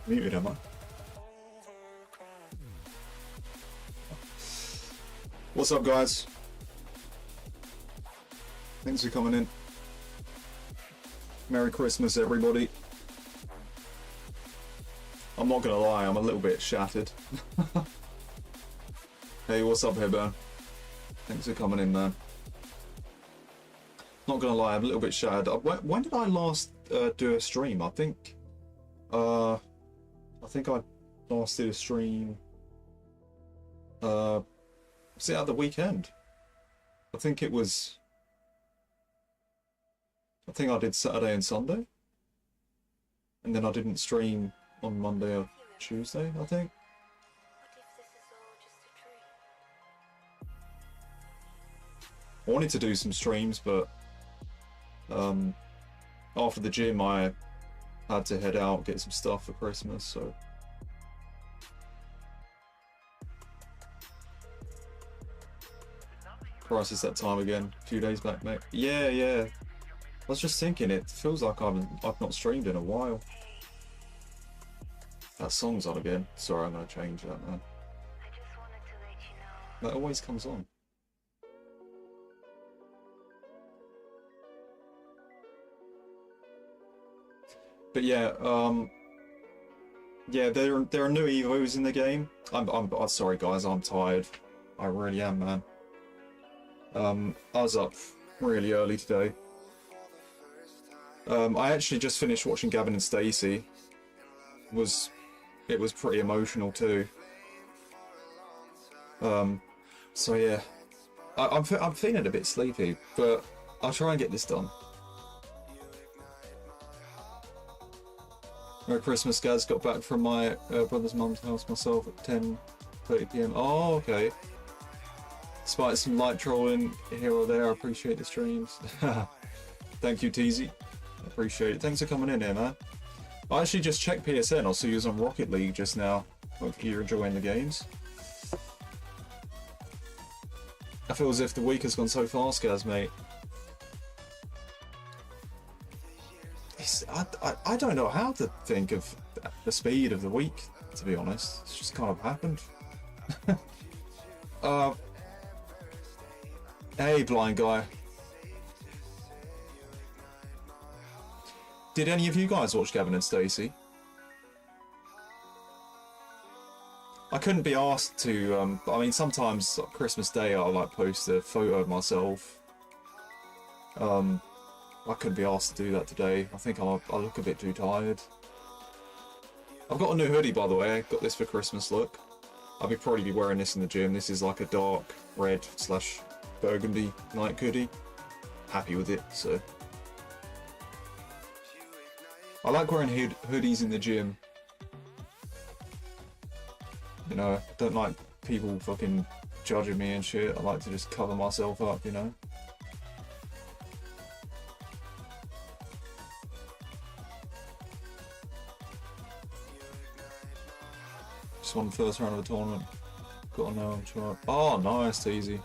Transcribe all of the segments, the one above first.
Muted, am I? What's up, guys? Thanks for coming in. Merry Christmas, everybody. I'm not gonna lie, I'm a little bit shattered. Hey, what's up, Headburn? Thanks for coming in, man. Not gonna lie, I'm a little bit shattered. When did I last do a stream? I think I last did a stream. Was it at the weekend? I think I did Saturday and Sunday, and then I didn't stream on Monday or Tuesday, I think. I wanted to do some streams, but after the gym I had to head out, get some stuff for Christmas, so. Christ, it's that time again. A few days back, mate. Yeah. I was just thinking, it feels like I've not streamed in a while. That song's on again. Sorry, I'm gonna change that, man. That always comes on. But yeah, yeah, there are new Evos in the game. I'm sorry, guys. I'm tired. I really am, man. I was up really early today. I actually just finished watching Gavin and Stacey. It was pretty emotional too. So yeah, I'm feeling a bit sleepy, but I'll try and get this done. Merry Christmas, guys. Got back from my brother's mum's house myself at 10:30 PM. Oh, okay. Despite some light trolling here or there, I appreciate the streams. Thank you, TZ. Appreciate it. Thanks for coming in here, man. I actually just checked PSN. I saw you was on Rocket League just now. Hope you're enjoying the games. I feel as if the week has gone so fast, guys, mate. I don't know how to think of the speed of the week, to be honest. It's just kind of happened. Hey, blind guy. Did any of you guys watch Gavin and Stacey? I couldn't be asked to, I mean, sometimes like, Christmas Day I'll like post a photo of myself. I couldn't be asked to do that today. I think I look a bit too tired. I've got a new hoodie, by the way. I got this for Christmas look. I'll probably be wearing this in the gym. This is like a dark red / burgundy night hoodie. Happy with it, so. I like wearing hoodies in the gym. You know, I don't like people fucking judging me and shit. I like to just cover myself up, you know. Just won the first round of the tournament. Got to know I'm sure. Oh, nice, TZ.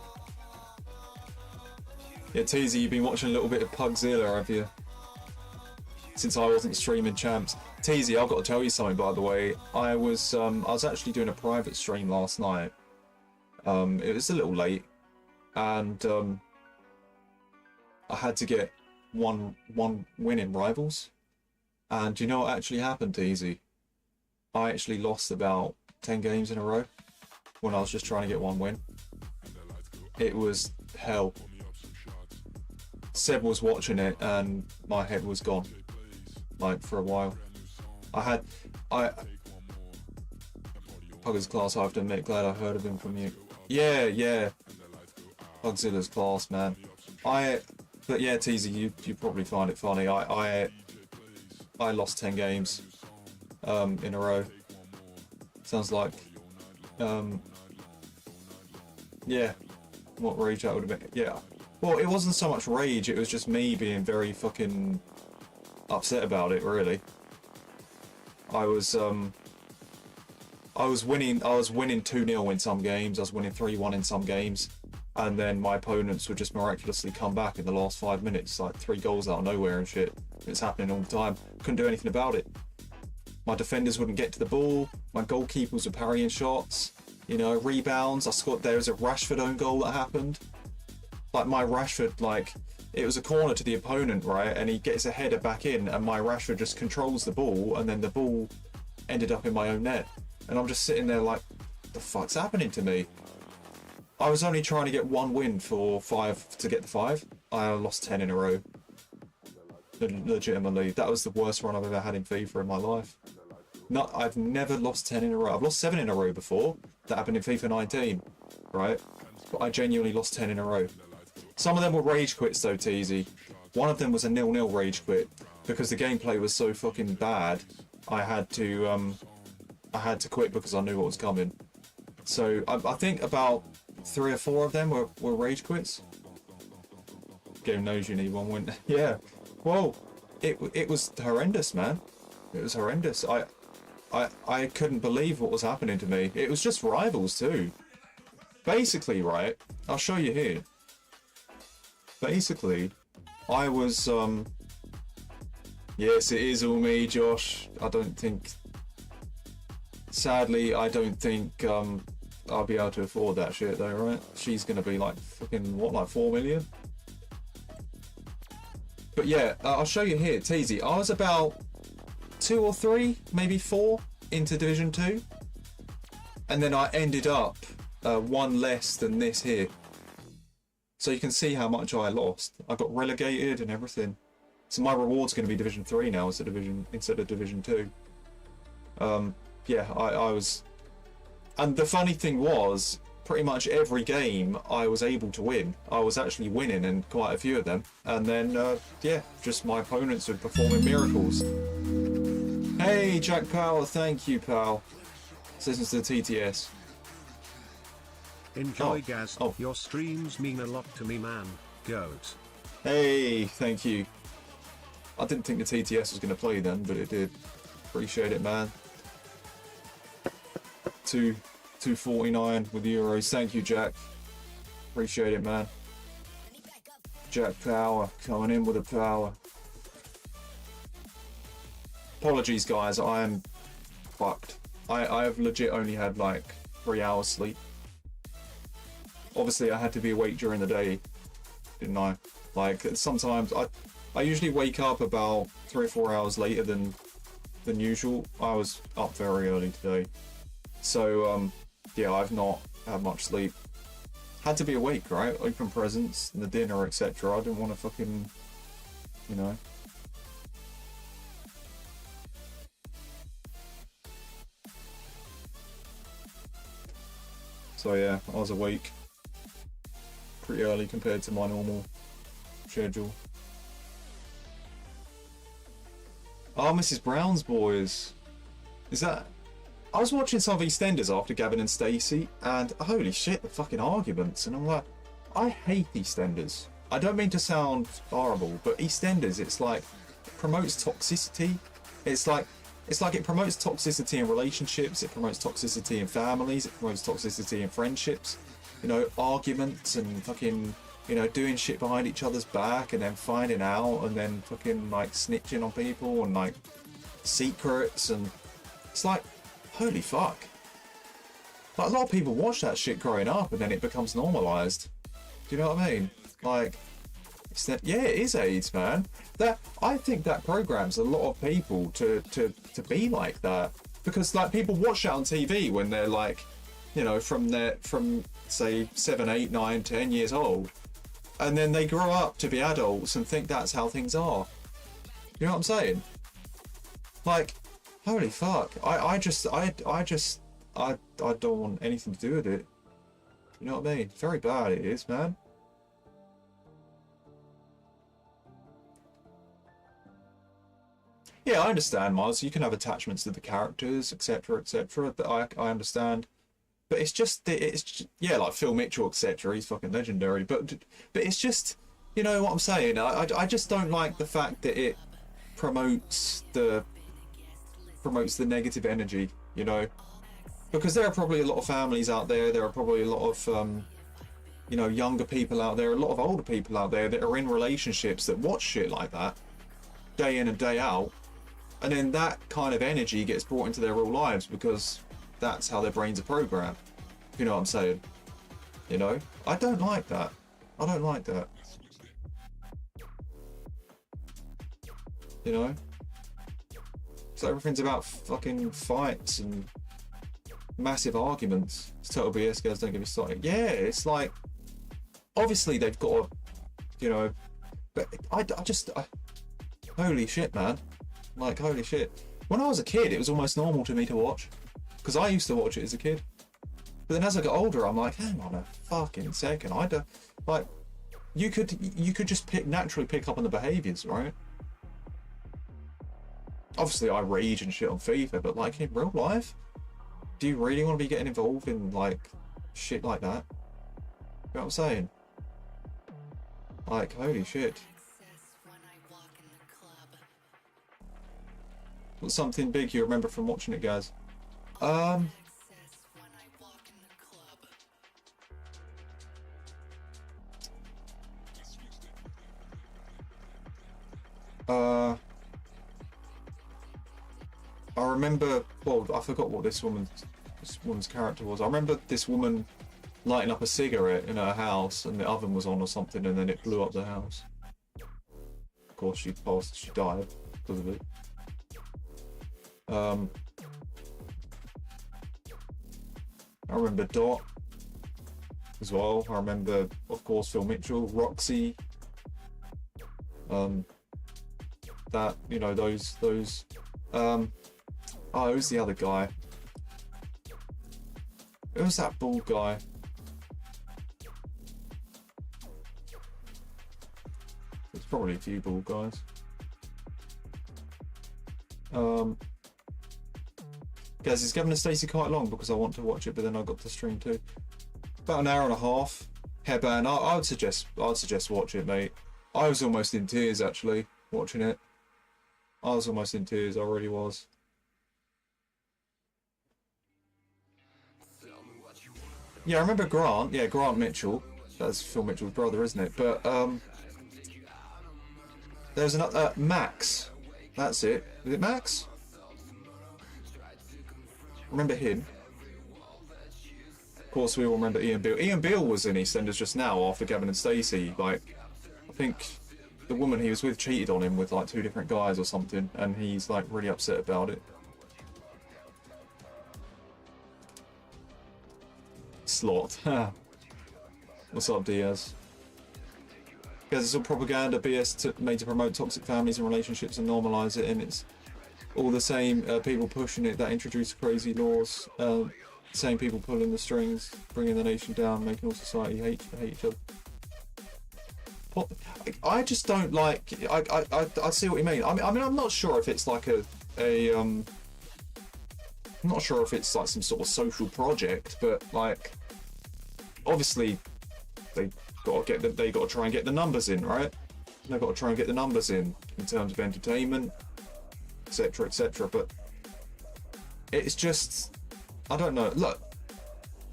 Yeah, TZ, you've been watching a little bit of Pugzilla, have you? Since I wasn't streaming champs. TZ, I've got to tell you something, by the way. I was actually doing a private stream last night. It was a little late, and I had to get one win in Rivals. And do you know what actually happened, TZ? I actually lost about 10 games in a row when I was just trying to get one win. It was hell. Seb was watching it and my head was gone, like, for a while. Pugger's class, I have to admit, glad I heard of him from you. Yeah. Pugzilla's class, man. But yeah, TZ, you probably find it funny. I lost 10 games in a row. Sounds like, yeah, what rage that would have been. Yeah, well, it wasn't so much rage, it was just me being very fucking upset about it, really. I was winning 2-0 in some games, I was winning 3-1 in some games, and then my opponents would just miraculously come back in the last 5 minutes, like 3 goals out of nowhere and shit. It's happening all the time. Couldn't do anything about it. My defenders wouldn't get to the ball. My goalkeepers were parrying shots. You know, rebounds. I scored. There was a Rashford own goal that happened. Like my Rashford, like it was a corner to the opponent, right? And he gets a header back in, and my Rashford just controls the ball, and then the ball ended up in my own net. And I'm just sitting there like, the fuck's happening to me? I was only trying to get 1 win for 5 to get the 5. I lost 10 in a row. Legitimately, that was the worst run I've ever had in FIFA in my life. No, I've never lost 10 in a row. I've lost 7 in a row before. That happened in FIFA 19, right? But I genuinely lost 10 in a row. Some of them were rage quits though, Teasy. One of them was a 0-0 rage quit because the gameplay was so fucking bad. I had to quit because I knew what was coming. So I think about 3 or 4 of them were rage quits. Game knows you need 1 win. Yeah. Well, it was horrendous, man. It was horrendous. I couldn't believe what was happening to me. It was just rivals too. Basically, right, I'll show you here. Basically, I was, yes, it is all me, Josh. I don't think, sadly, I don't think I'll be able to afford that shit though, right? She's gonna be like fucking, what, like 4 million? But yeah, I'll show you here, Teasy. I was about 2 or 3, maybe 4 into Division 2. And then I ended up 1 less than this here. So you can see how much I lost. I got relegated and everything. So my reward's going to be Division 3 now instead of Division 2. Yeah, I was... And the funny thing was, pretty much every game I was able to win. I was actually winning in quite a few of them. And then, yeah, just my opponents were performing miracles. Hey, Jack Power, thank you, pal. Listens to the TTS. Enjoy, Gaz. Your streams mean a lot to me, man. Goat. Hey, thank you. I didn't think the TTS was going to play then, but it did. Appreciate it, man. 249 with euros. Thank you, Jack. Appreciate it, man. Jack Power coming in with a power. Apologies, guys. I am fucked. I've legit only had like 3 hours sleep. Obviously, I had to be awake during the day, didn't I? Like sometimes I usually wake up about 3 or 4 hours later than usual. I was up very early today, so yeah, I've not had much sleep. Had to be awake, right? Open presents and the dinner, etc. I didn't want to fucking, you know. So yeah, I was awake pretty early compared to my normal schedule. Oh, Mrs. Brown's Boys. Is that... I was watching some of EastEnders after Gavin and Stacey, and holy shit, the fucking arguments. And I'm like, I hate EastEnders. I don't mean to sound horrible, but EastEnders, it's like, it promotes toxicity. It's like it promotes toxicity in relationships, it promotes toxicity in families, it promotes toxicity in friendships. You know, arguments and fucking, you know, doing shit behind each other's back and then finding out and then fucking like snitching on people and like secrets, and it's like, holy fuck. Like a lot of people watch that shit growing up and then it becomes normalized. Do you know what I mean? Like, it's that, yeah, it is AIDS, man. That, I think that programs a lot of people to be like that, because like people watch that on TV when they're like, you know, from say 7, 8, 9, 10 years old, and then they grow up to be adults and think that's how things are. You know what I'm saying? Like, holy fuck! I don't want anything to do with it. You know what I mean? Very bad it is, man. Yeah, I understand, Miles. You can have attachments to the characters, etc., etc. But I understand. But it's just, yeah, like Phil Mitchell, etc. He's fucking legendary. But it's just, you know what I'm saying? I just don't like the fact that it promotes the negative energy, you know, because there are probably a lot of families out there. There are probably a lot of you know, younger people out there, a lot of older people out there that are in relationships that watch shit like that day in and day out, And then that kind of energy gets brought into their real lives because that's how their brains are programmed. If you know what I'm saying. You know? I don't like that. I don't like that. You know? So everything's about fucking fights and massive arguments. It's total BS, guys, don't get me started. Yeah, it's like, obviously they've got to, you know, but I holy shit, man. Like, holy shit. When I was a kid, it was almost normal to me to watch. Because I used to watch it as a kid. But then as I got older, I'm like, hang on a fucking second. I don't, like, you could just naturally pick up on the behaviours, right? Obviously, I rage and shit on FIFA, but like in real life, do you really want to be getting involved in like shit like that? You know what I'm saying? Like, holy shit. What's something big you remember from watching it, guys? I remember, well, I forgot what this woman's character was. I remember this woman lighting up a cigarette in her house and the oven was on or something, and then it blew up the house. Of course, she died because of it. I remember Dot as well. I remember, of course, Phil Mitchell, Roxy. That, you know, those. Oh, who's the other guy? Who was that bald guy? There's probably a few bald guys. Guys, is Gavin and Stacey quite long? Because I want to watch it, but then I got to stream too. About an hour and a half. Hairband. I would suggest watch it, mate. I was almost in tears actually watching it. I was almost in tears. I really was. Yeah, I remember Grant. Yeah, Grant Mitchell. That's Phil Mitchell's brother, isn't it? But there's another Max. That's it. Is it Max? Remember him? Of course, we all remember Ian Beale. Ian Beale was in EastEnders just now after Gavin and Stacey. Like, I think the woman he was with cheated on him with like 2 different guys or something, and he's like really upset about it. Slot. What's up, Diaz? Because it's all propaganda, BS made to promote toxic families and relationships and normalise it, and it's all the same people pushing it that introduce crazy laws, same people pulling the strings, bringing the nation down, making all society hate each other. I just don't like. I see what you mean. I mean, I'm not sure if it's like I'm not sure if it's like some sort of social project, but like, obviously, they got to try and get the numbers in, right? They've got to try and get the numbers in terms of entertainment, etc., etc. But it's just, I don't know. Look,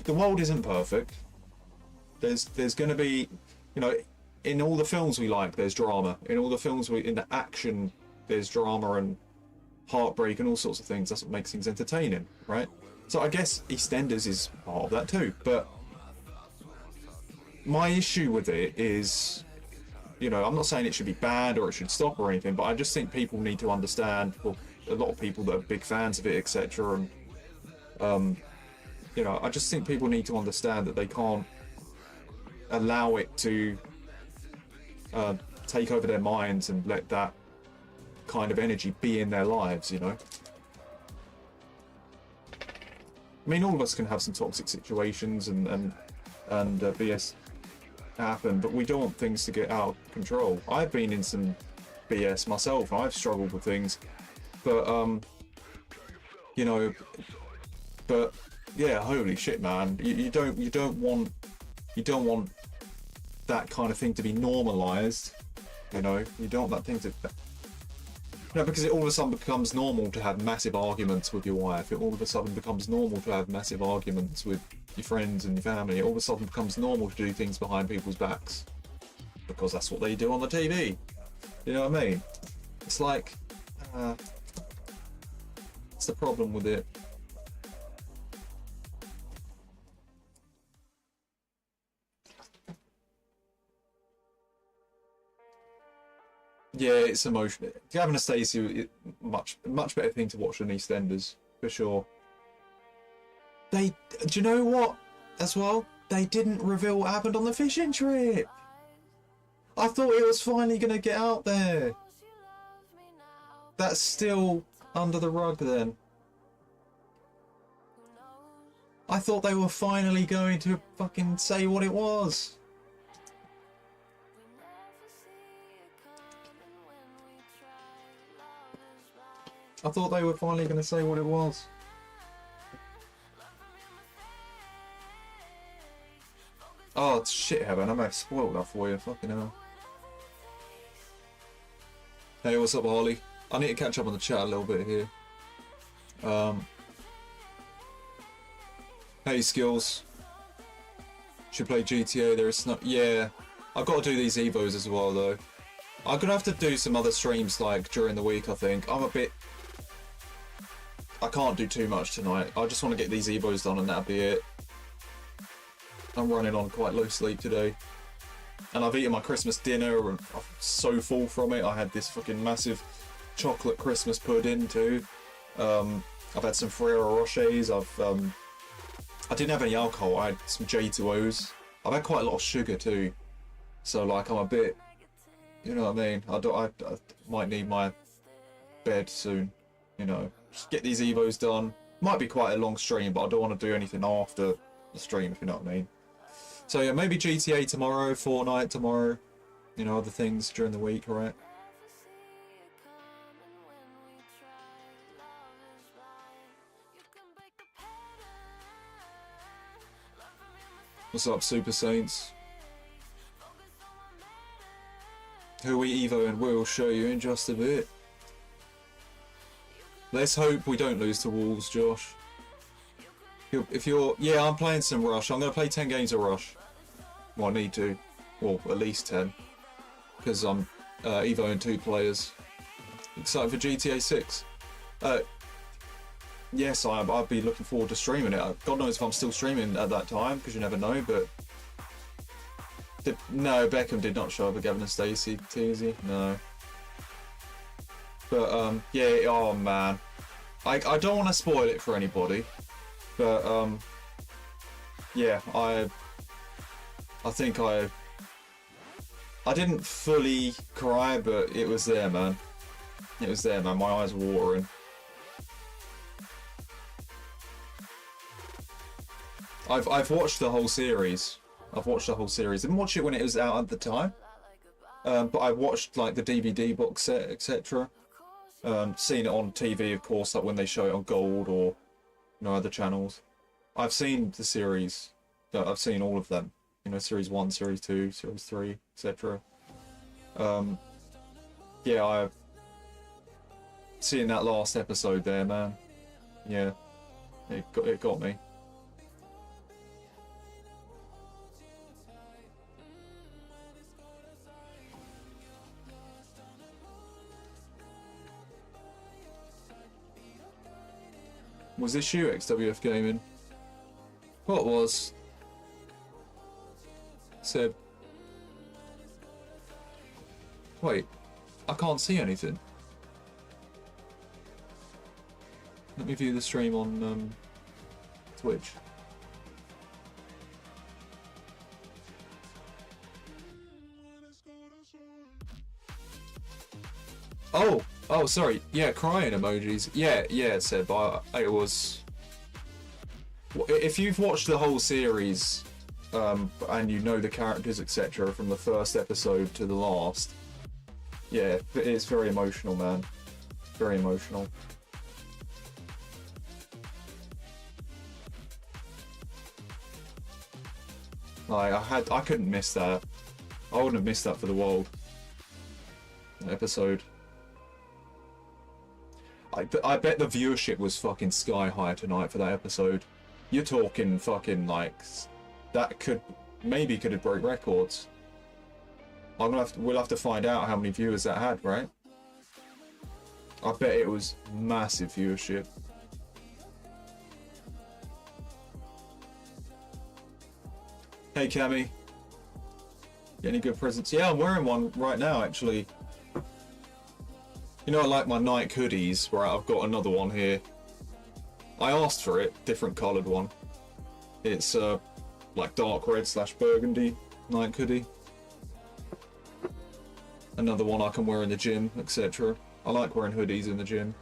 the world isn't perfect. There's going to be, you know, in all the films we like, there's drama. In all the films in the action, there's drama and heartbreak and all sorts of things. That's what makes things entertaining, right? So I guess EastEnders is part of that too. But my issue with it is, you know, I'm not saying it should be banned or it should stop or anything, but I just think people need to understand, well, a lot of people that are big fans of it, etc. And you know, I just think people need to understand that they can't allow it to take over their minds and let that kind of energy be in their lives, you know. I mean, all of us can have some toxic situations and BS happen, but we don't want things to get out of control. I've been in some BS myself. I've struggled with things, but you know, but yeah, holy shit, man, you don't want that kind of thing to be normalized. You know, you don't want that thing to. No, because it all of a sudden becomes normal to have massive arguments with your wife. It all of a sudden becomes normal to have massive arguments with your friends and your family. It all of a sudden becomes normal to do things behind people's backs. Because that's what they do on the TV. You know what I mean? It's like, That's the problem with it. Yeah, it's emotional. Gavin and Stacey, much better thing to watch than EastEnders, for sure. Do you know what, as well? They didn't reveal what happened on the fishing trip. I thought it was finally going to get out there. That's still under the rug then. I thought they were finally going to fucking say what it was. I thought they were finally going to say what it was. Oh, shit, Heaven. I may have spoiled that for you. Fucking hell. Hey, what's up, Harley? I need to catch up on the chat a little bit here. Hey, Skills. Should play GTA. There is no... Yeah. I've got to do these Evos as well, though. I'm going to have to do some other streams, like, during the week, I think. I'm a bit... I can't do too much tonight. I just want to get these Evos done and that'll be it. I'm running on quite low sleep today. And I've eaten my Christmas dinner and I'm so full from it. I had this fucking massive chocolate Christmas pudding too. I've had some Ferrero Rochers. I didn't have any alcohol. I had some J2Os. I've had quite a lot of sugar too. So like I'm a bit, you know what I mean? I might need my bed soon, you know. Just get these Evos done. Might be quite a long stream, but I don't want to do anything after the stream, if you know what I mean. So yeah, maybe GTA tomorrow, Fortnite tomorrow, you know, other things during the week, right? What's up, Super Saints? Who we Evo and we'll show you in just a bit. Let's hope we don't lose to Wolves, Josh. If you're... Yeah, I'm playing some Rush. I'm going to play 10 games of Rush. Well, I need to. Well, at least 10. Because I'm Evo and 2 players. Excited for GTA 6. Yes, I'd be looking forward to streaming it. God knows if I'm still streaming at that time, because you never know, but... No, Beckham did not show up at Gavin and Stacey, Teasy. No. But, yeah, oh man. I don't want to spoil it for anybody. But, yeah, I think I didn't fully cry, but it was there, man. It was there, man. My eyes were watering. I've watched the whole series. I've watched the whole series. I didn't watch it when it was out at the time. But I watched, like, the DVD box set, etc. Seen it on TV, of course, like when they show it on Gold or other channels. I've seen the series. I've seen all of them. You know, Series 1, Series 2, Series 3, etc. Yeah, I've seen that last episode there, man. Yeah, it got me. Was this you, XWF Gaming? What was? Said. Wait, I can't see anything. Let me view the stream on Twitch. Oh, sorry. Yeah, crying emojis. Yeah, Seb. It was... If you've watched the whole series, and you know the characters, etc., from the first episode to the last, yeah, it's very emotional, man. Very emotional. Like, I couldn't miss that. I wouldn't have missed that for the world. That episode. I bet the viewership was fucking sky high tonight for that episode. You're talking fucking like that could have broke records. We'll have to find out how many viewers that had, right? I bet it was massive viewership. Hey Cammy. Get any good presents? Yeah, I'm wearing one right now actually. You know, I like my Nike hoodies, where I've got another one here. I asked for it, different coloured one. It's like dark red / burgundy Nike hoodie. Another one I can wear in the gym, etc. I like wearing hoodies in the gym.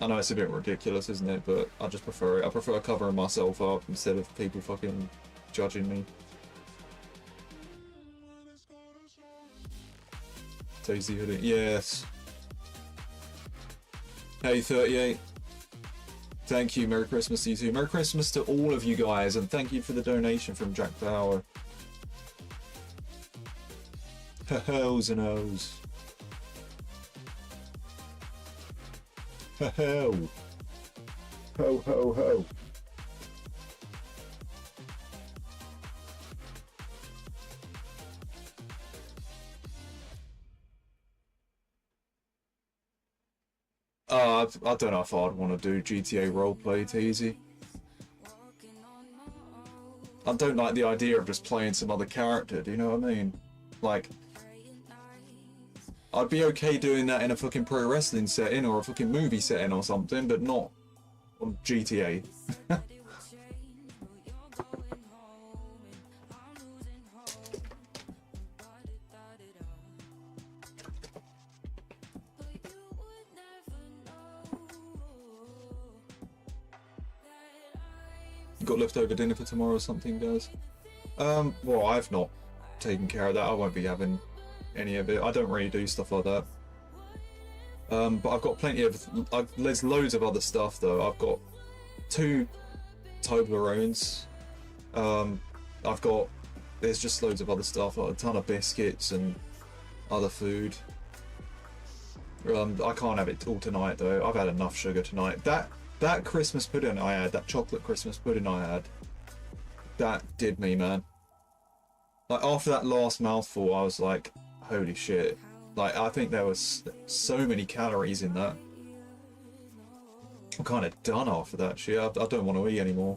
I know it's a bit ridiculous, isn't it? But I just prefer it. I prefer covering myself up instead of people fucking judging me. Daisy hoodie, yes. Hey 38. Thank you, Merry Christmas to you too. Merry Christmas to all of you guys, and thank you for the donation from Jack Power. Ho's and O's. Ho ho ho ho. I don't know if I'd want to do GTA roleplay, Teasy. I don't like the idea of just playing some other character, do you know what I mean? Like, I'd be okay doing that in a fucking pro wrestling setting or a fucking movie setting or something, but not on GTA. You got leftover dinner for tomorrow or something, guys? Well, I've not taken care of that. I won't be having any of it. I don't really do stuff like that. But I've got plenty of... there's loads of other stuff, though. I've got 2 Toblerones. I've got... There's just loads of other stuff, like a ton of biscuits and other food. I can't have it all tonight, though. I've had enough sugar tonight. That Christmas pudding I had, that chocolate Christmas pudding I had, that did me, man. Like, after that last mouthful, I was like, holy shit. Like, I think there was so many calories in that. I'm kind of done after that shit. I don't want to eat anymore.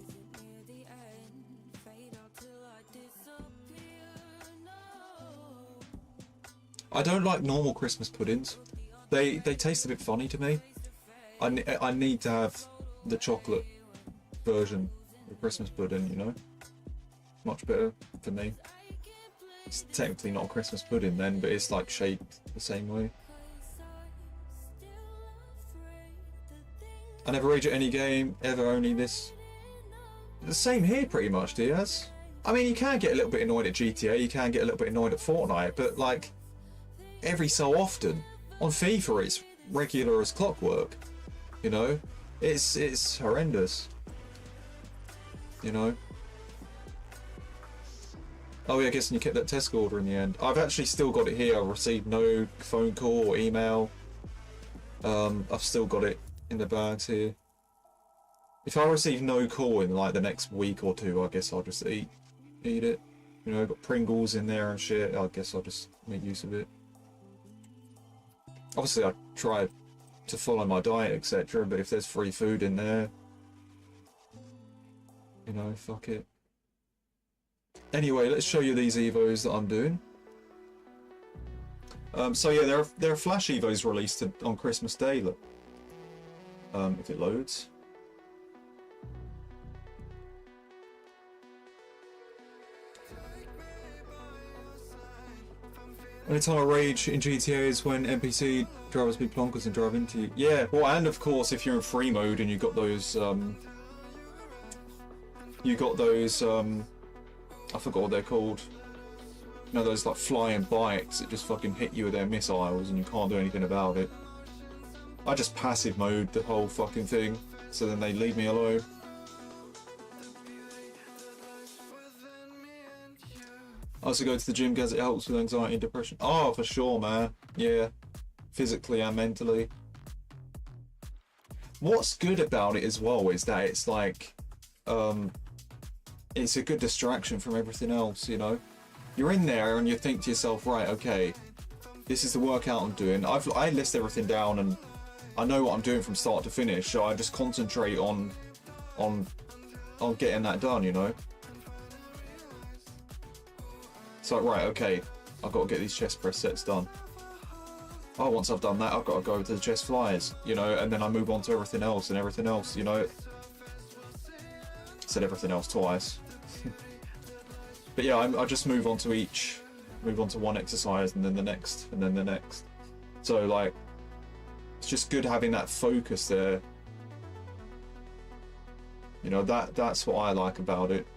I don't like normal Christmas puddings. They taste a bit funny to me. I need to have the chocolate version of Christmas pudding, you know? Much better for me. It's technically not a Christmas pudding then, but it's like shaped the same way. I never rage at any game, ever, only this. The same here pretty much, Diaz. I mean, you can get a little bit annoyed at GTA, you can get a little bit annoyed at Fortnite, but like, every so often. On FIFA, it's regular as clockwork. You know? It's horrendous. You know? Oh yeah, I guess you kept that Tesco order in the end. I've actually still got it here. I've received no phone call or email. I've still got it in the bags here. If I receive no call in like the next week or 2, I guess I'll just eat it. You know, got Pringles in there and shit. I guess I'll just make use of it. Obviously, I try to follow my diet, etc. But if there's free food in there, you know, fuck it. Anyway, let's show you these Evos that I'm doing. So yeah, there are Flash Evos released on Christmas Day. Look, if it loads. Only time I rage in GTA is when NPC drivers be plonkers and drive into you. Yeah, well, and of course, if you're in free mode and you got those, I forgot what they're called. You know, those like flying bikes that just fucking hit you with their missiles and you can't do anything about it. I just passive mode the whole fucking thing, so then they leave me alone. I also go to the gym because it helps with anxiety and depression. Oh, for sure, man. Yeah. Physically and mentally. What's good about it as well is that it's like, it's a good distraction from everything else, you know? You're in there and you think to yourself, right, okay, this is the workout I'm doing. I list everything down and I know what I'm doing from start to finish, so I just concentrate on getting that done, you know. It's like, right, okay, I've got to get these chest press sets done. Oh, once I've done that, I've got to go to the chest flyers, you know, and then I move on to everything else and everything else, you know. Said everything else twice. But yeah, I just move on to one exercise and then the next and then the next. So like, it's just good having that focus there. You know, that's what I like about it.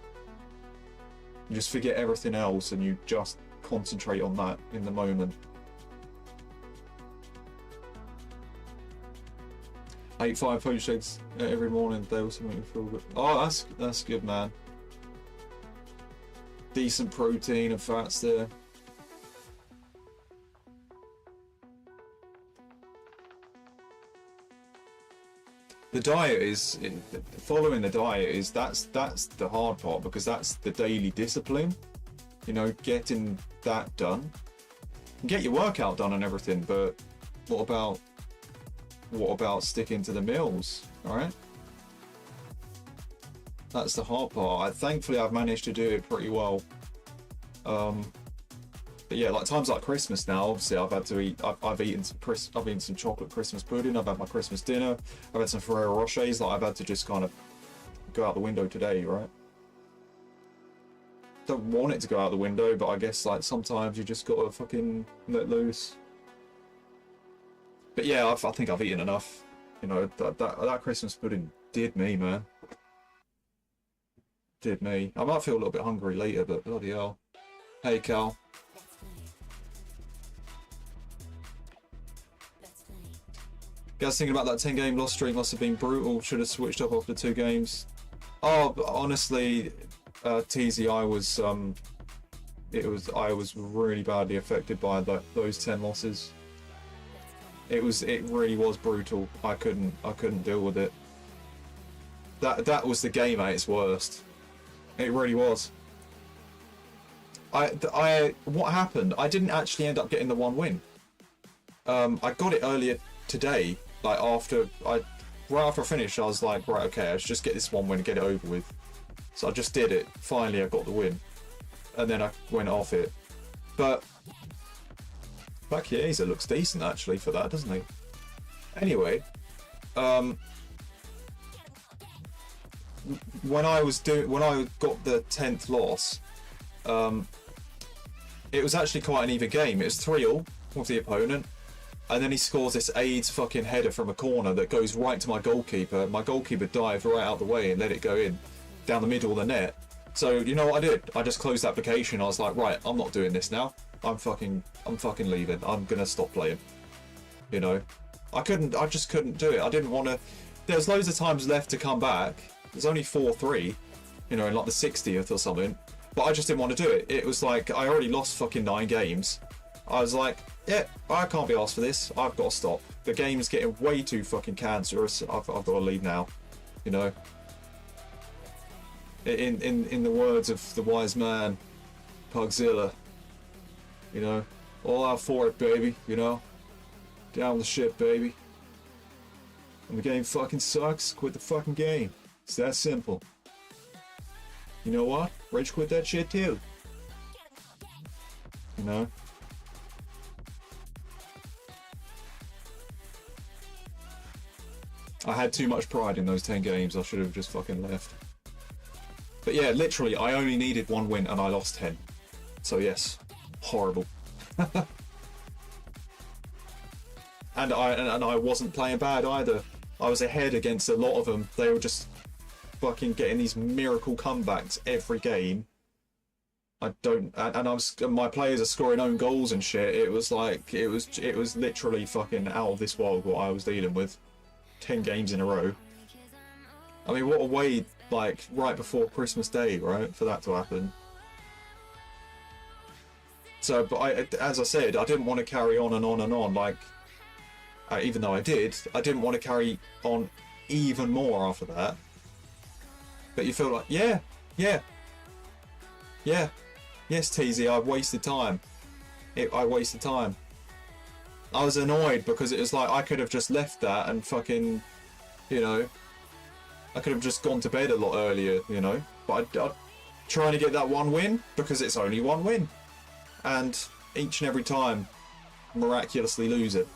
You just forget everything else and you just concentrate on that in the moment. 8-5 poached eggs every morning. They also make me feel good. Oh, that's good, man. Decent protein and fats there. The diet is, following the diet is, that's the hard part, because that's the daily discipline, you know, getting that done. Get your workout done and everything, but what about sticking to the meals, alright? That's the hard part. Thankfully I've managed to do it pretty well. But yeah, like times like Christmas now, obviously I've had to eat, I've eaten some chocolate Christmas pudding, I've had my Christmas dinner, I've had some Ferrero Rochers that I've had to just kind of go out the window today, right? Don't want it to go out the window, but I guess like sometimes you just gotta fucking let loose. But yeah, I think I've eaten enough. You know, that Christmas pudding did me, man. Did me. I might feel a little bit hungry later, but bloody hell. Hey, Cal. Guys, thinking about that 10-game loss streak must have been brutal. Should have switched up after 2 games. Oh, honestly, TZ, I was really badly affected by those 10 losses. It really was brutal. I couldn't deal with it. That was the game at its worst. It really was. What happened? I didn't actually end up getting the 1 win. I got it earlier today. Like right after I finished, I was like, right, okay, let's just get this 1 win and get it over with. So I just did it. Finally, I got the win, and then I went off it. But Bachiesa looks decent actually for that, doesn't he? Anyway, when I got the 10th loss, it was actually quite an even game. It was 3-3 with the opponent. And then he scores this AIDS fucking header from a corner that goes right to my goalkeeper. My goalkeeper dived right out the way and let it go in, down the middle of the net. So you know what I did? I just closed the application. I was like, right, I'm not doing this now. I'm fucking leaving. I'm gonna stop playing. You know, I just couldn't do it. I didn't want to. There's loads of times left to come back. There's only 4-3, you know, in like the 60th or something. But I just didn't want to do it. It was like I already lost fucking 9 games. I was like, yeah, I can't be asked for this. I've got to stop. The game's getting way too fucking cancerous. I've got to leave now. You know. In the words of the wise man, Pugzilla. You know, all out for it, baby. You know, down the ship, baby. And the game fucking sucks. Quit the fucking game. It's that simple. You know what? Rage quit that shit too. You know. I had too much pride in those 10 games. I should have just fucking left. But yeah, literally, I only needed 1 win and I lost 10. So yes, horrible. and I wasn't playing bad either. I was ahead against a lot of them. They were just fucking getting these miracle comebacks every game. My players are scoring own goals and shit. It was like it was literally fucking out of this world what I was dealing with. 10 games in a row. I mean, what a way, like, right before Christmas Day, right, for that to happen. So, but as I said, I didn't want to carry on and on and on, like, even though I did, I didn't want to carry on even more after that. But you feel like, yes, TZ, I wasted time. I wasted time. I was annoyed because it was like I could have just left that and fucking, you know, I could have just gone to bed a lot earlier, you know. But I'm trying to get that one win because it's only one win. And each and every time, miraculously lose it.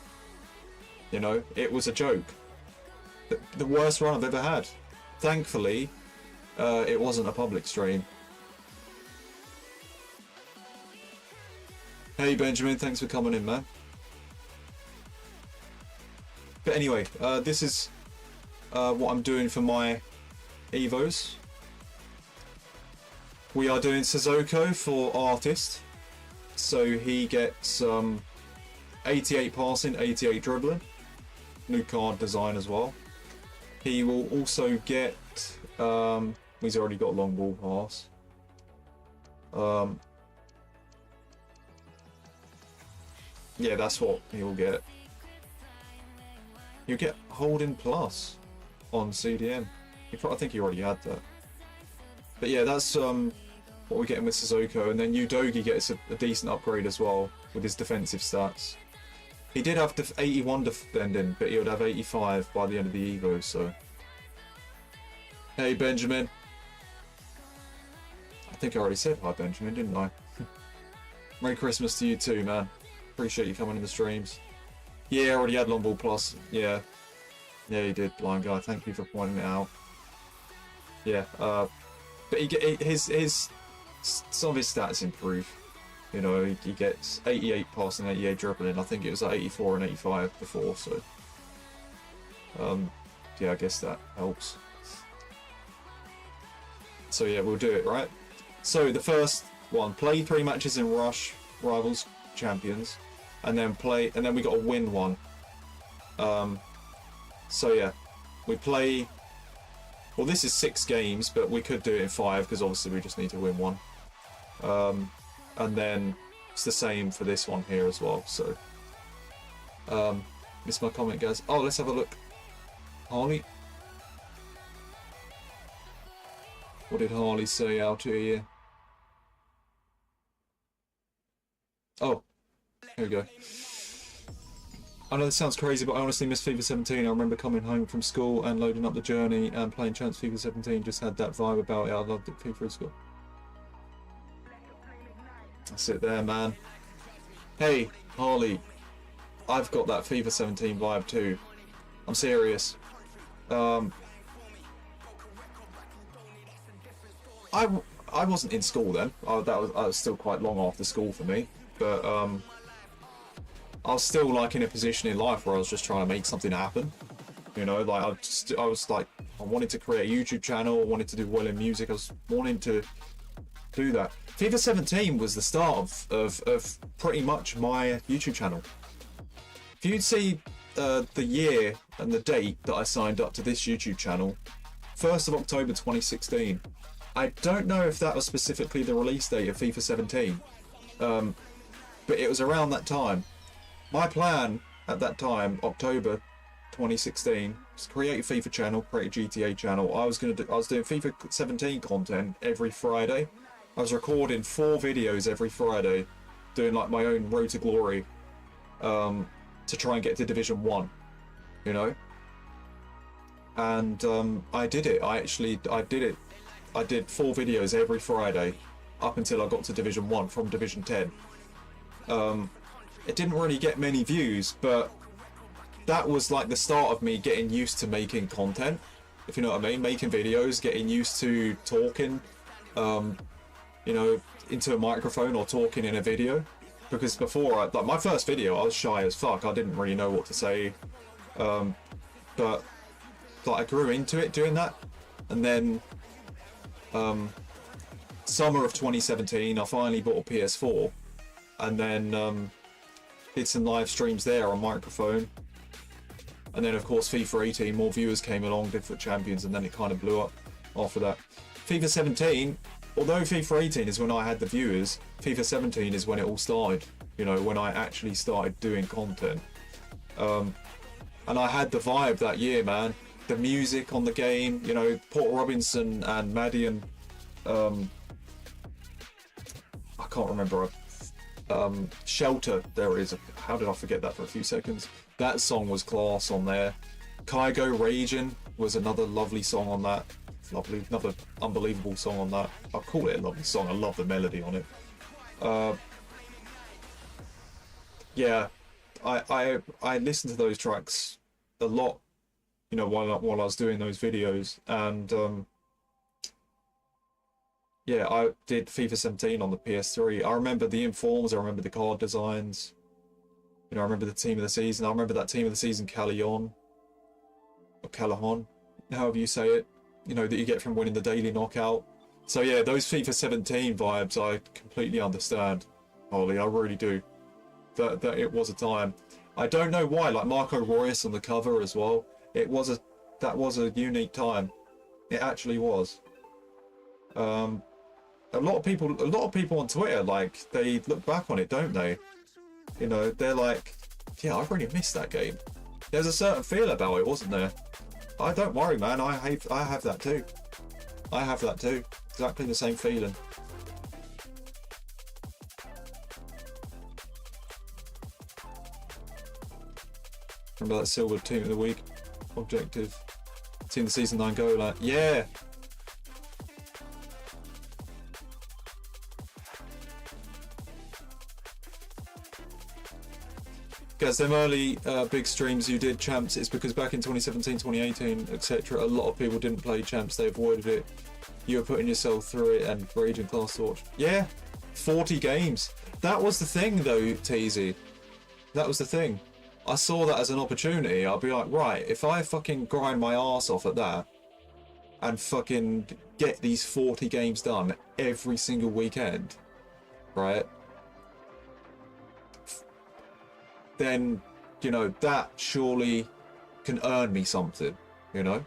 You know, it was a joke. The worst run I've ever had. Thankfully, it wasn't a public stream. Hey Benjamin, thanks for coming in, man. But anyway, this is what I'm doing for my Evos. We are doing Sissoko for artist. So he gets 88 passing, 88 dribbling. New card design as well. He will also get, he's already got long ball pass. Yeah, that's what he will get. He'll get holding plus on CDM. I think he already had that. But yeah, that's what we're getting with Sissoko. And then Udogi gets a decent upgrade as well with his defensive stats. He did have 81 defending, but he would have 85 by the end of the Evo, so. Hey Benjamin. I think I already said hi Benjamin, didn't I? Merry Christmas to you too, man. Appreciate you coming in the streams. Yeah, I already had long ball plus. Yeah. Yeah, you did, blind guy. Thank you for pointing it out. Yeah, but some of his stats improve. You know, he gets 88 passing, 88 dribbling. I think it was like 84 and 85 before, so yeah, I guess that helps. So yeah, we'll do it, right? So the first one, play 3 matches in Rush Rivals Champions, and then we got to win one. So yeah, we play. Well, this is 6 games, but we could do it in 5 because obviously we just need to win one. And then it's the same for this one here as well. So, missed my comment, guys. Oh, let's have a look. Harley. What did Harley say out here? Oh, here we go. I know this sounds crazy, but I honestly miss FIFA 17. I remember coming home from school and loading up the journey and playing Chance FIFA 17. Just had that vibe about it. I loved it. FIFA as well. That's it there, man. Hey, Harley. I've got that FIFA 17 vibe too. I'm serious. I wasn't in school then. I was still quite long after school for me. But I was still like in a position in life where I was just trying to make something happen. You know, like I was like, I wanted to create a YouTube channel, I wanted to do well in music, I was wanting to do that. FIFA 17 was the start of pretty much my YouTube channel. If you'd see the year and the date that I signed up to this YouTube channel, 1st of October 2016. I don't know if that was specifically the release date of FIFA 17, but it was around that time. My plan at that time, October 2016, was to create a FIFA channel, create a GTA channel. I was doing FIFA 17 content every Friday. I was recording 4 videos every Friday, doing like my own Road to Glory, to try and get to Division 1, you know. And I did it. I did it. I did 4 videos every Friday up until I got to Division 1 from Division 10. It didn't really get many views, but that was like the start of me getting used to making content, if you know what I mean, making videos, getting used to talking, you know, into a microphone or talking in a video. Because before, like my first video, I was shy as fuck. I didn't really know what to say, but like I grew into it doing that, and then summer of 2017, I finally bought a PS4, and then did some live streams there on microphone, and then of course FIFA 18, more viewers came along, did FUT Champions, and then it kind of blew up after that. FIFA 17, although FIFA 18 is when I had the viewers, FIFA 17 is when it all started, you know, when I actually started doing content. And I had the vibe that year, man. The music on the game, you know, Paul Robinson and Maddie and I can't remember, Shelter, there it is. How did I forget that for a few seconds? That song was class on there. Kygo Raging, was another lovely song on that. Another unbelievable song on that. I'll call it a lovely song. I love the melody on it. Yeah, I listened to those tracks a lot, you know, while I was doing those videos, and yeah, I did FIFA 17 on the PS3. I remember the informs. I remember the card designs. You know, I remember the team of the season. I remember that team of the season, Callahan, or Callahan, however you say it. You know, that you get from winning the daily knockout. So yeah, those FIFA 17 vibes, I completely understand, Holly. I really do. That it was a time. I don't know why. Like Marco Reus on the cover as well. That was a unique time. It actually was. A lot of people on Twitter, like, they look back on it, don't they? You know, they're like, yeah, I really missed that game. There's a certain feel about it, wasn't there? Don't worry, man. I have that too. I have that too. Exactly the same feeling. Remember that silver team of the week objective? Team of the season 9 goal, like, yeah. Guys, them early big streams you did champs, it's because back in 2017, 2018, etc., a lot of people didn't play champs, they avoided it. You were putting yourself through it and raging class torch. Yeah, 40 games. That was the thing though, Teasy. That was the thing. I saw that as an opportunity. I'll be like, right, if I fucking grind my ass off at that and fucking get these 40 games done every single weekend, right? Then, you know, that surely can earn me something, you know?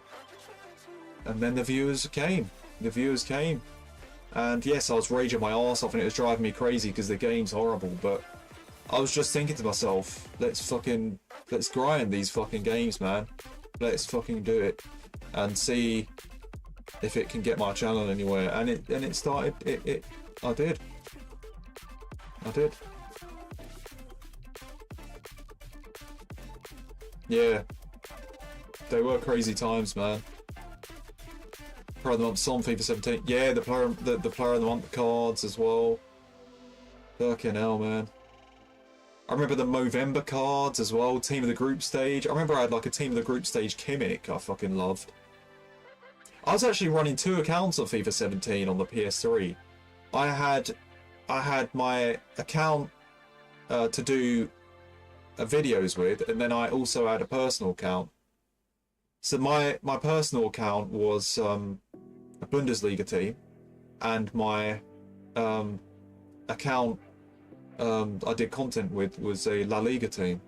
And then the viewers came. The viewers came. And yes, I was raging my arse off and it was driving me crazy because the game's horrible, but I was just thinking to myself, let's grind these fucking games, man. Let's fucking do it and see if it can get my channel anywhere. And it started, I did. Yeah, they were crazy times, man. Player of the month song, FIFA 17. Yeah, the player of the month cards as well. Fucking hell, man. I remember the Movember cards as well. Team of the group stage. I remember I had like a team of the group stage Kimmich. I fucking loved. I was actually running 2 accounts of FIFA 17 on the PS3. I had my account to do videos with, and then I also had a personal account. So my personal account was a Bundesliga team, and my account I did content with was a La Liga team.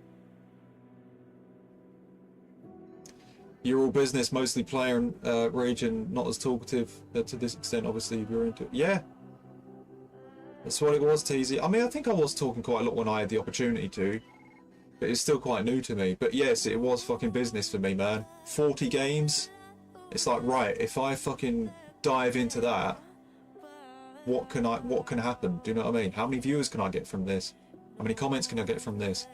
You're all business, mostly player and raging, not as talkative to this extent. Obviously, if you're into it. Yeah, that's what it was, Teasy. I mean, I think I was talking quite a lot when I had the opportunity to. But it's still quite new to me. But yes, it was fucking business for me, man. 40 games. It's like, right, if I fucking dive into that, what can happen? Do you know what I mean? How many viewers can I get from this? How many comments can I get from this?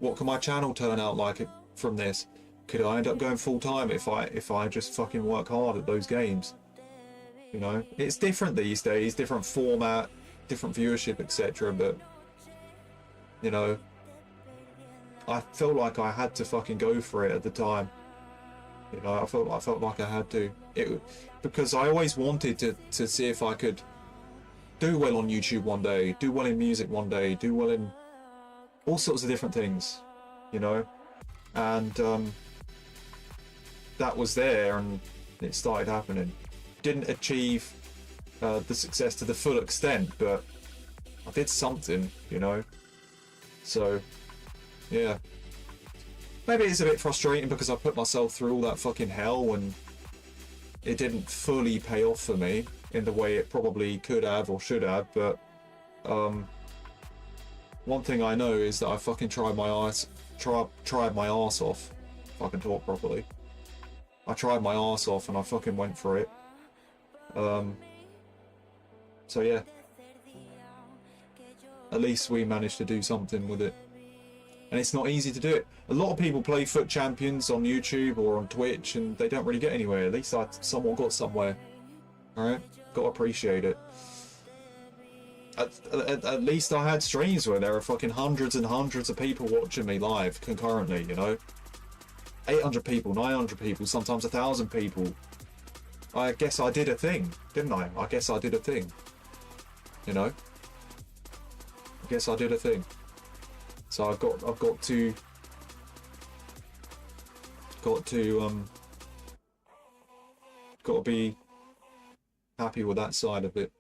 What can my channel turn out like from this? Could I end up going full time if I just fucking work hard at those games? You know, it's different these days, different format, different viewership, etc. But you know, I felt like I had to fucking go for it at the time. You know, I felt like I had to. Because I always wanted to see if I could do well on YouTube one day, do well in music one day, do well in all sorts of different things, you know. And that was there, and it started happening. Didn't achieve the success to the full extent, but I did something, you know. So yeah, maybe it's a bit frustrating because I put myself through all that fucking hell and it didn't fully pay off for me in the way it probably could have or should have. But one thing I know is that I fucking tried my ass off, if I can talk properly. I tried my ass off and I fucking went for it. So yeah, at least we managed to do something with it. And it's not easy to do it. A lot of people play Foot Champions on YouTube or on Twitch and they don't really get anywhere. At least I somewhat got somewhere. Alright? Got to appreciate it. At least I had streams where there are fucking hundreds and hundreds of people watching me live concurrently, you know? 800 people, 900 people, sometimes 1,000 people. I guess I did a thing, didn't I? I guess I did a thing. You know? I guess I did a thing. So I've got to be happy with that side of it.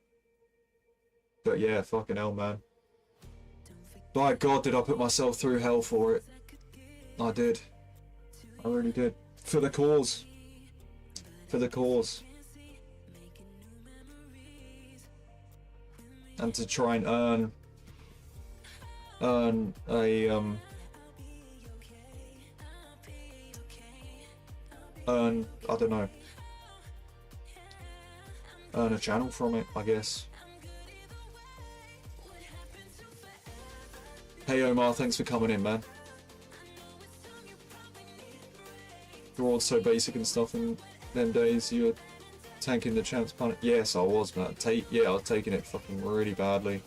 But yeah, fucking hell, man. By God, did I put myself through hell for it. I did. I really did. For the cause. For the cause. And to try and earn a I don't know, earn a channel from it, I guess. Hey Omar, thanks for coming in, man. You're all so basic and stuff in them days. You were tanking the champs punish. Yes, I was, man. Yeah, I was taking it fucking really badly.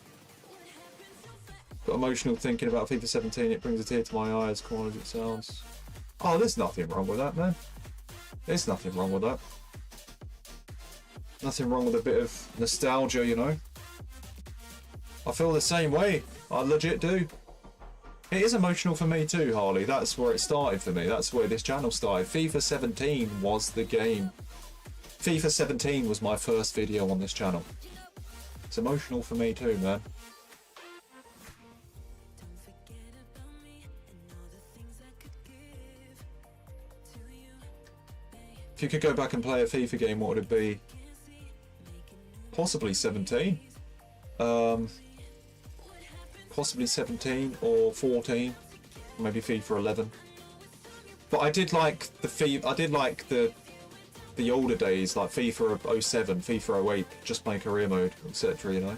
Got emotional thinking about FIFA 17. It brings a tear to my eye, as corny as it sounds. Oh, there's nothing wrong with that, man. There's nothing wrong with that. Nothing wrong with a bit of nostalgia, you know. I feel the same way. I legit do. It is emotional for me too, Harley. That's where it started for me. That's where this channel started. FIFA 17 was the game. FIFA 17 was my first video on this channel. It's emotional for me too, man. If you could go back and play a FIFA game, what would it be? Possibly 17. Possibly 17 or 14, maybe FIFA 11. But I did like the older days, like FIFA 07, FIFA 08, just play career mode, etc. You know,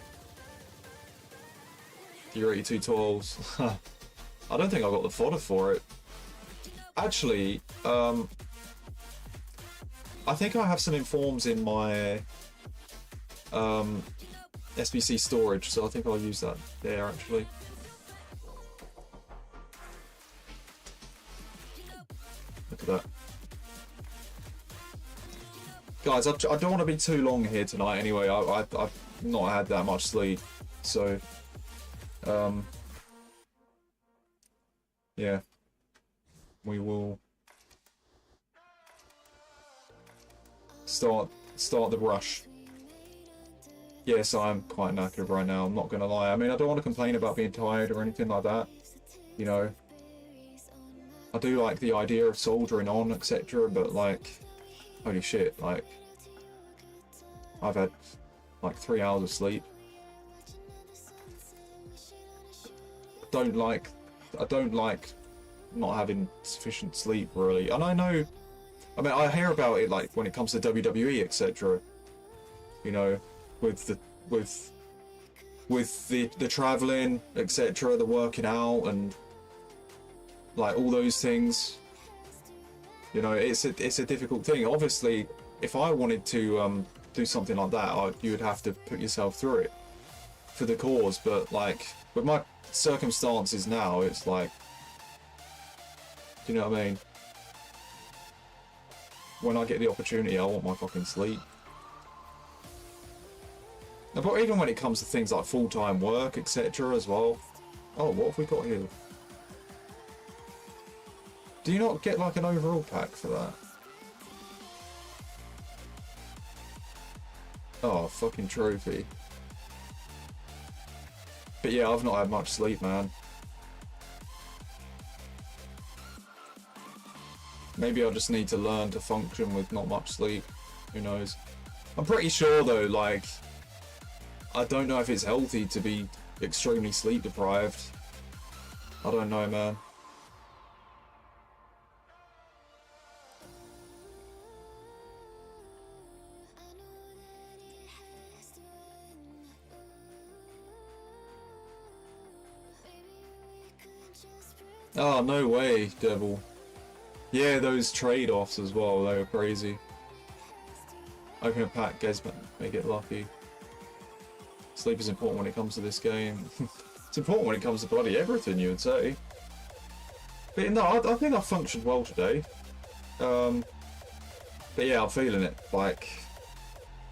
your 82-12s. I don't think I got the fodder for it. Actually, I think I have some informs in my SBC storage, so I think I'll use that there actually. Look at that. Guys, I don't want to be too long here tonight anyway. I've not had that much sleep, so yeah, we will start the rush. Yes, I'm quite knackered right now, I'm not gonna lie. I mean, I don't want to complain about being tired or anything like that, you know. I do like the idea of soldiering on, etc., but like, holy shit, like, I've had like 3 hours of sleep. I don't like not having sufficient sleep, really. And I know, I mean, I hear about it like when it comes to WWE, etc., you know, with the traveling, etc., the working out, and like all those things. You know, it's a difficult thing. Obviously, if I wanted to do something like that, you would have to put yourself through it for the cause. But like with my circumstances now, it's like, do you know what I mean? When I get the opportunity, I want my fucking sleep. But even when it comes to things like full-time work, etc. as well. Oh, what have we got here? Do you not get like an overall pack for that? Oh, fucking trophy. But yeah, I've not had much sleep, man. Maybe I just need to learn to function with not much sleep. Who knows? I'm pretty sure though, like, I don't know if it's healthy to be extremely sleep deprived. I don't know, man. Oh, no way, Devil. Yeah, those trade-offs as well, they were crazy. Open a pack, Gesman, may get lucky. Sleep is important when it comes to this game. It's important when it comes to bloody everything, you would say. But no, I think I functioned well today. But yeah, I'm feeling it, like,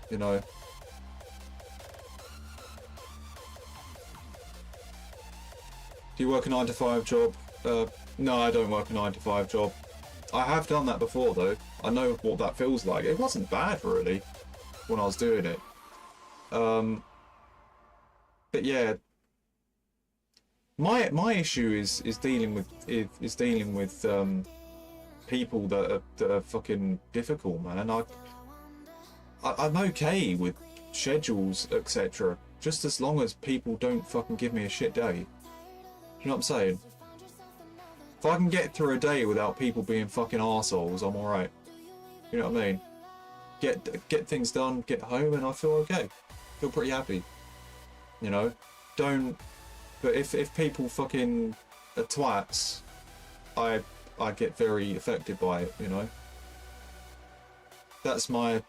you know. Do you work a 9-to-5 job? No, I don't work a 9-to-5 job. I have done that before though. I know what that feels like. It wasn't bad really when I was doing it. But yeah, my issue is dealing with people that are fucking difficult, man. I'm okay with schedules, etc. Just as long as people don't fucking give me a shit day. You know what I'm saying? If I can get through a day without people being fucking arseholes, I'm alright. You know what I mean? Get things done, get home, and I feel okay. Feel pretty happy. You know? But if people fucking are twats, I get very affected by it, you know? That's my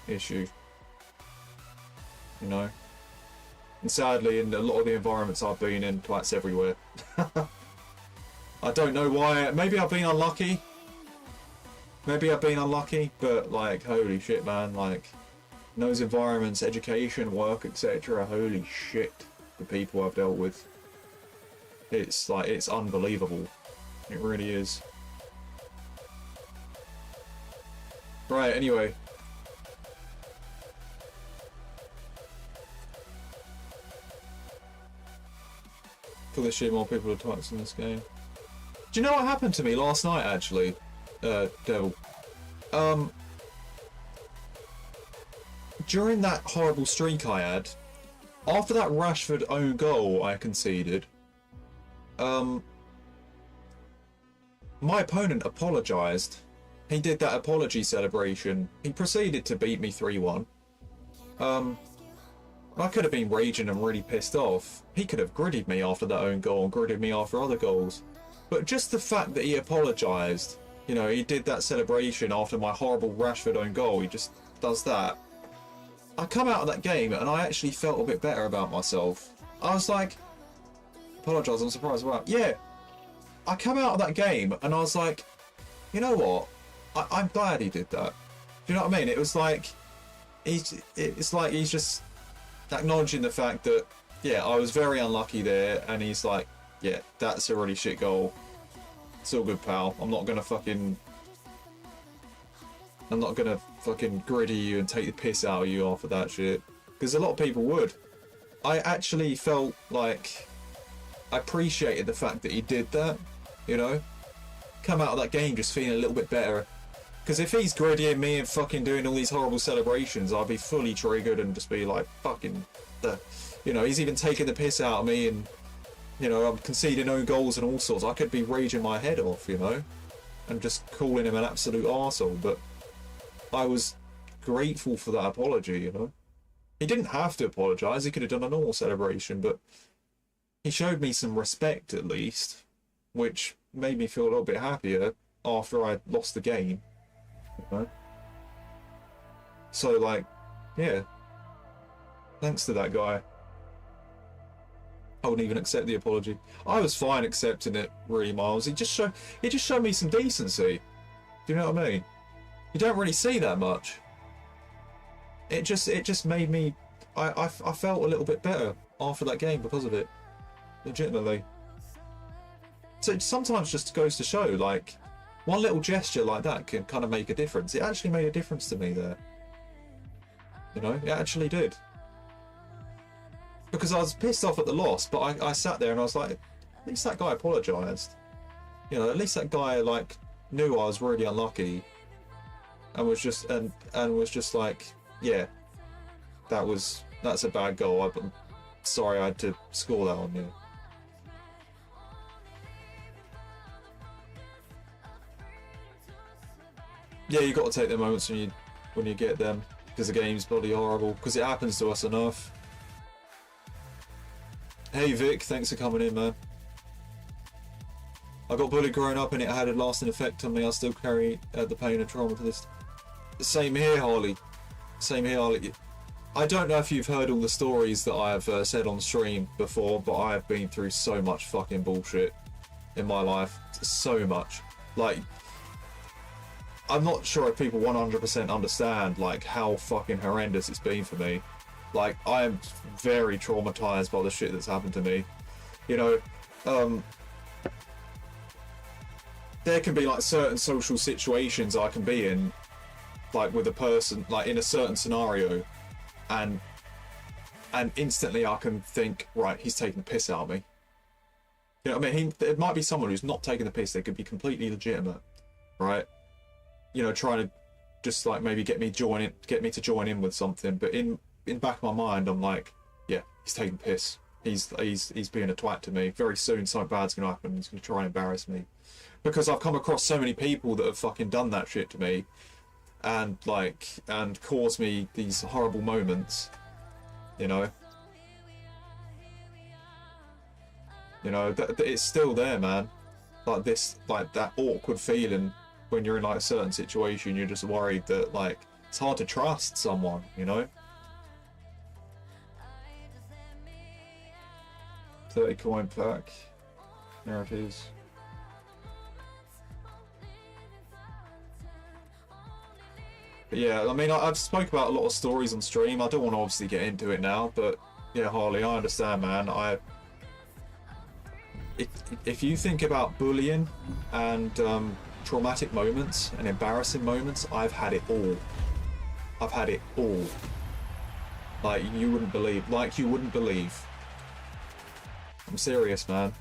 issue. You know? And sadly, in a lot of the environments I've been in, twats everywhere. I don't know why. Maybe I've been unlucky. But like, holy shit, man. Like, in those environments, education, work, etc. Holy shit, the people I've dealt with. It's like, it's unbelievable. It really is. Right, anyway. For this shit, more people are twats in this game. Do you know what happened to me last night, actually, Devil? During that horrible streak I had, after that Rashford own goal I conceded, my opponent apologised. He did that apology celebration. He proceeded to beat me 3-1. I could have been raging and really pissed off. He could have gridded me after that own goal and gridded me after other goals. But just the fact that he apologised, you know, he did that celebration after my horrible Rashford own goal, he just does that. I come out of that game and I actually felt a bit better about myself. I was like, apologise, I'm surprised about. Yeah, I come out of that game and I was like, you know what? I'm glad he did that. Do you know what I mean? It was like, it's like he's just acknowledging the fact that, yeah, I was very unlucky there, and he's like, yeah, that's a really shit goal. It's all good, pal. I'm not gonna fucking griddy you and take the piss out of you after that shit. Because a lot of people would. I actually felt like I appreciated the fact that he did that, you know? Come out of that game just feeling a little bit better. Because if he's griddying me and fucking doing all these horrible celebrations, I'd be fully triggered and just be like, fucking, you know, he's even taking the piss out of me and, you know, I'm conceding own goals and all sorts. I could be raging my head off, you know, and just calling him an absolute arsehole. But I was grateful for that apology, you know. He didn't have to apologise. He could have done a normal celebration, but he showed me some respect at least, which made me feel a little bit happier after I lost the game. You know? So, like, yeah. Thanks to that guy. I wouldn't even accept the apology. I was fine accepting it, really, Miles. He just showed me some decency. Do you know what I mean? You don't really see that much. It just made me. I felt a little bit better after that game because of it. Legitimately. So it sometimes just goes to show, like, one little gesture like that can kind of make a difference. It actually made a difference to me there. You know, it actually did. Because I was pissed off at the loss, but I sat there and I was like, at least that guy apologised. You know, at least that guy, like, knew I was really unlucky and was just and was just like, yeah, that's a bad goal. I'm sorry I had to score that on you. Yeah, you got to take the moments when you get them, because the game's bloody horrible. Because it happens to us enough. Hey Vic, thanks for coming in, man. I got bullied growing up and it had a lasting effect on me. I still carry the pain and trauma to this. Same here, Harley. Same here, Harley. I don't know if you've heard all the stories that I have said on stream before, but I have been through so much fucking bullshit in my life. So much. Like, I'm not sure if people 100% understand, like, how fucking horrendous it's been for me. Like, I am very traumatized by the shit that's happened to me. You know, there can be, like, certain social situations I can be in, like, with a person, like, in a certain scenario, and instantly I can think, right, he's taking the piss out of me. You know what I mean? It might be someone who's not taking the piss, they could be completely legitimate, right? You know, trying to just, like, maybe get me to join in with something, but in back of my mind, I'm like, yeah, he's taking the piss. He's being a twat to me. Very soon something bad's gonna happen. He's gonna try and embarrass me. Because I've come across so many people that have fucking done that shit to me, and caused me these horrible moments, you know. You know, it's still there, man. Like that awkward feeling when you're in, like, a certain situation. You're just worried that, like, it's hard to trust someone, you know. 30 coin pack. There it is. But yeah, I mean, I've spoke about a lot of stories on stream. I don't want to obviously get into it now, but yeah, Harley, I understand, man. If you think about bullying and traumatic moments and embarrassing moments, I've had it all. I've had it all. Like you wouldn't believe. Like you wouldn't believe. I'm serious, man.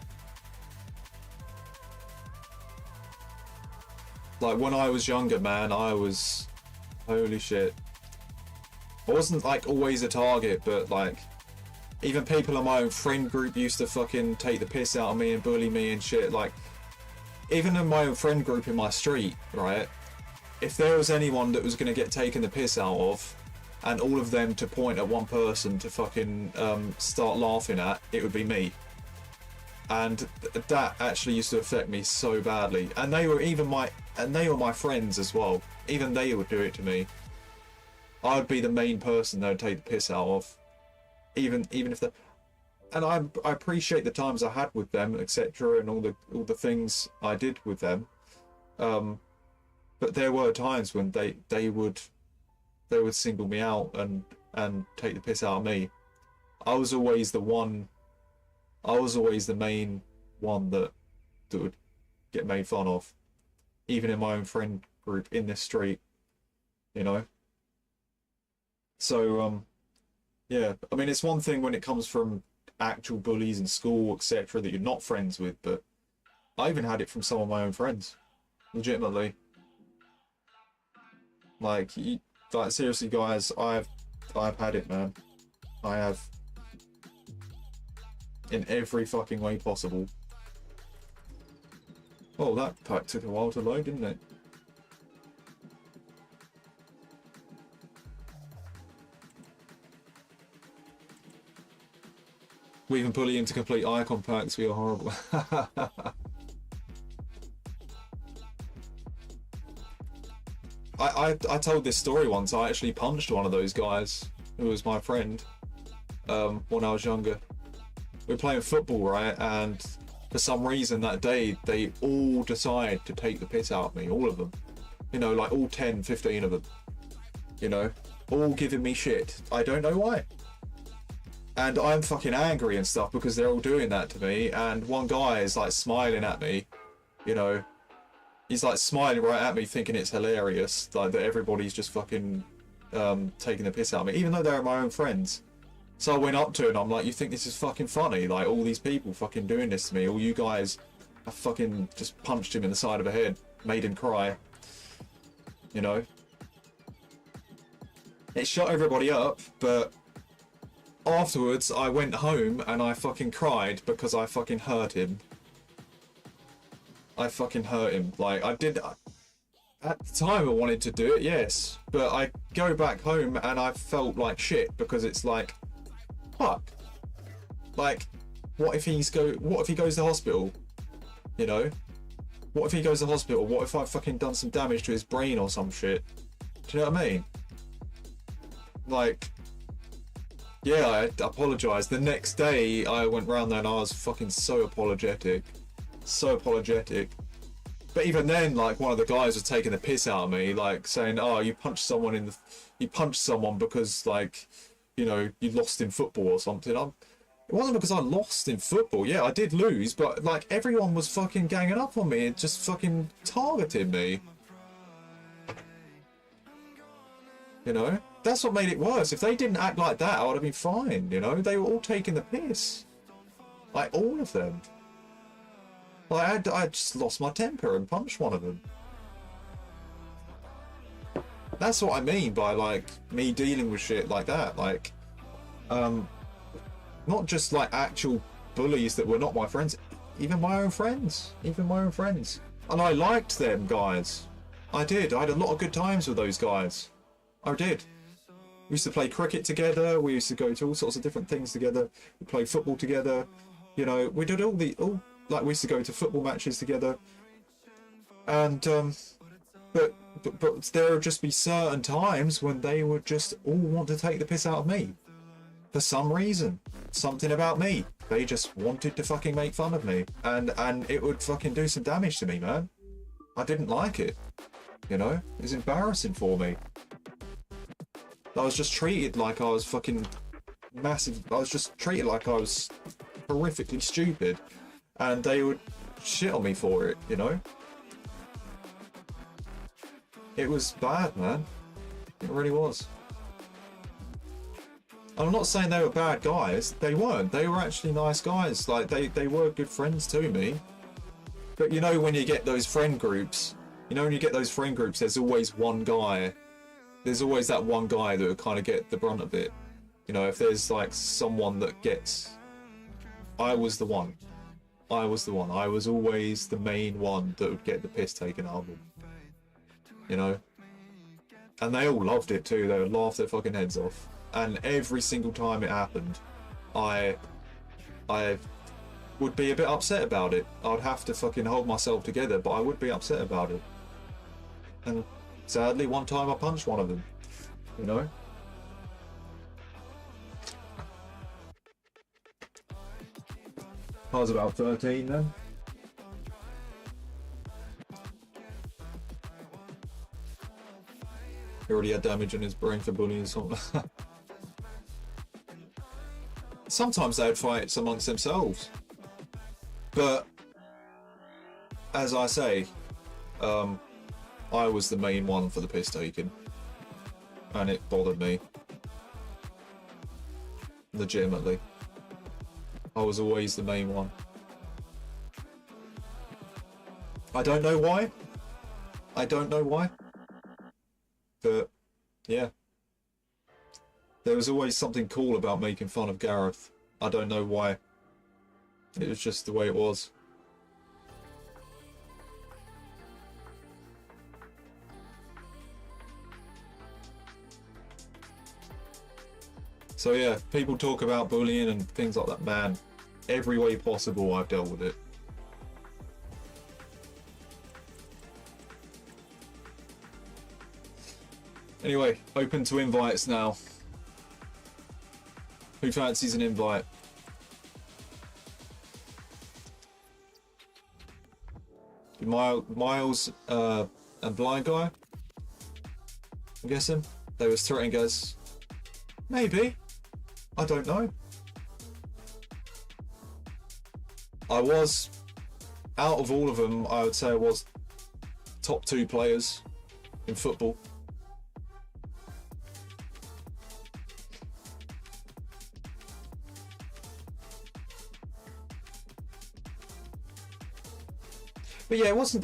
Like when I was younger, man, I was... Holy shit. I wasn't, like, always a target, but, like, even people in my own friend group used to fucking take the piss out of me and bully me and shit. Like, even in my own friend group in my street, right? If there was anyone that was going to get taken the piss out of, and all of them to point at one person to fucking start laughing at, it would be me. And that actually used to affect me so badly. And they were my friends as well. Even they would do it to me. I would be the main person they would take the piss out of. Even if the... And I appreciate the times I had with them, etc., and all the things I did with them. But there were times when they would single me out and take the piss out of me. I was always the main one that would get made fun of, even in my own friend group in this street, you know. So yeah, I mean, it's one thing when it comes from actual bullies in school, etc., that you're not friends with, but I even had it from some of my own friends, legitimately. Like seriously, guys, I've had it, man. I have. In every fucking way possible. Oh, that pack took a while to load, didn't it? We even bully him to complete icon packs. We are horrible. I told this story once. I actually punched one of those guys who was my friend when I was younger. We were playing football, right? And for some reason that day, they all decide to take the piss out of me, all of them. You know, like all 10, 15 of them. You know, all giving me shit. I don't know why. And I'm fucking angry and stuff because they're all doing that to me. And one guy is like smiling at me, you know. He's like smiling right at me thinking it's hilarious, like that everybody's just fucking taking the piss out of me, even though they're my own friends. So I went up to him and I'm like, you think this is fucking funny? Like, all these people fucking doing this to me. All you guys, I fucking just punched him in the side of the head. Made him cry. You know? It shut everybody up, but afterwards I went home and I fucking cried because I fucking hurt him. I fucking hurt him. Like, I did... At the time I wanted to do it, yes. But I go back home and I felt like shit because it's like... Fuck. Like, what if he goes to hospital? You know? What if he goes to hospital? What if I've fucking done some damage to his brain or some shit? Do you know what I mean? Like, yeah, I apologised. The next day, I went round there and I was fucking so apologetic. So apologetic. But even then, like, one of the guys was taking the piss out of me, like, saying, oh, you punched someone in the... You punched someone because, like, you know, you lost in football or something. It wasn't because I lost in football. Yeah, I did lose, but, like, everyone was fucking ganging up on me and just fucking targeting me. You know? That's what made it worse. If they didn't act like that, I would have been fine, you know? They were all taking the piss. Like, all of them. Like, I just lost my temper and punched one of them. That's what I mean by, like, me dealing with shit like that. Like, not just, like, actual bullies that were not my friends. Even my own friends. Even my own friends. And I liked them guys. I did. I had a lot of good times with those guys. I did. We used to play cricket together. We used to go to all sorts of different things together. We played football together. You know, we did like, we used to go to football matches together. And, but there would just be certain times when they would just all want to take the piss out of me. For some reason. Something about me. They just wanted to fucking make fun of me. And it would fucking do some damage to me, man. I didn't like it. You know? It was embarrassing for me. I was just treated like I was fucking massive. I was just treated like I was horrifically stupid. And they would shit on me for it, you know? It was bad, man. It really was. I'm not saying they were bad guys. They weren't. They were actually nice guys. Like, they were good friends to me. But you know when you get those friend groups, there's always one guy. There's always that one guy that would kind of get the brunt of it. You know, if there's like someone that gets... I was the one. I was the one. I was always the main one that would get the piss taken out of them. You know? And they all loved it too. They would laugh their fucking heads off. And every single time it happened, I would be a bit upset about it. I'd have to fucking hold myself together, but I would be upset about it. And sadly, one time I punched one of them. You know? I was about 13 then. He already had damage in his brain for bullying or something. Sometimes they'd fight amongst themselves. But, as I say, I was the main one for the piss taking. And it bothered me. Legitimately. I was always the main one. I don't know why. I don't know why. But, yeah. There was always something cool about making fun of Gareth. I don't know why. It was just the way it was. So yeah, people talk about bullying and things like that, man. Every way possible I've dealt with it. Anyway, open to invites now. Who fancies an invite? Miles and Blind Guy? I'm guessing? They was threatening us. Maybe. I don't know. I was, out of all of them, I would say I was top 2 players in football. But yeah, it wasn't,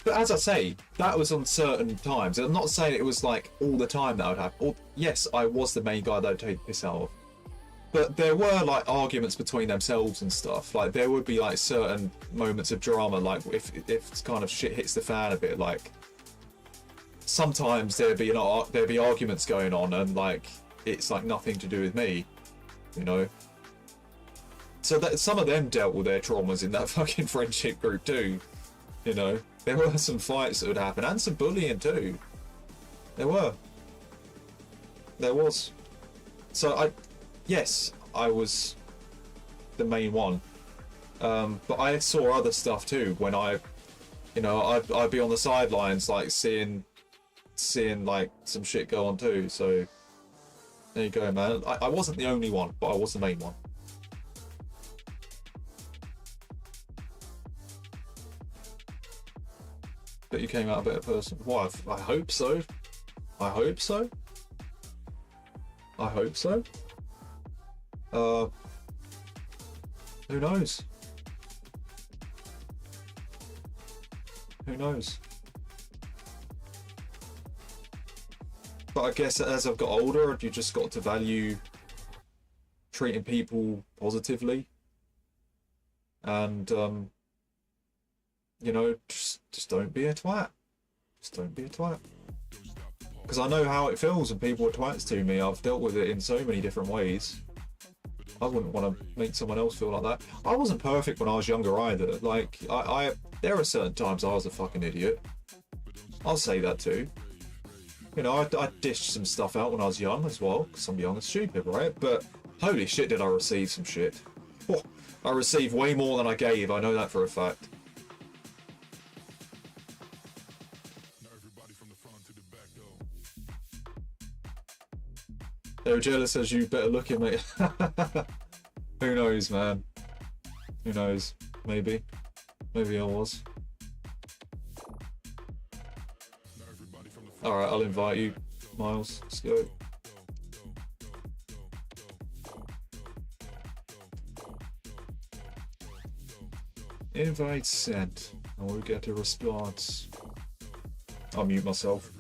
but as I say, that was on certain times. I'm not saying it was like all the time that would happen. Yes, I was the main guy that would take the piss out of. But there were like arguments between themselves and stuff. Like there would be like certain moments of drama, like if kind of shit hits the fan a bit, like sometimes there'd be arguments going on and like it's like nothing to do with me, you know. So that some of them dealt with their traumas in that fucking friendship group too. You know, there were some fights that would happen, and some bullying too. There was. So yes, I was the main one. But I saw other stuff too when I'd be on the sidelines, like seeing like some shit go on too. So there you go, man. I wasn't the only one, but I was the main one. But you came out a better person. Well, I hope so. I hope so. I hope so. Who knows? Who knows? But I guess as I've got older, you just got to value treating people positively, and you know, just don't be a twat. Just don't be a twat. Because I know how it feels when people are twats to me. I've dealt with it in so many different ways. I wouldn't want to make someone else feel like that. I wasn't perfect when I was younger either. Like, there are certain times I was a fucking idiot. I'll say that too. You know, I dished some stuff out when I was young as well, because I'm young and stupid, right? But holy shit, did I receive some shit. Oh, I received way more than I gave, I know that for a fact. They're jealous as you better looking, mate. Who knows, man? Who knows? Maybe. Maybe I was. Alright, I'll invite you, Miles. Let's go. Invite sent. And we'll get a response. I'll mute myself.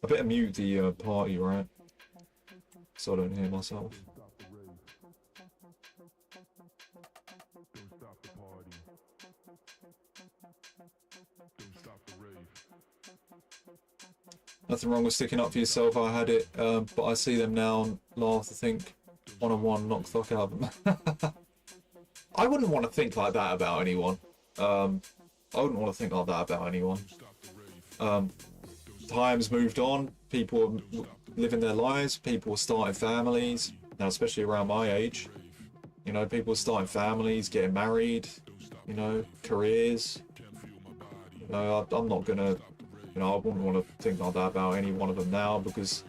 I better mute the party, right? So I don't hear myself. Nothing wrong with sticking up for yourself. I had it, but I see them now and laugh to think one-on-one, knock the fuck out of them. I wouldn't want to think like that about anyone. I wouldn't want to think like that about anyone. Times moved on, people are living their lives, people are starting families, now especially around my age. You know, people are starting families, getting married, you know, careers. You know, I'm not gonna, you know, I wouldn't want to think like that about any one of them now, because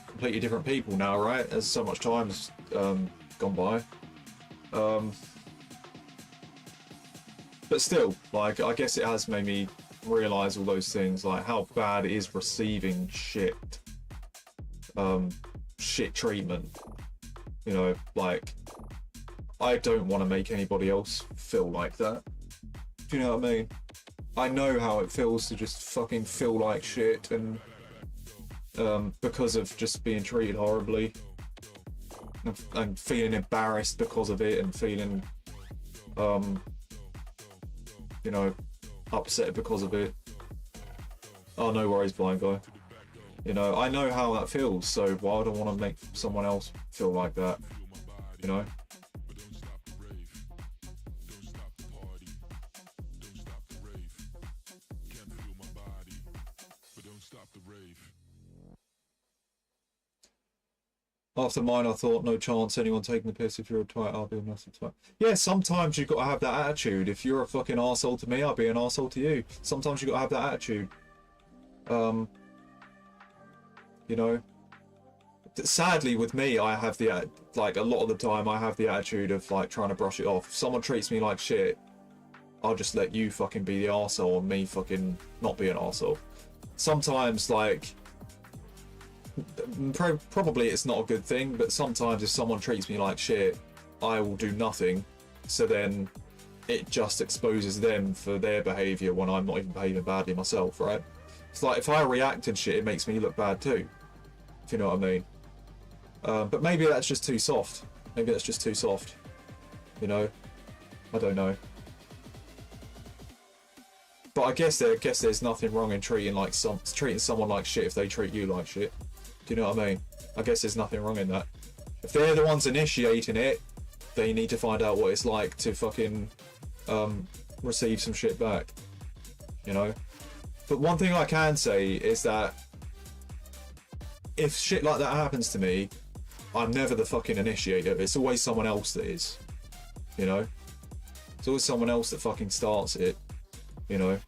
completely different people now, right? As so much time's gone by. But still, like, I guess it has made me realize all those things, like how bad it is receiving shit treatment. You know, like, I don't want to make anybody else feel like that. Do you know what I mean? I know how it feels to just fucking feel like shit, and because of just being treated horribly, and feeling embarrassed because of it, and feeling you know, upset because of it. Oh, no worries, blind guy. You know, I know how that feels, so why would I want to make someone else feel like that? You know? After mine, I thought, no chance anyone taking the piss. If you're a twat, I'll be a massive twat. Yeah, sometimes you've got to have that attitude. If you're a fucking arsehole to me, I'll be an arsehole to you. Sometimes you've got to have that attitude. You know, sadly with me, I have the, like, a lot of the time I have the attitude of, like, trying to brush it off. If someone treats me like shit, I'll just let you fucking be the arsehole and me fucking not be an arsehole. Sometimes, like, probably it's not a good thing, but sometimes if someone treats me like shit, I will do nothing, so then it just exposes them for their behaviour when I'm not even behaving badly myself, right? It's like, if I react and shit, it makes me look bad too, if you know what I mean. But maybe that's just too soft. Maybe that's just too soft, you know? I don't know. But I guess there's nothing wrong in treating someone like shit if they treat you like shit. Do you know what I mean? I guess there's nothing wrong in that. If they're the ones initiating it, they need to find out what it's like to fucking receive some shit back, you know. But one thing I can say is that if shit like that happens to me, I'm never the fucking initiator. It's always someone else that is, you know. It's always someone else that fucking starts it, you know.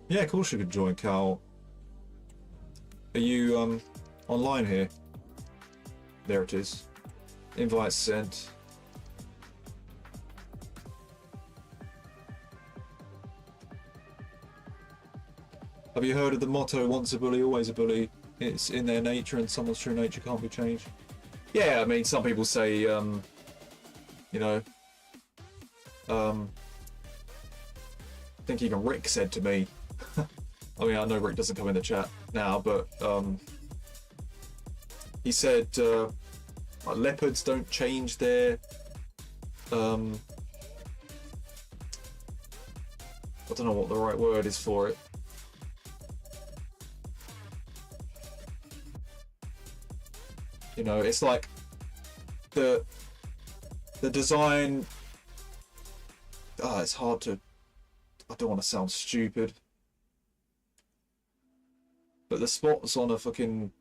Yeah, of course you could join, Cal. Are you online here? There it is. Invite sent. Have you heard of the motto, once a bully, always a bully? It's in their nature and someone's true nature can't be changed. Yeah, I mean, some people say, you know, I think even Rick said to me, I mean, I know Rick doesn't come in the chat now, but he said like leopards don't change their I don't know what the right word is for it. You know, it's like the design. It's hard to. I don't want to sound stupid, but the spots on a fucking.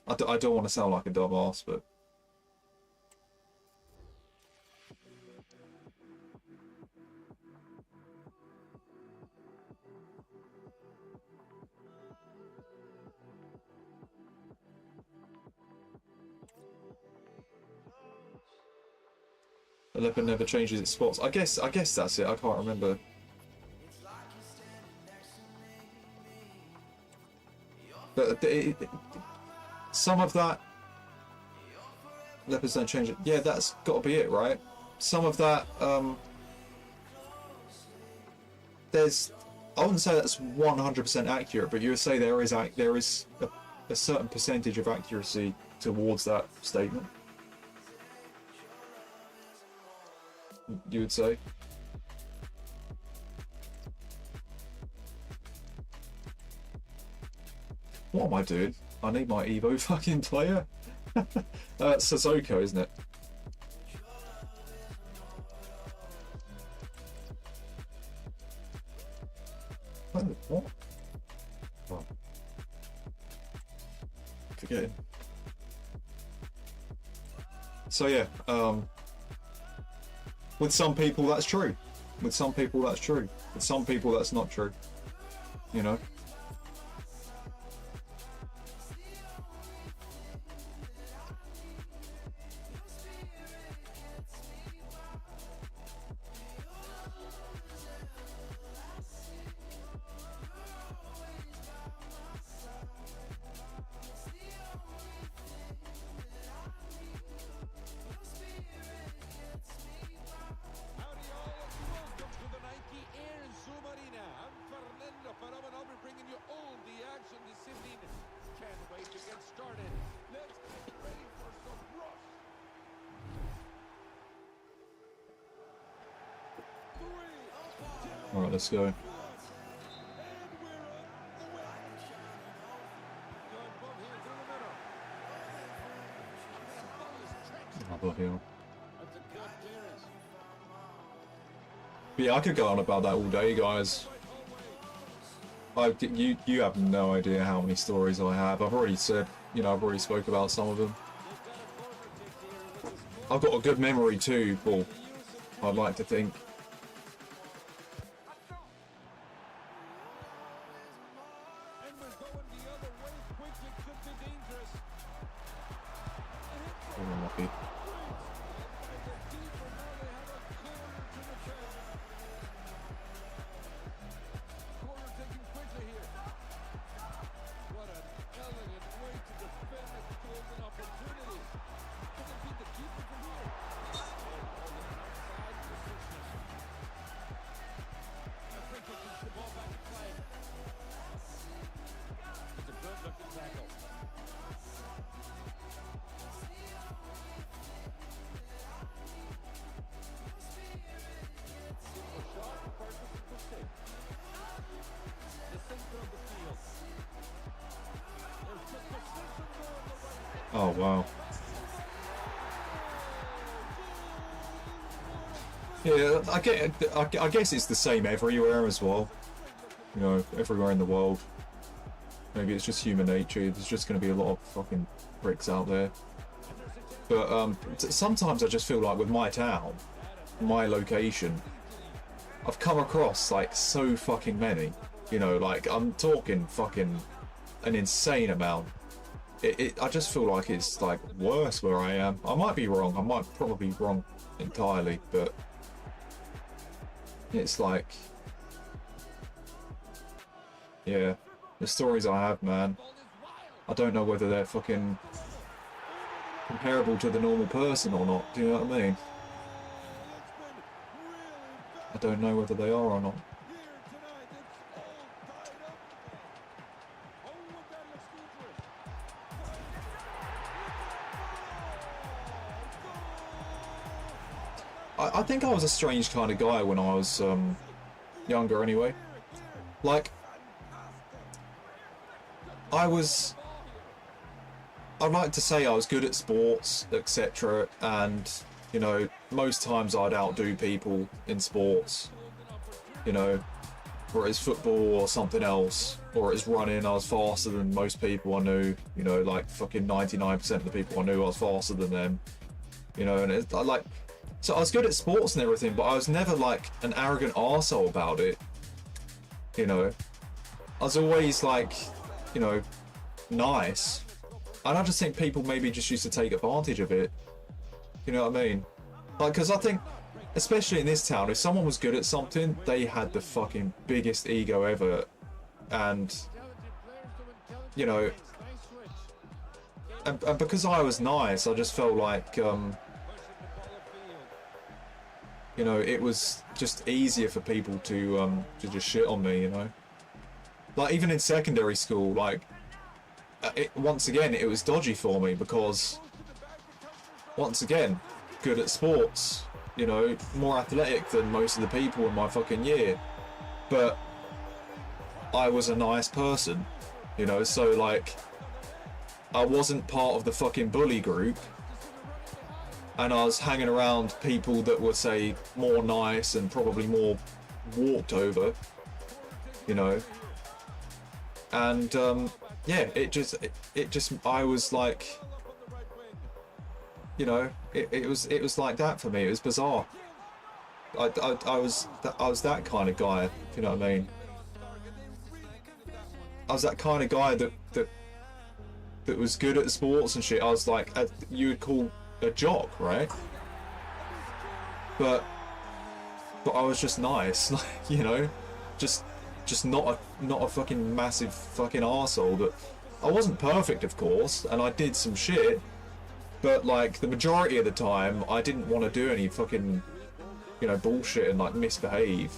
I don't want to sound like a dumbass, but. The leopard never changes its spots. I guess that's it. I can't remember. But some of that leopards don't change it. Yeah, that's got to be it, right? Some of that there's. I wouldn't say that's 100% accurate, but you would say there is a certain percentage of accuracy towards that statement. You would say. What am I doing? I need my Evo fucking player. Sissoko, isn't it? What? Oh. Forgetting. So yeah, with some people that's true. With some people that's true. With some people that's not true. You know? Alright, let's go. Another hill. But yeah, I could go on about that all day, guys. You have no idea how many stories I have. I've already said, you know, I've already spoke about some of them. I've got a good memory too, Paul. I'd like to think. Unlucky. Oh wow. Yeah, I guess it's the same everywhere as well. You know, everywhere in the world. Maybe it's just human nature. There's just going to be a lot of fucking pricks out there. But sometimes I just feel like with my town, my location, I've come across like so fucking many. You know, like I'm talking fucking an insane amount. I just feel like it's like worse where I am. I might be wrong. I might probably be wrong entirely, but it's like, yeah, the stories I have, man. I don't know whether they're fucking comparable to the normal person or not. Do you know what I mean? I don't know whether they are or not. I think I was a strange kind of guy when I was younger anyway. Like, I'd like to say I was good at sports, etc. And, you know, most times I'd outdo people in sports. You know, or it's football or something else, or it's running, I was faster than most people I knew. You know, like fucking 99% of the people I knew I was faster than them. You know, and it's like, so I was good at sports and everything, but I was never like an arrogant arsehole about it. You know, I was always like, you know, nice. And I just think people maybe just used to take advantage of it. You know what I mean? Like, because I think, especially in this town, if someone was good at something, they had the fucking biggest ego ever. And, you know, and because I was nice, I just felt like, you know, it was just easier for people to just shit on me, you know? Like, even in secondary school, like, once again, it was dodgy for me because, once again, good at sports, you know, more athletic than most of the people in my fucking year. But I was a nice person, you know, so, like, I wasn't part of the fucking bully group. And I was hanging around people that were, say, more nice and probably more walked over, you know. And, yeah, it just, I was like, you know, it was like that for me. It was bizarre. I was that kind of guy, if you know what I mean. I was that kind of guy that was good at sports and shit. I was like, you would call a jock, right? But I was just nice, like, you know, just not a fucking massive fucking arsehole. That I wasn't perfect, of course, and I did some shit, but like the majority of the time I didn't want to do any fucking, you know, bullshit and like misbehave.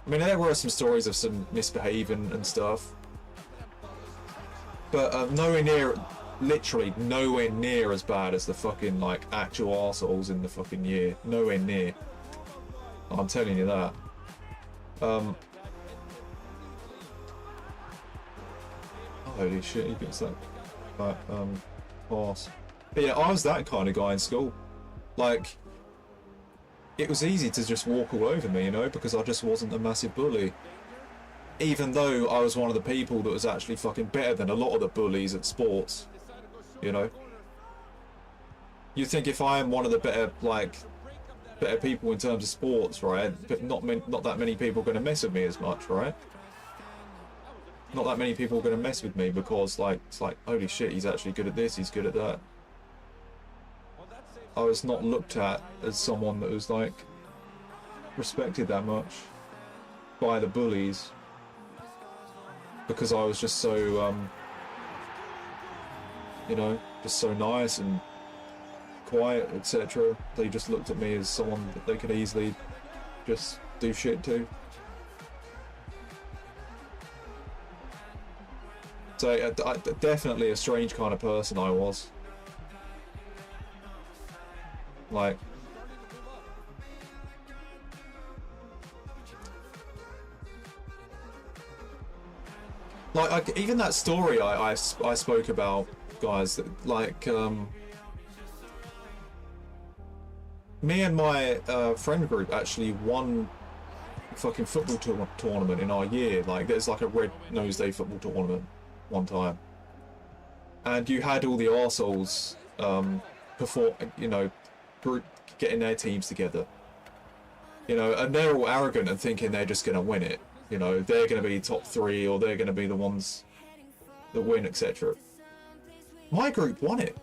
I mean, there were some stories of some misbehaving and stuff, but nowhere near, literally nowhere near as bad as the fucking like actual arseholes in the fucking year. Nowhere near. I'm telling you that. Holy shit, he gets that pass. But yeah, I was that kind of guy in school. Like, it was easy to just walk all over me, you know, because I just wasn't a massive bully. Even though I was one of the people that was actually fucking better than a lot of the bullies at sports. You know, you think if I am one of the better people in terms of sports, right? But not that many people are going to mess with me as much, right? Not that many people are going to mess with me because, like, it's like, holy shit, he's actually good at this, he's good at that. I was not looked at as someone that was like respected that much by the bullies because I was just so you know, just so nice and quiet, etc. They just looked at me as someone that they could easily just do shit to. So definitely a strange kind of person I was. Like, even that story I spoke about guys. Like, me and my friend group actually won a fucking football tournament in our year. Like, there's like a Red Nose Day football tournament one time. And you had all the arseholes perform, you know, getting their teams together. You know, and they're all arrogant and thinking they're just going to win it. You know, they're going to be top 3 or they're going to be the ones that win, etc. My group won it.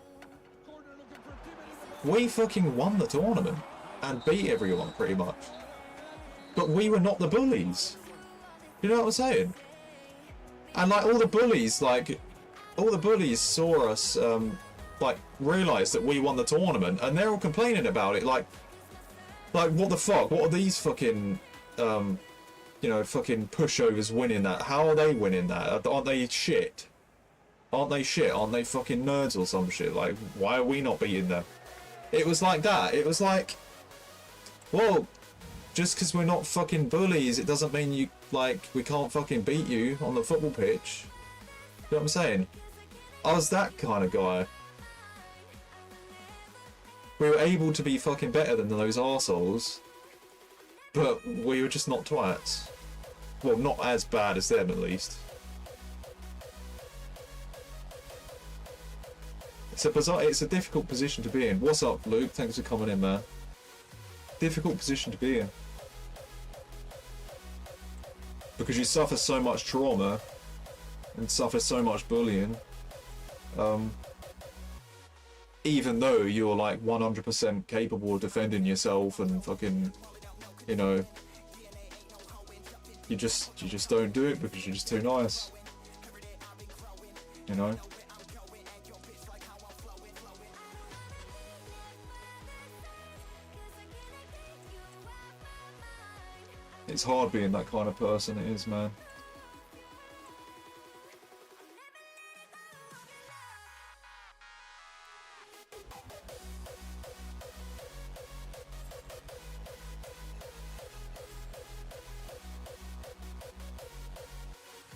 We fucking won the tournament and beat everyone pretty much. But we were not the bullies. You know what I'm saying? And like all the bullies saw us, like realised that we won the tournament, and they're all complaining about it. Like what the fuck? What are these fucking, you know, fucking pushovers winning that? How are they winning that? Aren't they shit? Aren't they shit? Aren't they fucking nerds or some shit? Like, why are we not beating them? It was like that. It was like, well, just because we're not fucking bullies, it doesn't mean you, like, we can't fucking beat you on the football pitch. You know what I'm saying? I was that kind of guy. We were able to be fucking better than those arseholes, but we were just not twats. Well, not as bad as them, at least. It's a difficult position to be in. What's up, Luke? Thanks for coming in, man. Difficult position to be in. Because you suffer so much trauma and suffer so much bullying. Even though you're like 100% capable of defending yourself and fucking, you know, you just don't do it because you're just too nice. You know? It's hard being that kind of person, it is, man.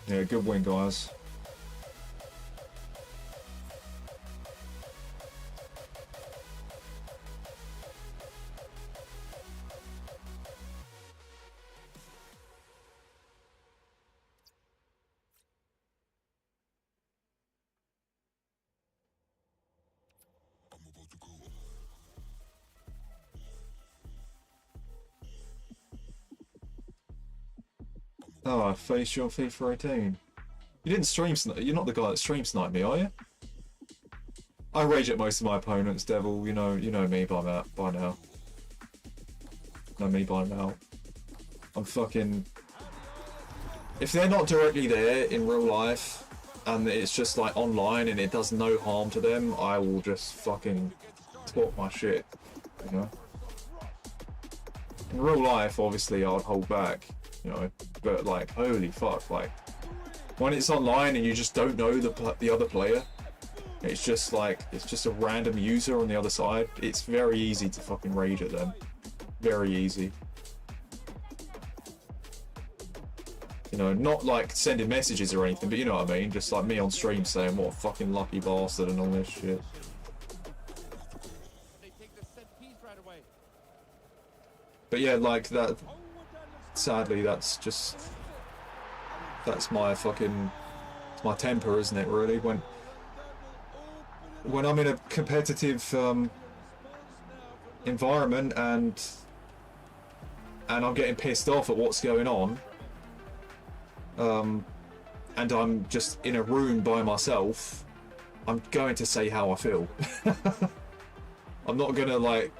Yeah, good win, guys. Oh, I faced you on FIFA 18. You didn't stream snipe. You're not the guy that stream sniped me, are you? I rage at most of my opponents, Devil. You know me by now. Know me by now. I'm fucking. If they're not directly there in real life, and it's just like online and it does no harm to them, I will just fucking talk my shit. You know. In real life, obviously, I'd hold back. You know, but like, holy fuck, like, when it's online and you just don't know the other player, it's just like, it's just a random user on the other side, it's very easy to fucking rage at them. Very easy. You know, not like sending messages or anything, but you know what I mean, just like me on stream saying what a fucking lucky bastard and all this shit. But yeah, like that, sadly, that's my fucking, it's my temper, isn't it, really? When I'm in a competitive environment and I'm getting pissed off at what's going on, and I'm just in a room by myself, I'm going to say how I feel. I'm not gonna, like,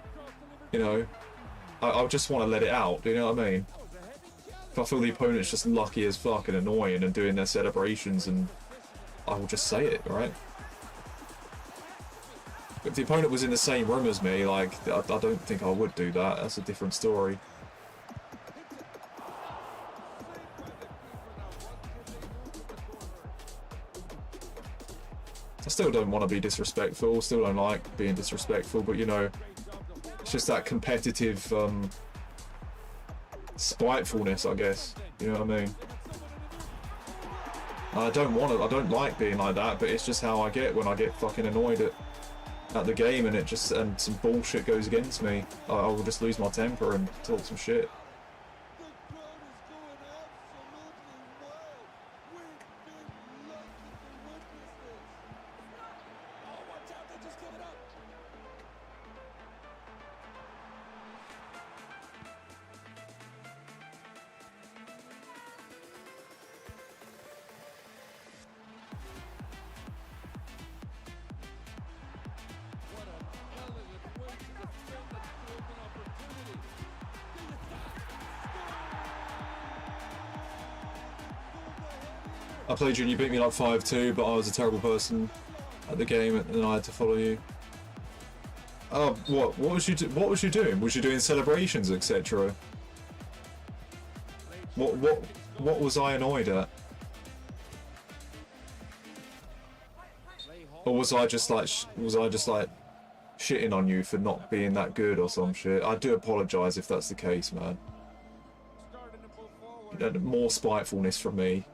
you know, I'll just want to let it out, do you know what I mean? If I feel the opponent's just lucky as fuck and annoying and doing their celebrations, and I will just say it, right? If the opponent was in the same room as me, like, I don't think I would do that. That's a different story. I still don't want to be disrespectful, still don't like being disrespectful, but you know, it's just that competitive, spitefulness, I guess. You know what I mean? I don't like being like that, but it's just how I get when I get fucking annoyed at the game and some bullshit goes against me. I will just lose my temper and talk some shit. I played you and you beat me like 5-2, but I was a terrible person at the game and I had to follow you. Oh, what was you doing? Was you doing celebrations, etc.? What was I annoyed at? Or was I just like shitting on you for not being that good or some shit? I do apologise if that's the case, man. More spitefulness from me.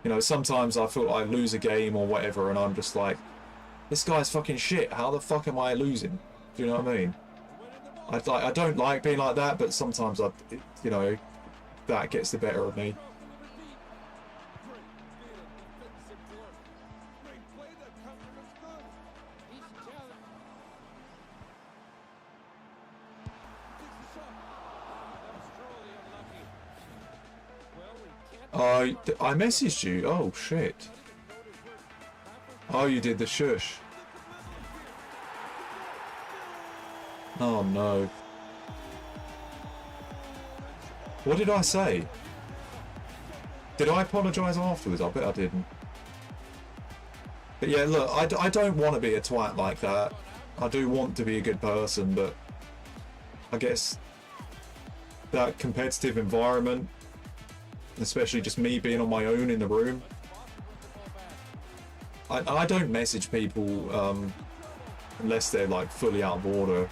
You know, sometimes I feel like I lose a game or whatever and I'm just like, this guy's fucking shit, how the fuck am I losing? Do you know what I mean? I don't like being like that, but sometimes you know, that gets the better of me. I messaged you. Oh shit. Oh, you did the shush. Oh no. What did I say? Did I apologise afterwards? I bet I didn't. But yeah, look, I don't want to be a twat like that. I do want to be a good person, but I guess that competitive environment, especially just me being on my own in the room, I don't message people unless they're like fully out of order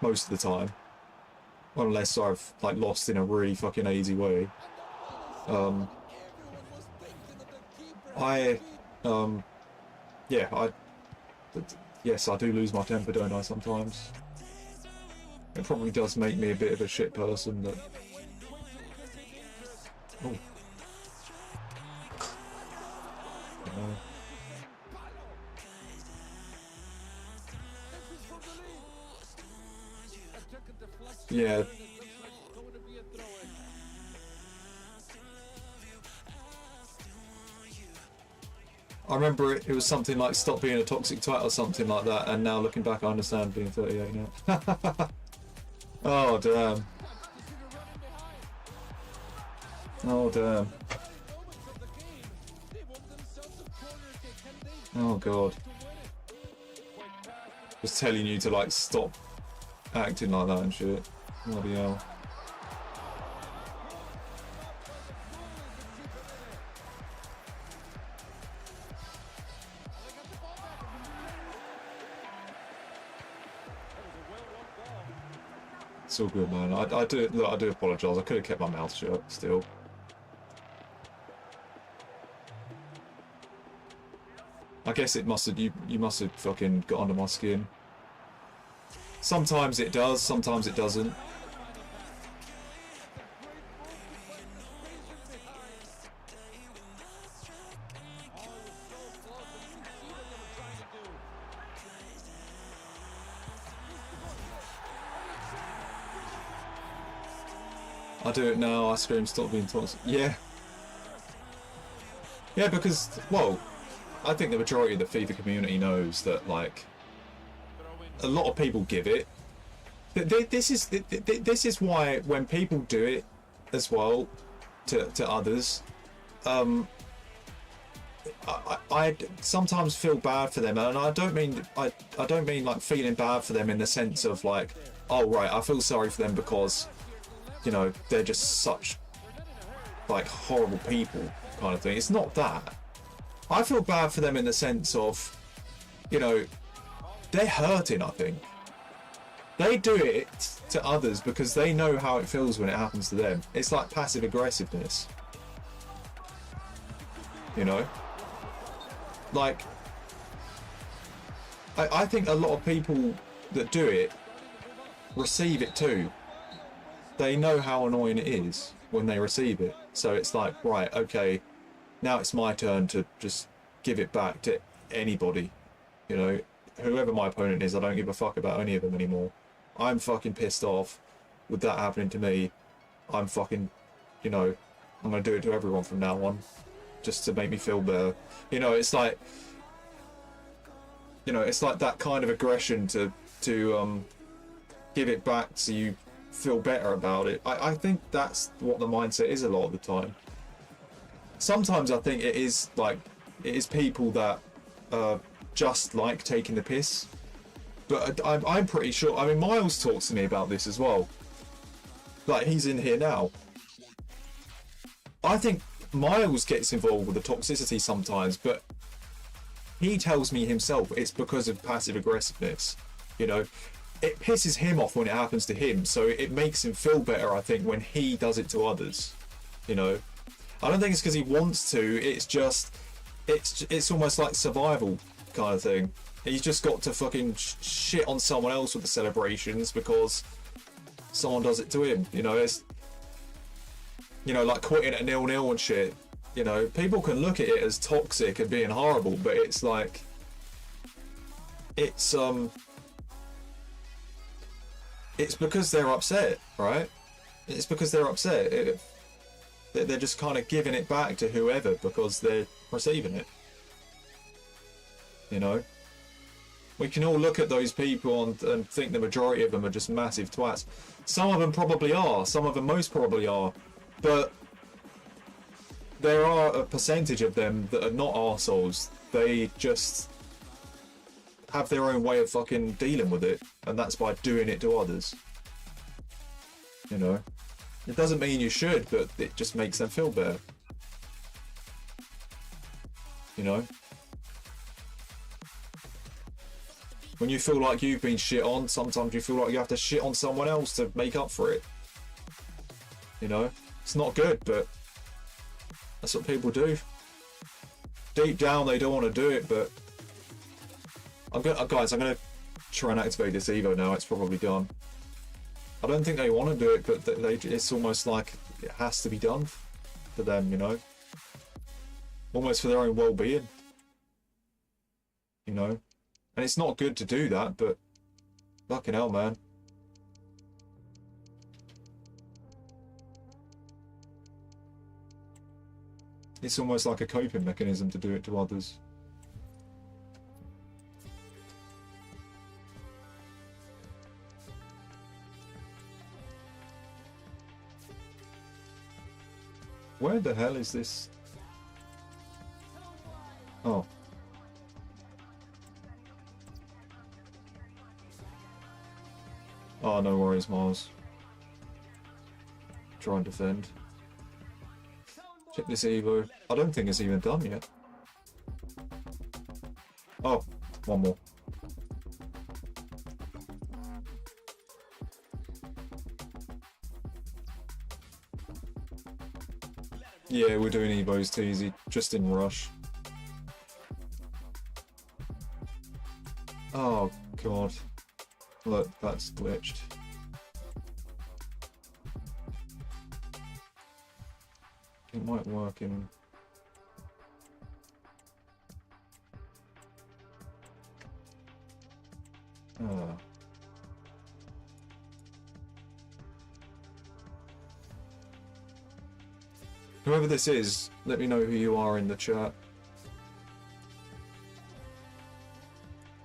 most of the time, unless I've like lost in a really fucking easy way. Yes, I do lose my temper, don't I, sometimes. It probably does make me a bit of a shit person, but... Oh. Yeah. I remember it was something like stop being a toxic twat or something like that, and now looking back I understand being 38 now. Oh damn. Oh damn. Oh god. Just telling you to like stop acting like that and shit. Bloody hell. It's all good, man. I do apologise. I could have kept my mouth shut still. I guess it must have you must have fucking got under my skin. Sometimes it does, sometimes it doesn't. I do it now, I scream stop being toxic. Yeah. Yeah, because, well, I think the majority of the FIFA community knows that, like, a lot of people give it. This is why when people do it as well to others, I sometimes feel bad for them, and I don't mean like feeling bad for them in the sense of like, oh right, I feel sorry for them because, you know, they're just such like horrible people kind of thing. It's not that. I feel bad for them in the sense of, you know, they're hurting, I think. They do it to others because they know how it feels when it happens to them. It's like passive aggressiveness. You know? Like, I think a lot of people that do it receive it too. They know how annoying it is when they receive it. So it's like, right, okay, now it's my turn to just give it back to anybody. You know, whoever my opponent is, I don't give a fuck about any of them anymore. I'm fucking pissed off with that happening to me. I'm fucking, you know, I'm gonna do it to everyone from now on, just to make me feel better. You know, it's like, you know, it's like that kind of aggression to give it back so you feel better about it. I think that's what the mindset is a lot of the time. Sometimes I think it is like, it is people that just like taking the piss. But I'm pretty sure, I mean, Miles talks to me about this as well. Like, he's in here now. I think Miles gets involved with the toxicity sometimes, but he tells me himself it's because of passive aggressiveness. You know, it pisses him off when it happens to him, so it makes him feel better, I think, when he does it to others. You know, I don't think it's because he wants to, it's just, it's almost like survival kind of thing. He's just got to fucking shit on someone else with the celebrations because someone does it to him. You know, it's, you know, like quitting at 0-0 and shit. You know, people can look at it as toxic and being horrible, but it's like, it's because they're upset, right? It's because they're upset. They're just kind of giving it back to whoever because they're receiving it. You know? We can all look at those people and think the majority of them are just massive twats. Some of them probably are. Some of them most probably are. But there are a percentage of them that are not arseholes. They just have their own way of fucking dealing with it. And that's by doing it to others. You know? It doesn't mean you should, but it just makes them feel better. You know? When you feel like you've been shit on, sometimes you feel like you have to shit on someone else to make up for it. You know? It's not good, but that's what people do. Deep down, they don't want to do it, but guys, I'm gonna try and activate this Evo now. It's probably gone. I don't think they want to do it, but it's almost like it has to be done for them, you know? Almost for their own well-being. You know? And it's not good to do that, but fucking hell, man. It's almost like a coping mechanism to do it to others. Where the hell is this? Oh. Oh, no worries, Miles. Try and defend. Check this Evo. I don't think it's even done yet. Oh, one more. Yeah, we're doing Evos too easy, just in rush. Oh, God. Look, that's glitched. It might work in... Ah. Whoever this is, let me know who you are in the chat.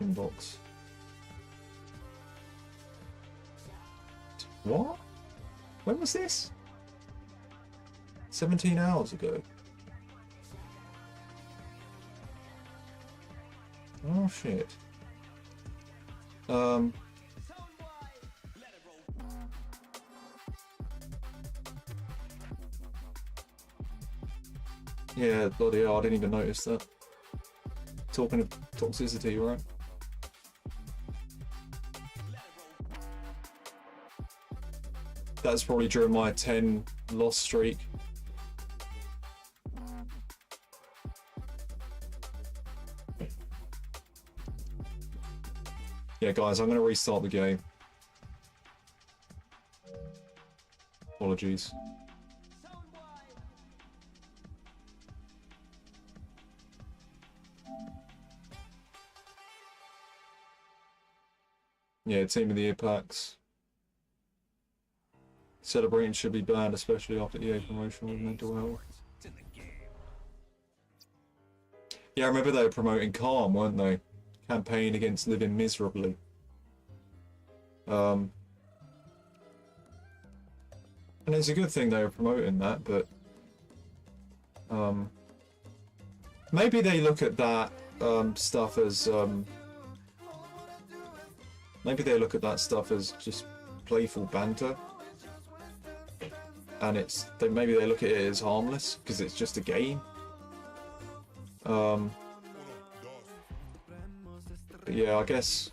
Inbox. What? When was this? 17 hours ago. Oh shit. Yeah, bloody hell, I didn't even notice that. Talking of toxicity, right? That's probably during my 10 loss streak. Yeah, guys, I'm going to restart the game. Apologies. Yeah, Team of the Year packs. Celebrating should be banned, especially after EA promotion with mental health. Yeah, I remember they were promoting Calm, weren't they? Campaign against living miserably. And it's a good thing they were promoting that, but maybe they look at that stuff as maybe they look at that stuff as just playful banter, and maybe they look at it as harmless because it's just a game. But yeah, I guess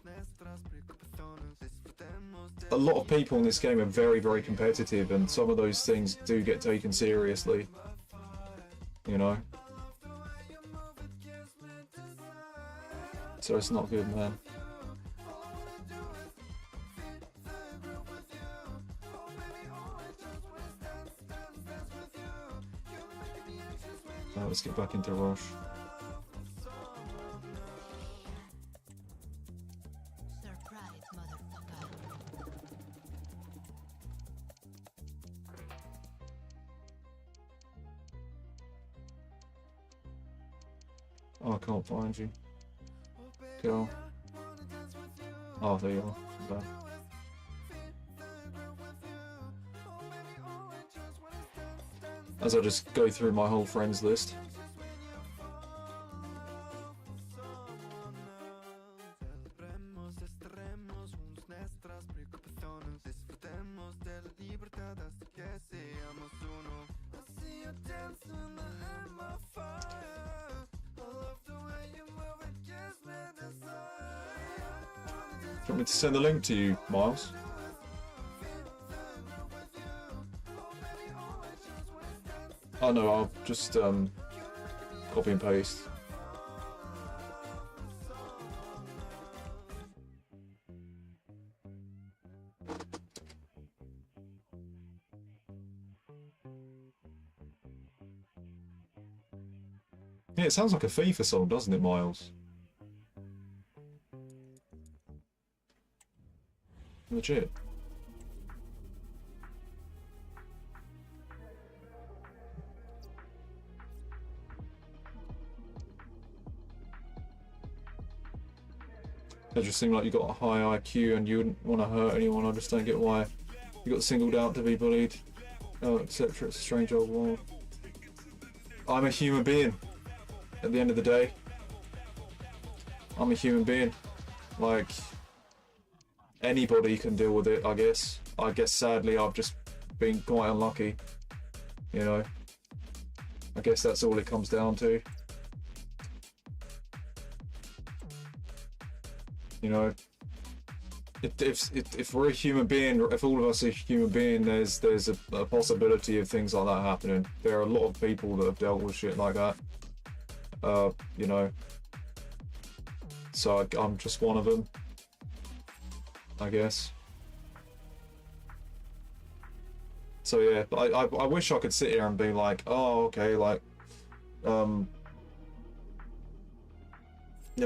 a lot of people in this game are very, very competitive, and some of those things do get taken seriously, you know? So it's not good, man. Let's get back into Rush. Oh, I can't find you. Go. Oh, there you are. Bad. As I just go through my whole friends list. Do you want me to send the link to you, Miles? Oh no, I'll just copy and paste. Yeah, it sounds like a FIFA song, doesn't it, Miles? Legit. It just seemed like you got a high IQ and you wouldn't want to hurt anyone. I just don't get why you got singled out to be bullied, etc. It's a strange old world. I'm a human being. At the end of the day, I'm a human being. Like, anybody can deal with it, I guess. I guess sadly I've just been quite unlucky, you know. I guess that's all it comes down to. You know, if we're a human being, if all of us are human being, there's a possibility of things like that happening. There are a lot of people that have dealt with shit like that. You know. So I'm just one of them, I guess. So yeah, I wish I could sit here and be like, oh, okay, like, you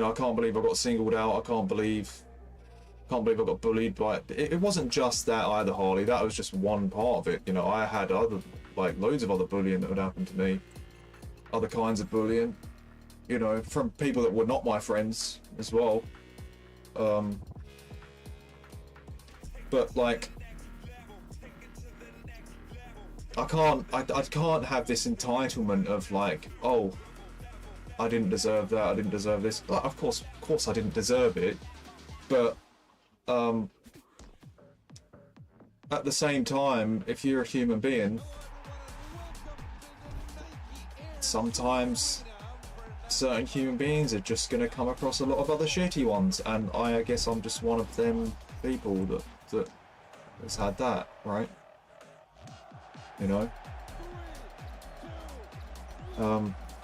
know, I can't believe I got singled out. I can't believe I got bullied. But it wasn't just that either, Harley. That was just one part of it. You know, I had other, like, loads of other bullying that would happen to me. Other kinds of bullying, you know, from people that were not my friends as well. But like, I can't have this entitlement of like, oh, I didn't deserve that, I didn't deserve this. Like, of course I didn't deserve it, but at the same time, if you're a human being, sometimes certain human beings are just going to come across a lot of other shitty ones, and I guess I'm just one of them people that has had that, right? you know.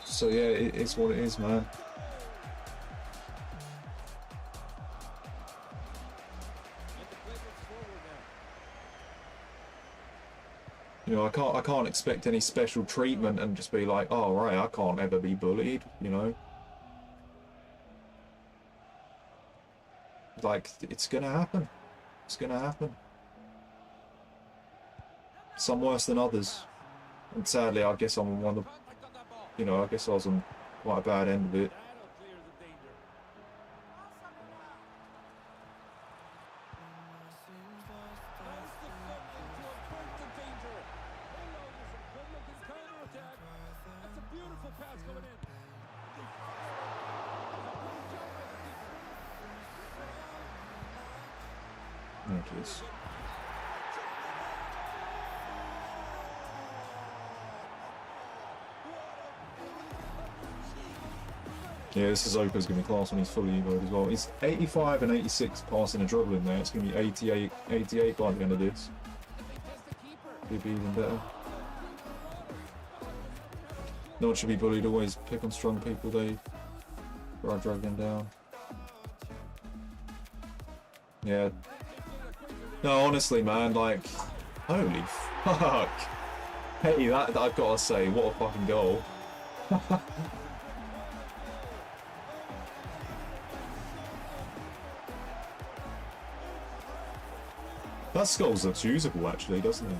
So yeah, it is what it is, man. You know, I can't expect any special treatment and just be like, oh right, I can't ever be bullied, you know. Like, it's gonna happen. It's gonna happen. Some worse than others. And sadly, I guess I'm on one of the, you know, I guess I was on quite a bad end of it. There it is. Yeah, this Azoka's going to be class when he's fully evoed as well. He's 85 and 86 passing and dribbling there. It's going to be 88 by the end of this. He'll be even better. No one should be bullied. Always pick on strong people. They drag them down. Yeah. No, honestly, man, like, holy fuck. Hey, that I've got to say, what a fucking goal. That skull looks usable, actually, doesn't it?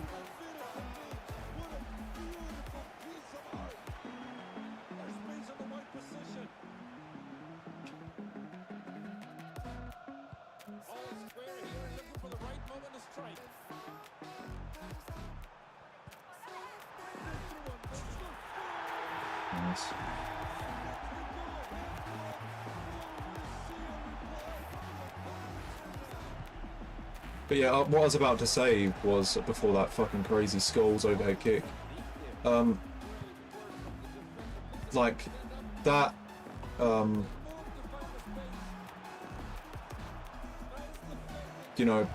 Nice. But yeah, what I was about to say was, before that fucking crazy Skulls overhead kick, like, that, you know,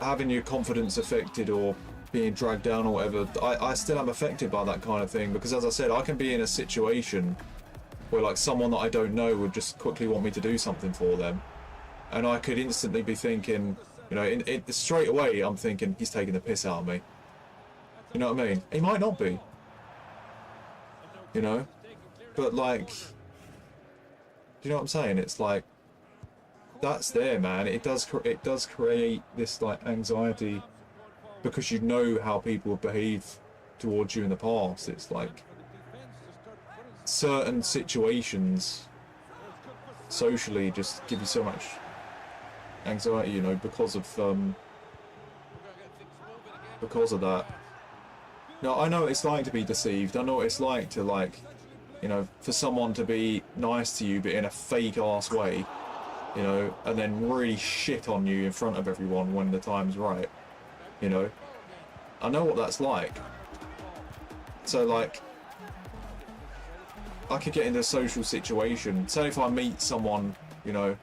having your confidence affected or being dragged down or whatever, I still am affected by that kind of thing, because as I said, I can be in a situation where like someone that I don't know would just quickly want me to do something for them, and I could instantly be thinking, you know, straight away I'm thinking, he's taking the piss out of me. You know what I mean? He might not be. You know? But like, do you know what I'm saying? It's like, that's there, man. It does create this like anxiety, because you know how people have behaved towards you in the past. It's like, certain situations socially just give you so much anxiety, you know, because of that. Now, I know what it's like to be deceived. I know what it's like to, like, you know, for someone to be nice to you but in a fake ass way, you know, and then really shit on you in front of everyone when the time's right, you know. I know what that's like. So, like, I could get into a social situation. Say if I meet someone, you know,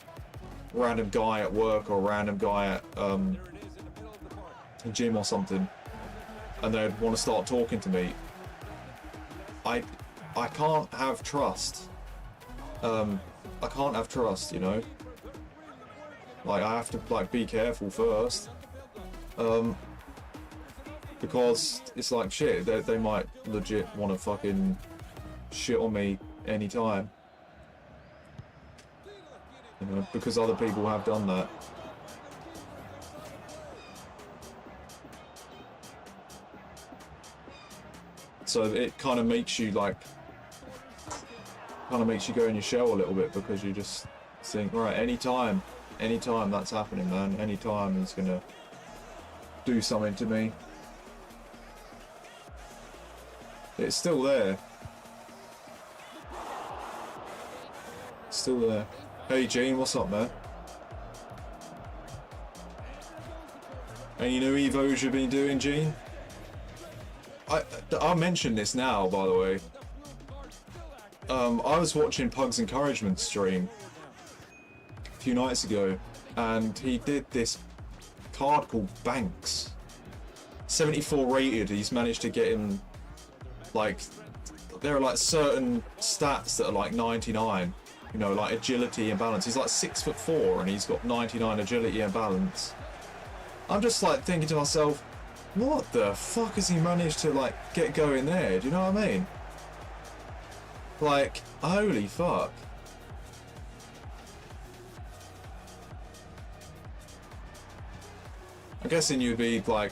random guy at work or random guy at a gym or something, and they'd want to start talking to me. I can't have trust. I can't have trust, you know. Like, I have to like be careful first, because it's like shit. They might legit want to fucking shit on me anytime. You know, because other people have done that. So it kind of makes you like, go in your shell a little bit, because you just think, right, anytime that's happening, man, anytime he's gonna do something to me. It's still there. It's still there. Hey Gene, what's up, man? Any new Evos you've been doing, Gene? I'll mention this now, by the way. I was watching Pug's Encouragement stream a few nights ago, and he did this card called Banks. 74 rated, he's managed to get him, like, there are like certain stats that are like 99, you know, like agility and balance. He's like 6'4" and he's got 99 agility and balance. I'm just like thinking to myself, what the fuck has he managed to like get going there? Do you know what I mean? Like, holy fuck. I'm guessing you'd be like,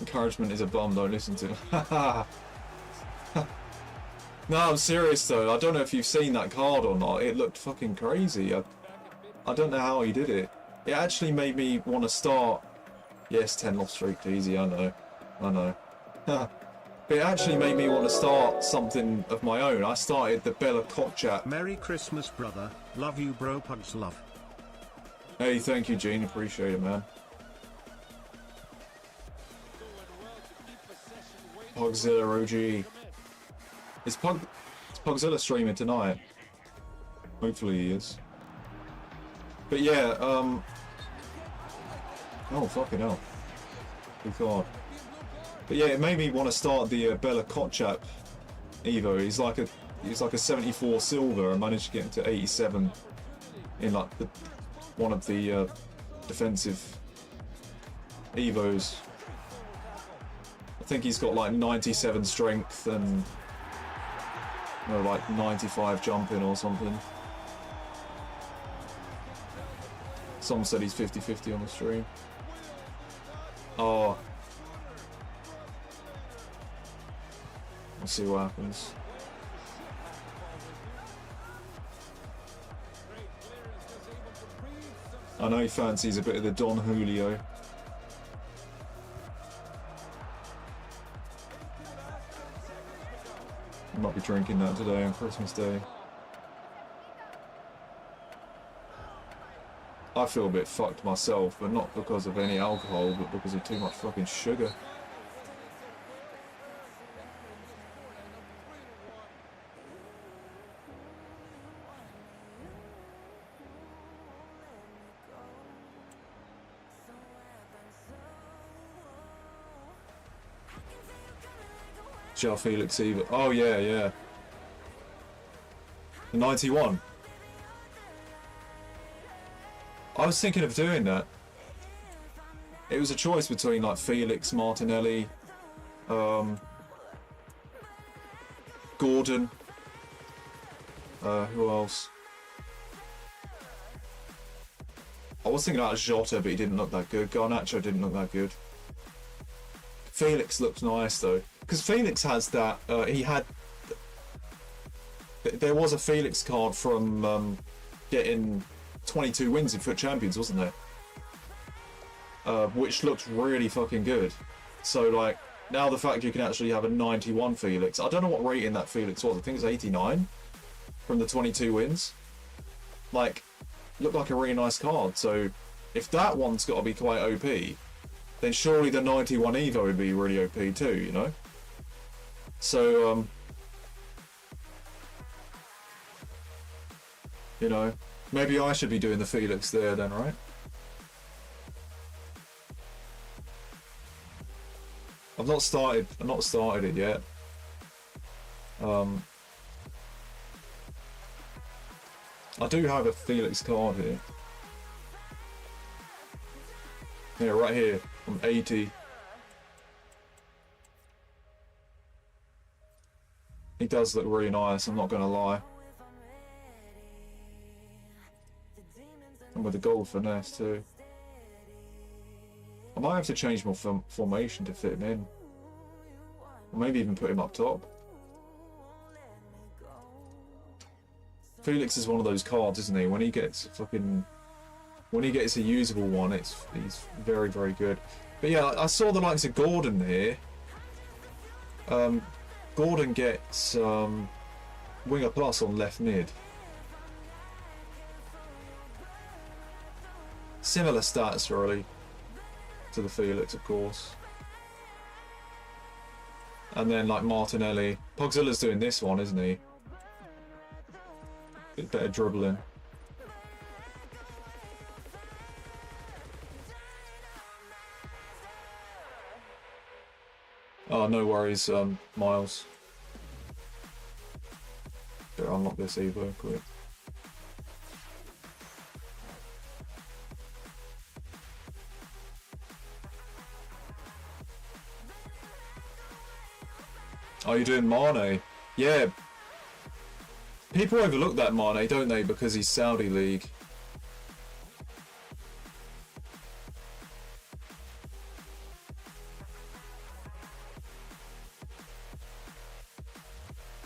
encouragement is a bomb, don't listen to it. No, I'm serious though. I don't know if you've seen that card or not. It looked fucking crazy. I don't know how he did it. It actually made me want to start. Yes, 10 loss streak, easy, I know. I know. But it actually made me want to start something of my own. I started the Bella Kotchap. Merry Christmas, brother. Love you, bro. Pugs love. Hey, thank you, Gene. Appreciate it, man. Pugzilla OG. Is Pugzilla streaming tonight? Hopefully he is. But yeah, oh fucking hell. Good God. But yeah, it made me want to start the Bella Kotchap Evo. He's like a 74 silver and managed to get into 87 in like one of the defensive Evos. I think he's got like 97 strength and like 95 jumping or something. Someone said he's 50-50 on the stream. Oh. We'll see what happens. I know he fancies a bit of the Don Julio. I might be drinking that today on Christmas Day. I feel a bit fucked myself, but not because of any alcohol, but because of too much fucking sugar. João Felix Evos. Oh yeah, yeah. The 91. I was thinking of doing that. It was a choice between like Felix, Martinelli, Gordon. Who else? I was thinking about Jota, but he didn't look that good. Garnacho didn't look that good. Felix looks nice though, because Felix has that. There was a Felix card from getting 22 wins in Foot Champions, wasn't there? Which looked really fucking good. So like now the fact you can actually have a 91 Felix. I don't know what rating that Felix was. I think it's 89 from the 22 wins. Like, looked like a really nice card. So if that one's got to be quite OP, then surely the 91 Evo would be really OP too, you know? So, you know, maybe I should be doing the Felix there then, right? I've not started it yet. I do have a Felix card here. Yeah, right here. I'm 80. He does look really nice, I'm not gonna lie. And with the gold finesse too. I might have to change my formation to fit him in. Or maybe even put him up top. Felix is one of those cards, isn't he? When he gets a usable one, he's very, very good. But yeah, I saw the likes of Gordon here. Gordon gets winger plus on left mid. Similar stats really to the Felix, of course. And then like Martinelli. Pogzilla's doing this one, isn't he? Bit better dribbling. Oh, no worries, Miles. Better unlock this Evo quick. Oh, you're doing Mane? Yeah. People overlook that Mane, don't they? Because he's Saudi League.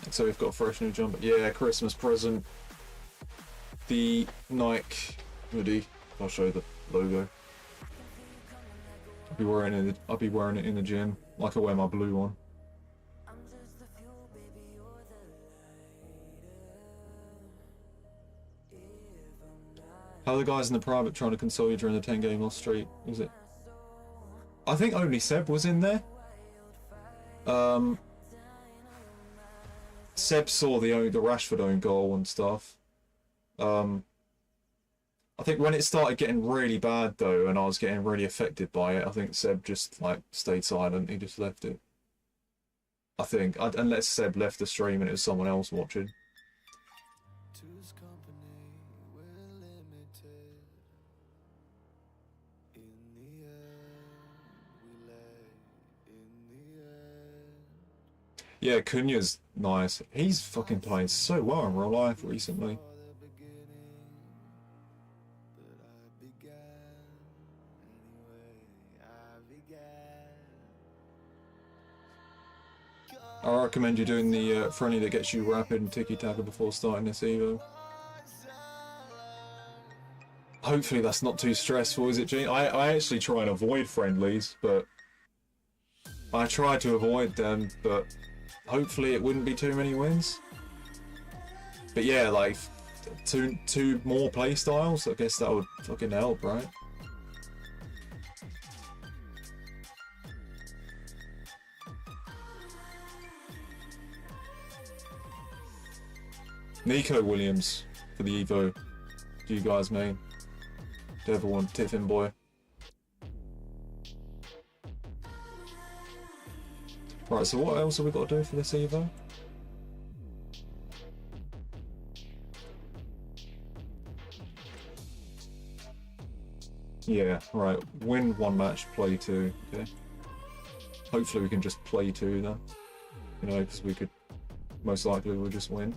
So we've got a fresh new jumper. Yeah, Christmas present. The Nike hoodie. I'll show the logo. I'll be wearing it in the gym, like I wear my blue one. How are the guys in the private trying to console you during the 10-game loss streak? Was it? I think only Seb was in there. Seb saw the Rashford own goal and stuff. I think when it started getting really bad though, and I was getting really affected by it, I think Seb just like stayed silent. He just left it. I think, unless Seb left the stream and it was someone else watching. Yeah, Cunha's nice. He's fucking playing so well in real life recently. I recommend you doing the friendly that gets you rapid and tiki-taka before starting this Evo. Hopefully that's not too stressful, is it, Gene? I actually try and avoid friendlies, but... I try to avoid them, but... Hopefully it wouldn't be too many wins. But yeah, like, two more play styles, I guess that would fucking help, right? Nico Williams for the Evo. Do you guys mean? Devil and Tiffin boy. Right, so what else have we got to do for this Evo? Yeah, right. Win one match, play two. Okay. Hopefully we can just play two then. You know, because we could most likely we'll just win.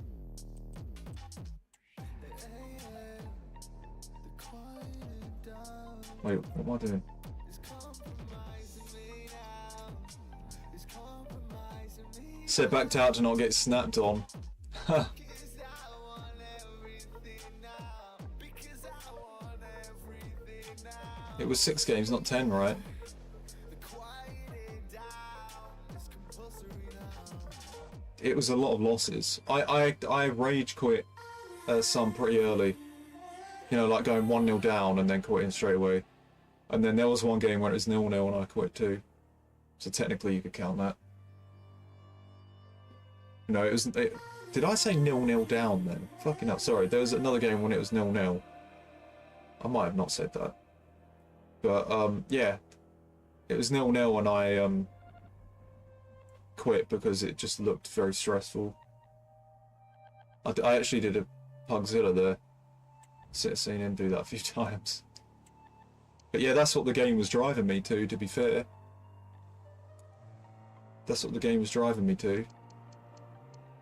Wait, what am I doing? Set backed out to not get snapped on. It was 6 games, not 10, right? It was a lot of losses. I rage quit some pretty early. You know, like going 1-0 down and then quitting straight away. And then there was one game where it was 0-0 and I quit too. So technically you could count that. No, it was. Did I say 0-0 down then? Fucking hell, sorry. There was another game when it was 0-0. I might have not said that. But, yeah. It was 0-0 and I, quit because it just looked very stressful. I actually did a Pugzilla there. Seen him do that a few times. But yeah, that's what the game was driving me to be fair. That's what the game was driving me to.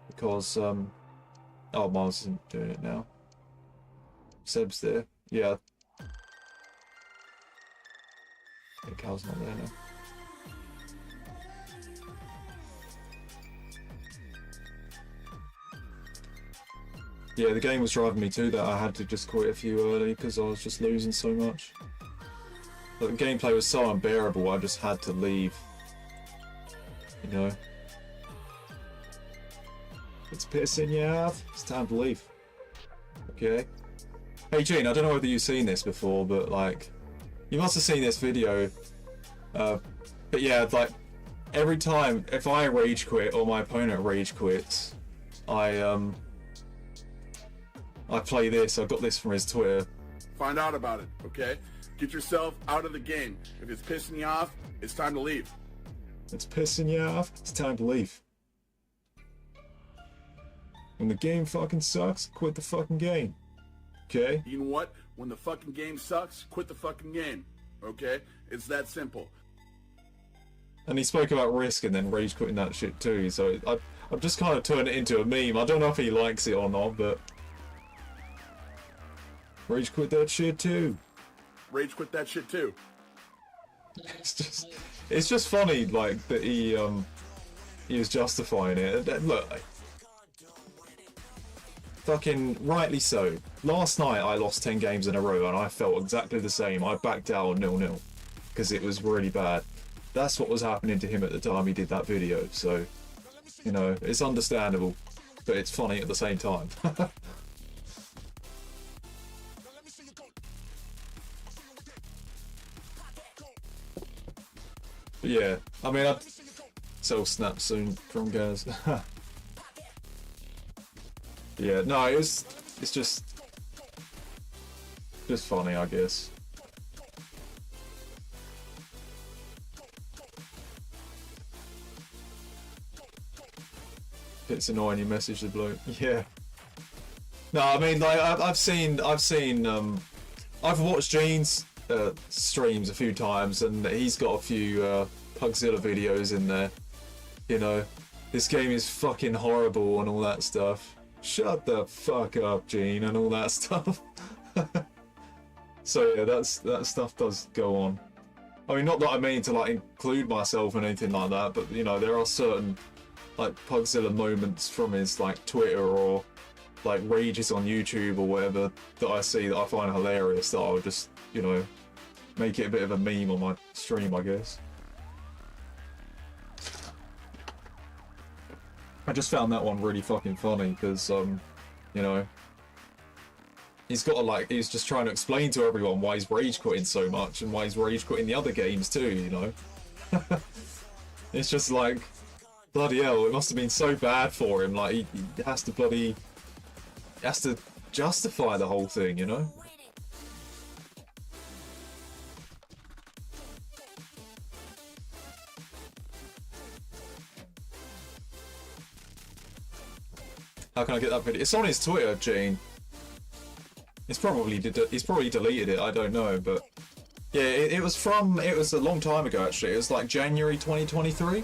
Because, oh, Miles isn't doing it now. Seb's there. Yeah. Yeah, Cal's not there now. Yeah, the game was driving me to that. I had to just quit a few early because I was just losing so much. But the gameplay was so unbearable, I just had to leave. You know? It's pissing you off. It's time to leave. Okay. Hey Gene, I don't know whether you've seen this before, but like, you must have seen this video. But yeah, like, every time, if I rage quit or my opponent rage quits, I play this. I got this from his Twitter. Find out about it, okay? Get yourself out of the game. If it's pissing you off, it's time to leave. It's pissing you off. It's time to leave. When the game fucking sucks, quit the fucking game. Okay? You know what? When the fucking game sucks, quit the fucking game. Okay? It's that simple. And he spoke about Risk and then rage quitting that shit too, so I've just kind of turned it into a meme. I don't know if he likes it or not, but... Rage quit that shit too. Rage quit that shit too. It's just funny, like, that he was justifying it. Look, fucking rightly so. Last night I lost 10 games in a row and I felt exactly the same. I backed out on 0-0 because it was really bad. That's what was happening to him at the time he did that video, so, you know, it's understandable, but it's funny at the same time. But yeah, I mean, I'd sell snaps soon from Gaz. Yeah, no, it's just funny, I guess. It's annoying you message the bloke. Yeah. No, I mean, like, I've watched Gene's streams a few times, and he's got a few Pugzilla videos in there. You know, this game is fucking horrible and all that stuff. Shut the fuck up, Gene, and all that stuff. So yeah, that stuff does go on. I mean, not that I mean to like include myself in anything like that, but you know, there are certain like Pugzilla moments from his like Twitter or like rages on YouTube or whatever that I see that I find hilarious, that I'll just, you know, make it a bit of a meme on my stream, I guess. I just found that one really fucking funny because, you know, he's got to like, he's just trying to explain to everyone why he's rage quitting so much and why he's rage quitting the other games too, you know. It's just like, bloody hell, it must have been so bad for him. Like, he has to justify the whole thing, you know. How can I get that video? It's on his Twitter, Gene. He's probably deleted it. I don't know, but yeah, it was a long time ago actually. It was like January 2023.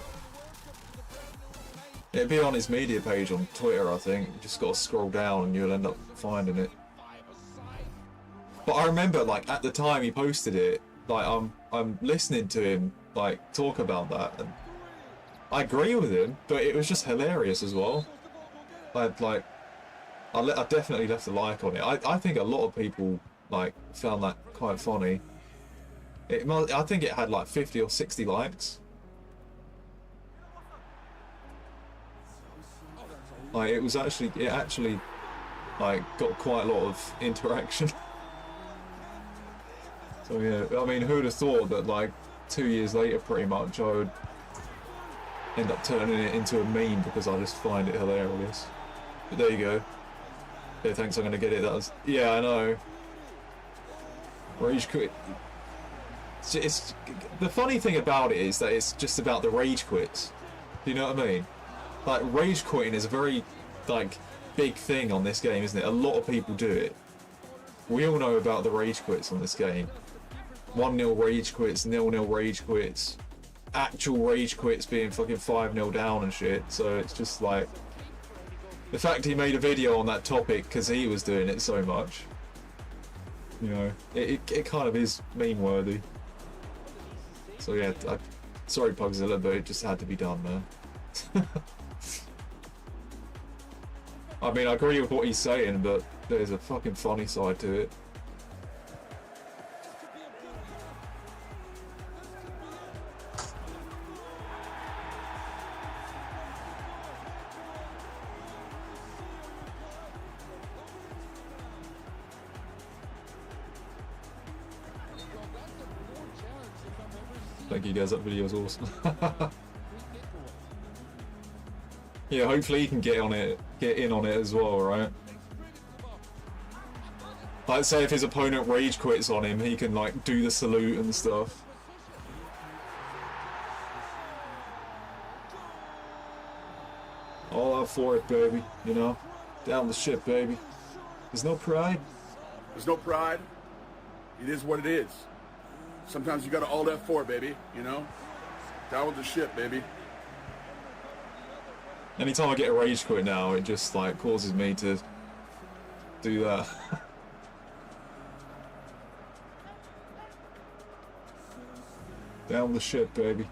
It'd be on his media page on Twitter, I think. You just got to scroll down and you'll end up finding it. But I remember, like, at the time he posted it, like, I'm listening to him like talk about that, and I agree with him, but it was just hilarious as well. I definitely left a like on it. I think a lot of people like found that quite funny. I think it had like 50 or 60 likes. Like it actually like got quite a lot of interaction. So yeah, I mean, who'd have thought that like 2 years later, pretty much, I would end up turning it into a meme because I just find it hilarious. But there you go. Yeah, thanks, I'm gonna get it. That was, yeah, I know. Rage quit. It's the funny thing about it is that it's just about the rage quits. Do you know what I mean? Like, rage quitting is a very like big thing on this game, isn't it? A lot of people do it. We all know about the rage quits on this game. 1-0 rage quits, 0-0 rage quits, actual rage quits being fucking 5-0 down and shit. So it's just like, the fact he made a video on that topic because he was doing it so much, you know, it kind of is meme worthy. So yeah, sorry Pugzilla, but it just had to be done, man. I mean, I agree with what he's saying, but there's a fucking funny side to it. Thank you guys, that video was awesome. Yeah, hopefully he can get in on it as well, right? Like, say if his opponent rage quits on him, he can like do the salute and stuff. for it, baby. You know, down the ship, baby. There's no pride. There's no pride. It is what it is. Sometimes you gotta all that for, baby, you know? Down with the ship, baby. Anytime I get a rage quit now, it just like causes me to do that. Down the ship, baby.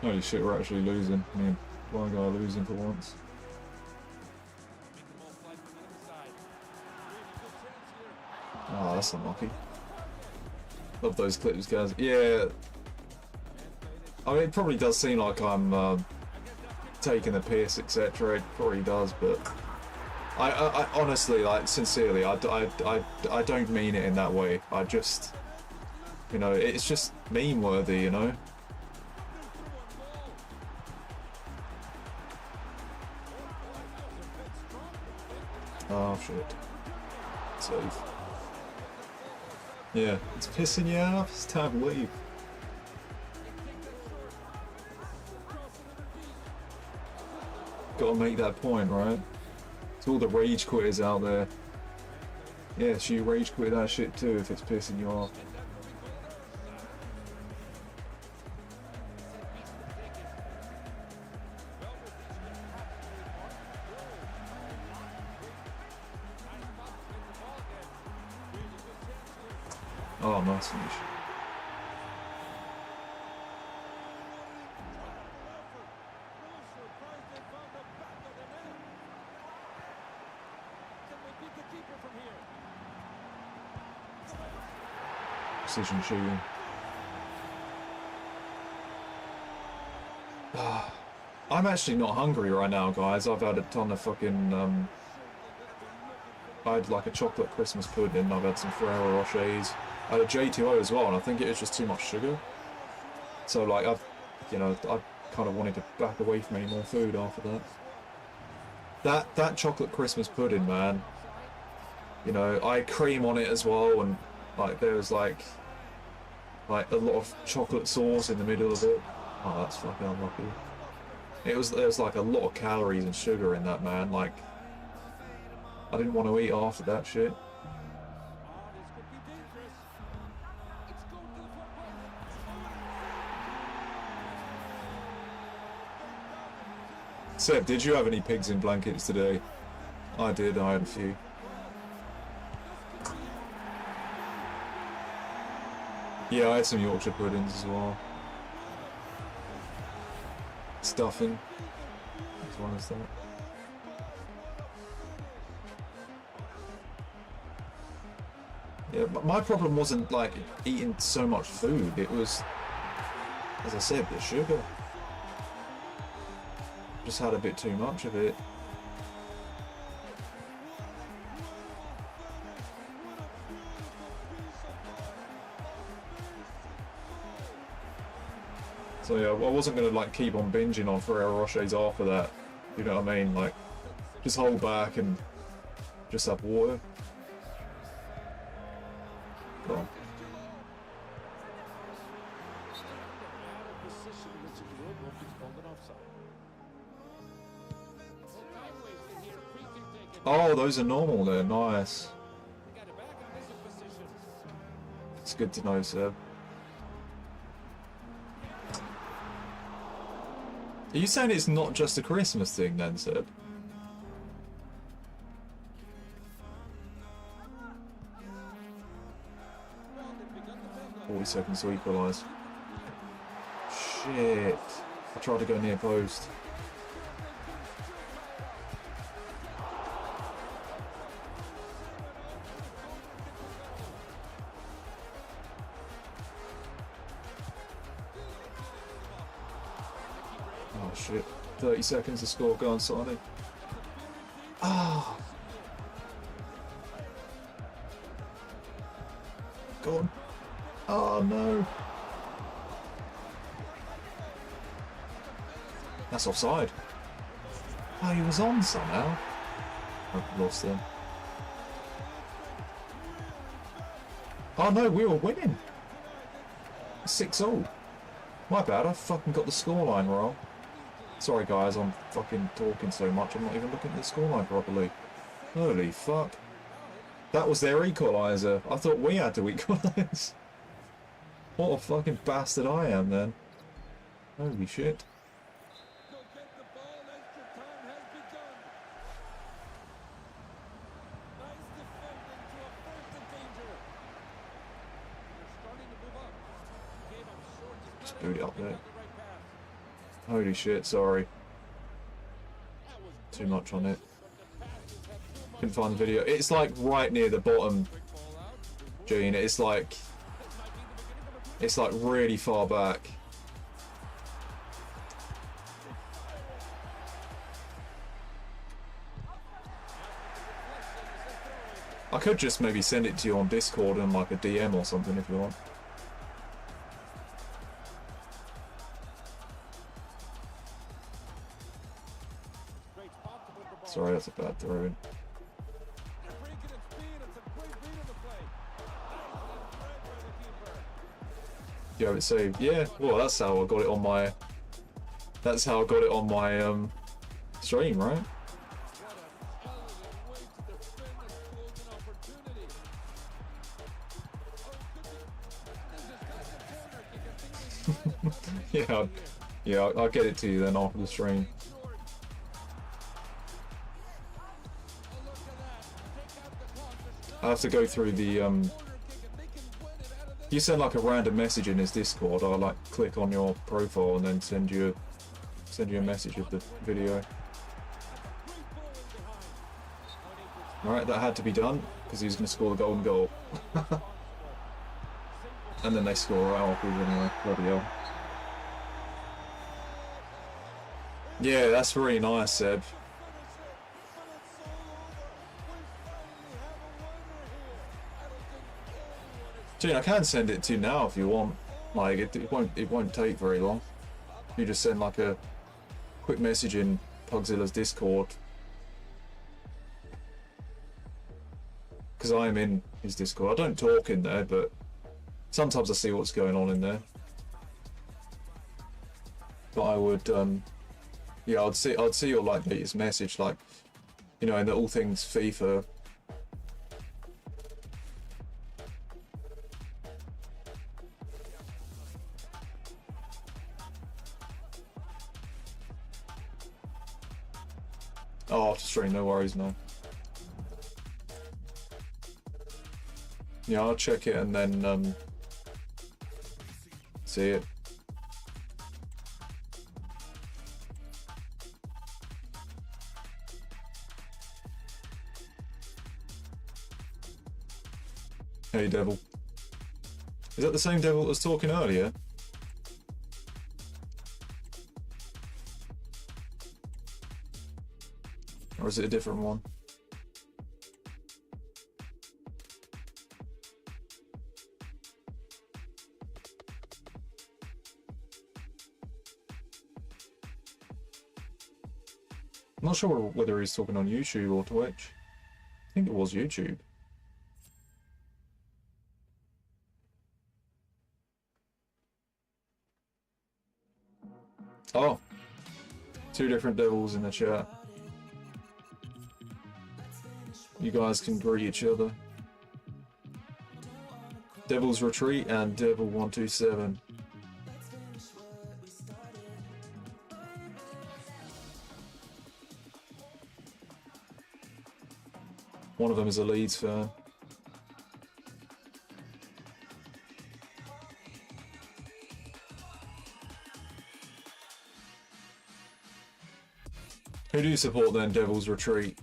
Holy shit, we're actually losing. I mean, one guy losing for once. Oh, that's unlucky. Love those clips, guys. Yeah. I mean, it probably does seem like I'm taking the piss, etc. It probably does, but I honestly, like, sincerely, I don't mean it in that way. I just, you know, it's just meme worthy, you know. Oh shit. Save. Yeah, it's pissing you off. It's time to leave. Gotta make that point, right? To all the rage quitters out there. Yes, you rage quit that shit too if it's pissing you off. Oh, nice finish. Precision shooting. I'm actually not hungry right now, guys. I've had a ton of fucking I had like a chocolate Christmas pudding, I've had some Ferrero Rochers, I had a J2O as well, and I think it was just too much sugar. So like I kind of wanted to back away from any more food after that. That chocolate Christmas pudding, man. You know, I had cream on it as well, and like there was like a lot of chocolate sauce in the middle of it. Oh, that's fucking unlucky. There was like a lot of calories and sugar in that, man. Like, I didn't want to eat after that shit. Seb, did you have any pigs in blankets today? I did, I had a few. Yeah, I had some Yorkshire puddings as well. Stuffing, as well as that. Yeah, but my problem wasn't like eating so much food, it was, as I said, the sugar. Just had a bit too much of it. So yeah, I wasn't gonna like keep on binging on Ferrero Rochers after that. You know what I mean? Like, just hold back and just have water. Go on. Oh, those are normal there. Nice. It's good to know, Seb. Are you saying it's not just a Christmas thing then, Seb? Seconds to equalise. Shit. I tried to go near post. Oh shit. 30 seconds to score. Go on, Sonny. Ah. Oh. Go on. Oh no. That's offside. Oh, he was on somehow. I lost them. Oh no, we were winning. 6-0. My bad, I fucking got the scoreline wrong. Sorry guys, I'm fucking talking so much, I'm not even looking at the scoreline properly. Holy fuck. That was their equaliser. I thought we had to equalise. What a fucking bastard I am then. Holy shit. Just boot it up there. Holy shit, sorry. Too much on it. Couldn't find the video. It's like right near the bottom, Gene. It's like really far back. I could just maybe send it to you on Discord and like a DM or something if you want. Sorry, that's a bad throw in. Do you have it saved? Yeah, well that's how I got it on my... That's how I got it on my stream, right? Yeah, I'll get it to you then after the stream. I have to go through the you send like a random message in his Discord. I'll like click on your profile and then send you a message of the video. Alright, that had to be done because he was going to score the golden goal. And then they score right afterwards anyway. Bloody hell. Yeah, that's really nice, Seb. Gene, I can send it to you now if you want. Like it won't take very long. You just send like a quick message in Pugzilla's Discord. Because I am in his Discord. I don't talk in there, but sometimes I see what's going on in there. But I would yeah, I'd see your like latest message, like, you know, in the all things FIFA. Oh, after stream, no worries, man. Yeah, I'll check it and then see it. Hey, Devil. Is that the same Devil that was talking earlier? Or is it a different one? I'm not sure whether he's talking on YouTube or Twitch. I think it was YouTube. Oh, two different devils in the chat. You guys can greet each other. Devil's Retreat and Devil 127. One of them is a Leeds fan. Who do you support then, Devil's Retreat?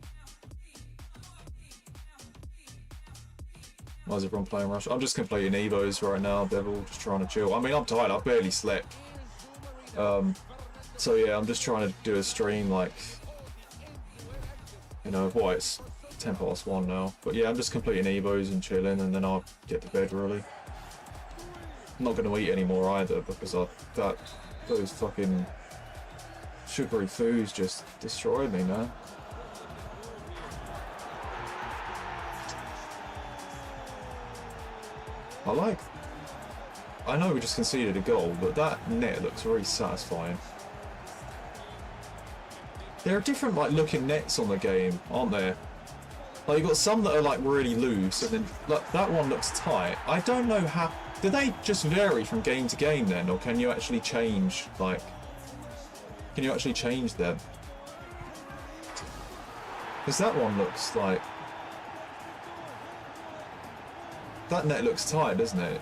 Why is everyone playing Rush? I'm just completing Evos right now, Devil, just trying to chill. I mean, I'm tired, I barely slept. So yeah, I'm just trying to do a stream like, you know, what, it's 1:10 now. But yeah, I'm just completing Evos and chilling, and then I'll get to bed really. I'm not going to eat anymore either, because those fucking sugary foods just destroyed me, man. I know we just conceded a goal, but that net looks really satisfying. There are different like looking nets on the game, aren't there? Like you've got some that are like really loose, and then like, that one looks tight. I don't know how. Do they just vary from game to game then, or can you actually change like? Can you actually change them? Because that one looks like that net looks tight, doesn't it?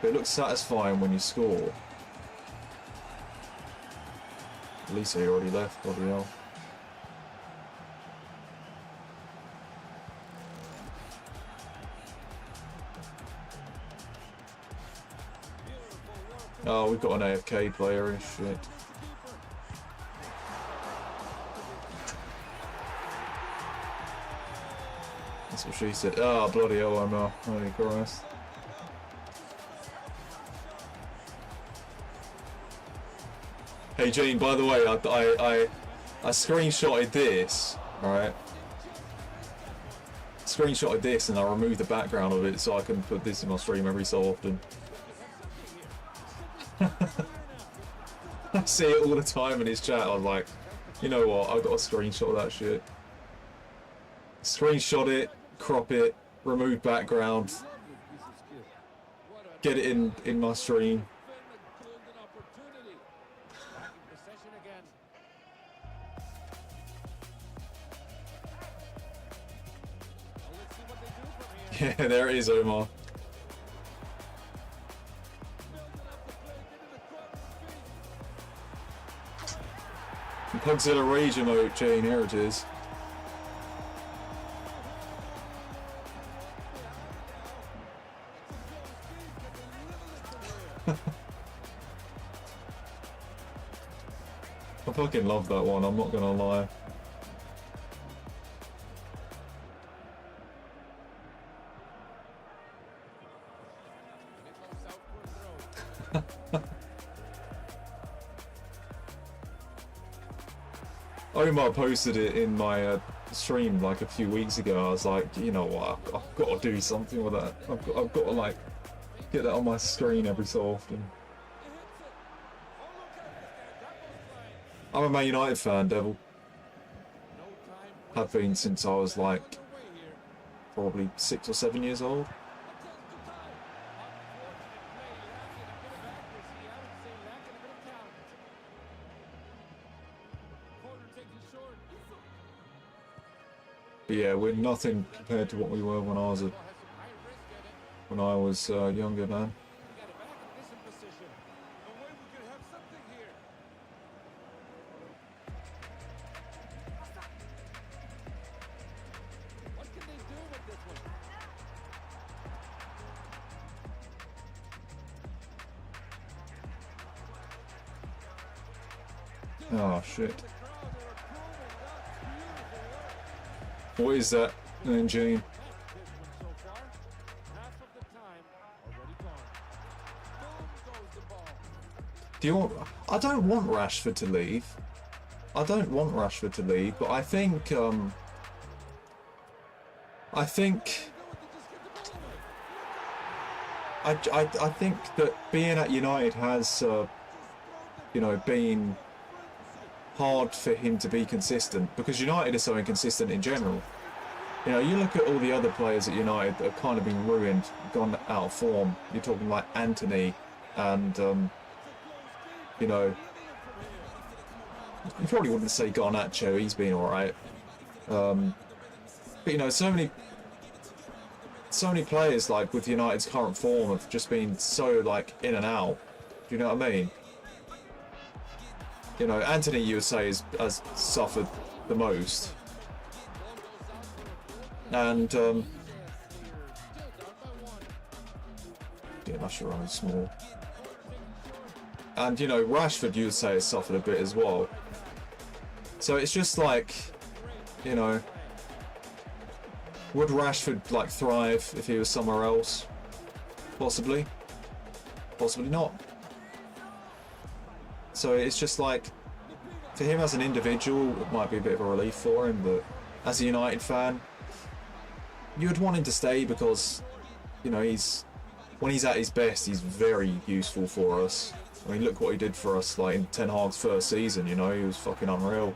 But it looks satisfying when you score. At least he already left. Bloody hell. Oh, we've got an AFK player and shit. That's what she said. Oh, bloody hell, I'm holy Christ. Hey Jane, by the way, I screenshotted this, alright? Screenshotted this and I removed the background of it so I can put this in my stream every so often. I see it all the time in his chat. I was like, you know what, I've got a screenshot of that shit. Screenshot it, crop it, remove background, get it in my stream. Yeah, there it is, Omar. Pugzilla Rage emote, Jane, here it is. I fucking love that one, I'm not gonna lie. Omar posted it in my stream like a few weeks ago. I was like, you know what, I've got to do something with that. I've got to like get that on my screen every so often. I'm a Man United fan, Devil. Have been since I was like probably 6 or 7 years old. But yeah, we're nothing compared to what we were when I was younger, man. Oh shit. What is that then, Gene? Do you want... I don't want Rashford to leave. I don't want Rashford to leave, but I think I think that being at United has you know, been hard for him to be consistent, because United is so inconsistent in general. You know, you look at all the other players at United that have kind of been ruined, gone out of form. You're talking like Anthony and, you know, you probably wouldn't say Garnacho, he's been alright. But, you know, so many players, like, with United's current form have just been so, like, in and out. Do you know what I mean? You know, Anthony, you would say, has suffered the most. And, yeah, that's your own small. And, you know, Rashford, you would say, has suffered a bit as well. So it's just like, you know, would Rashford, like, thrive if he was somewhere else? Possibly. Possibly not. So it's just like, for him as an individual, it might be a bit of a relief for him, but as a United fan, you'd want him to stay because, you know, he's when he's at his best, he's very useful for us. I mean, look what he did for us, like, in Ten Hag's first season, you know, he was fucking unreal.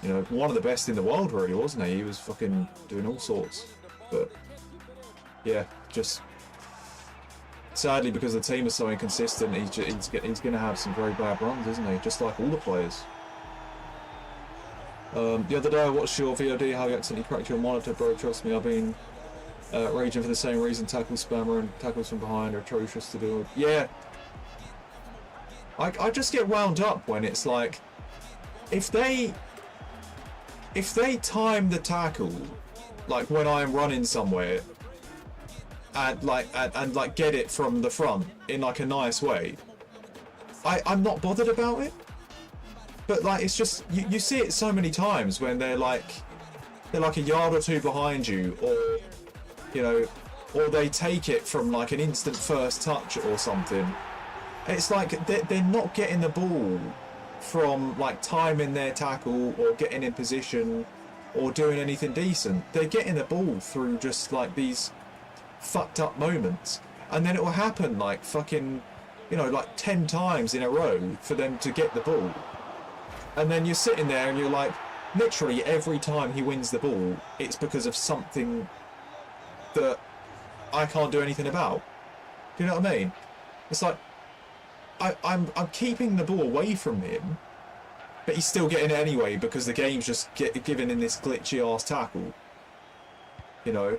You know, one of the best in the world, really, wasn't he? He was fucking doing all sorts. But, yeah, just... sadly, because the team is so inconsistent, he's going to have some very bad runs, isn't he? Just like all the players. The other day I watched your VOD how you accidentally cracked your monitor, bro. Trust me, I've been raging for the same reason. Tackle spammer and tackles from behind are atrocious to do. Yeah. I just get wound up when it's like, if they time the tackle, like when I'm running somewhere, and like get it from the front in like a nice way, I'm not bothered about it. But like, it's just you see it so many times when they're like a yard or two behind you, or you know, or they take it from like an instant first touch or something. It's like they're not getting the ball from like timing their tackle or getting in position or doing anything decent. They're getting the ball through just like these fucked up moments, and then it will happen like fucking, you know, like 10 times in a row for them to get the ball. And then you're sitting there and you're like, literally every time he wins the ball, it's because of something that I can't do anything about. Do you know what I mean? It's like, I'm keeping the ball away from him, but he's still getting it anyway because the game's just giving him this glitchy ass tackle. You know?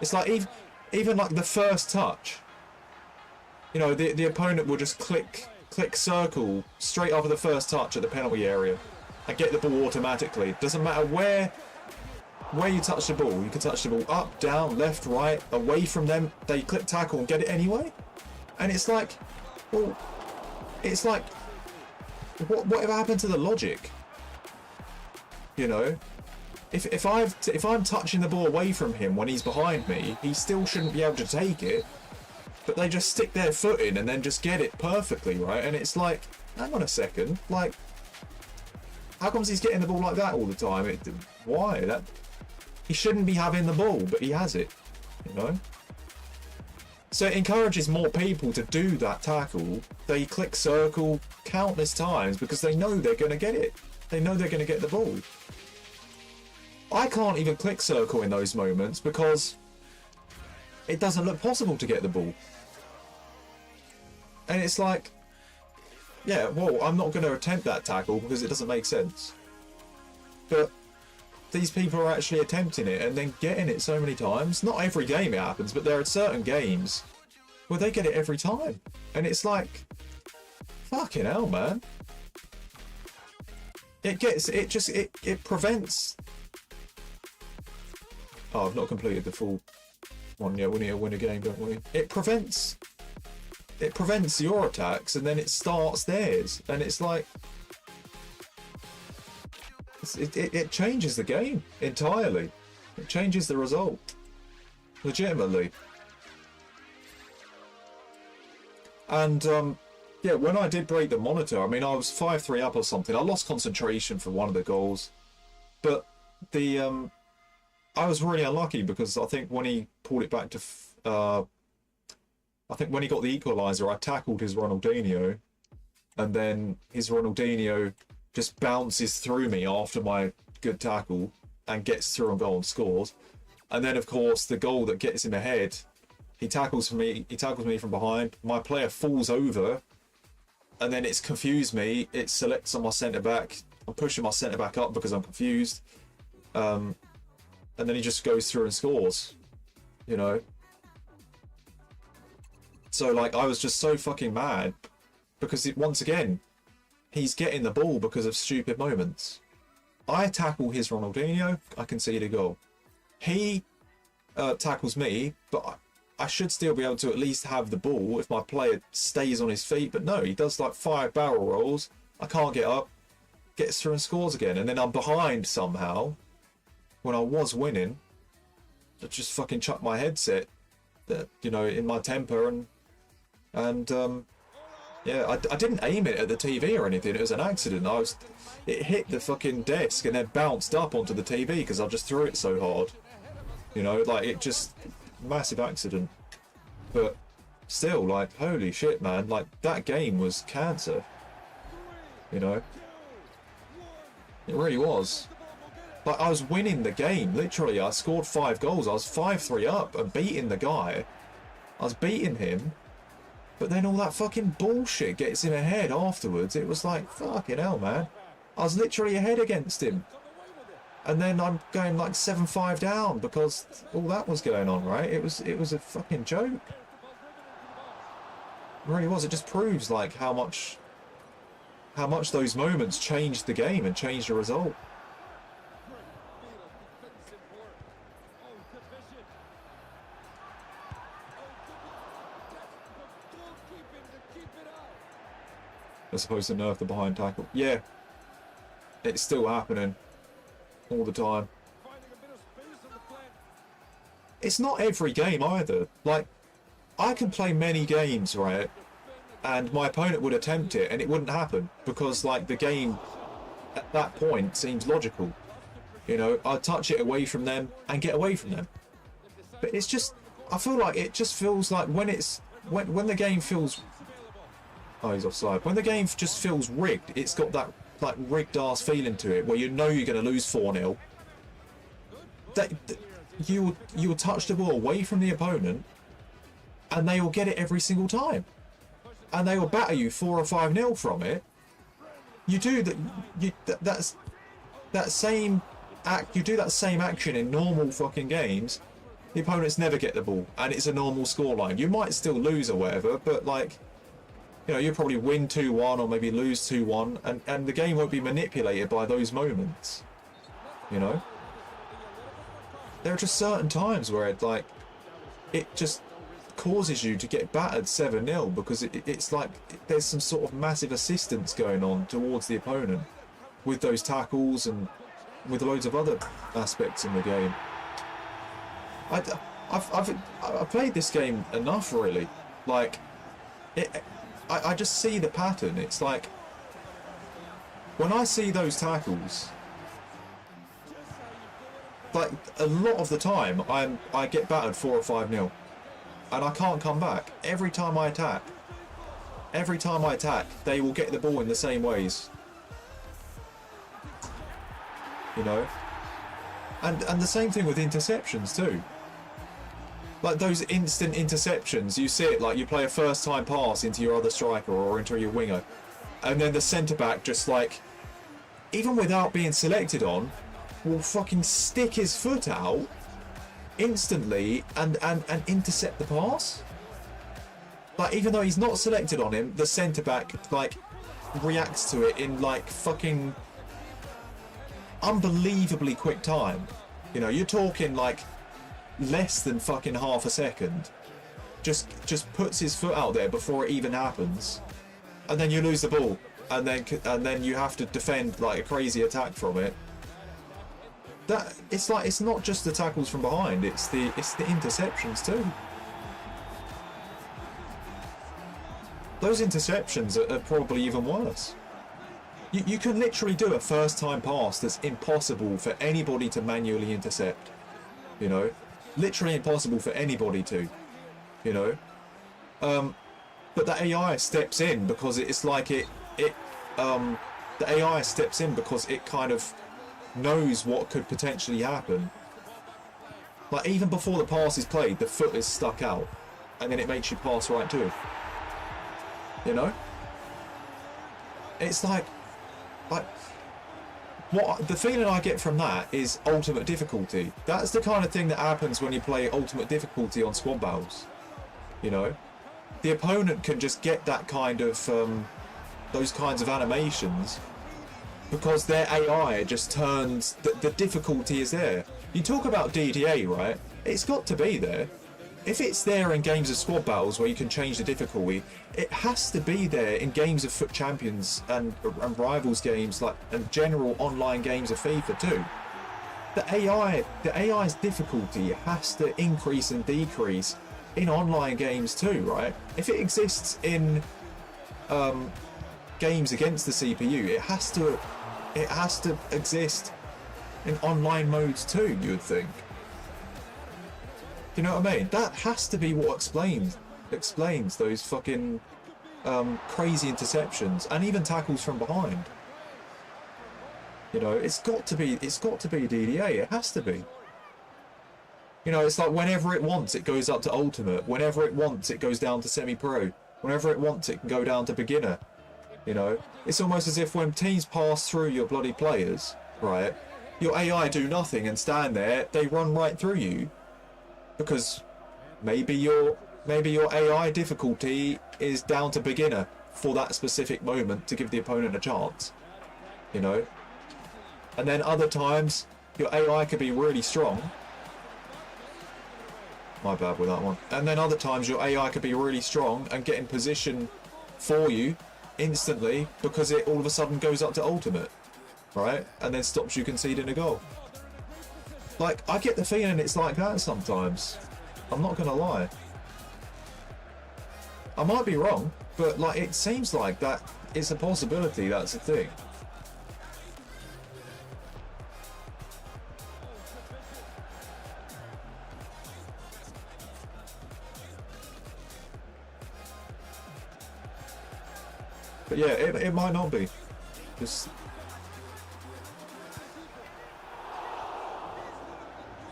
It's like, even like the first touch, you know, the opponent will just click circle straight after the first touch at the penalty area and get the ball automatically. Doesn't matter where you touch the ball. You can touch the ball up, down, left, right, away from them. They click tackle and get it anyway. And it's like, well, it's like, whatever happened to the logic? You know, if I'm touching the ball away from him when he's behind me, he still shouldn't be able to take it. But they just stick their foot in and then just get it perfectly, right? And it's like, hang on a second, like, how comes he's getting the ball like that all the time? Why? He shouldn't be having the ball, but he has it, you know? So it encourages more people to do that tackle. They click circle countless times because they know they're going to get it. They know they're going to get the ball. I can't even click circle in those moments because it doesn't look possible to get the ball. And it's like, yeah, well, I'm not going to attempt that tackle because it doesn't make sense. But these people are actually attempting it and then getting it so many times. Not every game it happens, but there are certain games where they get it every time. And it's like, fucking hell, man. It prevents... Oh, I've not completed the full one yet. We need to win a game, don't we? It prevents your attacks and then it starts theirs. And it's like... It changes the game entirely. It changes the result. Legitimately. And, yeah, when I did break the monitor, I mean, I was 5-3 up or something. I lost concentration for one of the goals. But the, I was really unlucky because I think when he pulled it back to, I think when he got the equaliser, I tackled his Ronaldinho. And then his Ronaldinho just bounces through me after my good tackle and gets through on goal and scores. And then, of course, the goal that gets him ahead, he tackles me from behind. My player falls over, and then it's confused me. It selects on my centre-back. I'm pushing my centre-back up because I'm confused. And then he just goes through and scores, you know. So, like, I was just so fucking mad because, once again, he's getting the ball because of stupid moments. I tackle his Ronaldinho, I concede a goal. He tackles me, but I should still be able to at least have the ball if my player stays on his feet. But no, he does like 5 barrel rolls. I can't get up, gets through and scores again. And then I'm behind somehow when I was winning. I just fucking chucked my headset, you know, in my temper and yeah, I didn't aim it at the TV or anything. It was an accident. It hit the fucking desk and then bounced up onto the TV because I just threw it so hard. You know, like it just massive accident. But still, like, holy shit, man, like, that game was cancer, you know? It really was. Like, I was winning the game, literally. I scored 5 goals. I was 5-3 up and beating the guy. I was beating him. But then all that fucking bullshit gets him ahead afterwards. It was like, fucking hell, man. I was literally ahead against him. And then I'm going like 7-5 down because all that was going on, right? It was a fucking joke. It really was. It just proves like how much those moments changed the game and changed the result. They're supposed to nerf the behind tackle. Yeah, it's still happening all the time. It's not every game either. Like, I can play many games, right, and my opponent would attempt it and it wouldn't happen because, like, the game at that point seems logical. You know, I touch it away from them and get away from them. But it's just, I feel like it just feels like when the game feels... Oh, he's offside. When the game just feels rigged, it's got that like rigged ass feeling to it, where you know you're going to lose 4-0. That you'll touch the ball away from the opponent, and they will get it every single time, and they will batter you 4 or 5-0 from it. You do that. That's that same act. You do that same action in normal fucking games. The opponents never get the ball, and it's a normal scoreline. You might still lose or whatever, but like, you know, you'll probably win 2-1 or maybe lose 2-1, and the game won't be manipulated by those moments. You know? There are just certain times where it just causes you to get battered 7-0 because it's like there's some sort of massive assistance going on towards the opponent with those tackles and with loads of other aspects in the game. I've played this game enough, really. Like, I just see the pattern. It's like, when I see those tackles, like, a lot of the time I get battered 4 or 5-0 and I can't come back. Every time I attack, they will get the ball in the same ways, you know. And the same thing with interceptions too. Like those instant interceptions, you see it, like you play a first time pass into your other striker or into your winger, and then the centre back just like, even without being selected on, will fucking stick his foot out instantly and intercept the pass. Like, even though he's not selected on him, the centre back like reacts to it in like fucking unbelievably quick time. You know, you're talking like less than fucking half a second. Just puts his foot out there before it even happens, and then you lose the ball, and then you have to defend like a crazy attack from it. That it's like, it's not just the tackles from behind, it's the interceptions too. Those interceptions are probably even worse. You can literally do a first time pass that's impossible for anybody to manually intercept, you know. Literally impossible for anybody to, you know. But the AI steps in because it's like the AI steps in because it kind of knows what could potentially happen. Like, even before the pass is played, the foot is stuck out, and then it makes you pass right to it. You know? It's like what the feeling I get from that is ultimate difficulty. That's the kind of thing that happens when you play ultimate difficulty on squad battles. You know, the opponent can just get that kind of those kinds of animations because their AI just turns the difficulty is there. You talk about DDA, right? It's got to be there. If it's there in games of squad battles where you can change the difficulty, it has to be there in games of Foot Champions and Rivals games, like, and general online games of FIFA too. The AI's difficulty has to increase and decrease in online games too, right? If it exists in games against the CPU, it has to exist in online modes too, you would think. You know what I mean? That has to be what explains explains those fucking crazy interceptions and even tackles from behind. You know, it's got to be DDA. It has to be. You know, it's like whenever it wants, it goes up to ultimate. Whenever it wants, it goes down to semi-pro. Whenever it wants, it can go down to beginner. You know, it's almost as if when teams pass through your bloody players, right, your AI do nothing and stand there, they run right through you. Because maybe your AI difficulty is down to beginner for that specific moment to give the opponent a chance. You know? And then other times, your AI could be really strong. My bad with that one. And then other times your AI could be really strong and get in position for you instantly because it all of a sudden goes up to ultimate, right? And then stops you conceding a goal. Like, I get the feeling it's like that sometimes. I'm not gonna lie. I might be wrong, but like it seems like that is a possibility, that's a thing. But yeah, it might not be. Just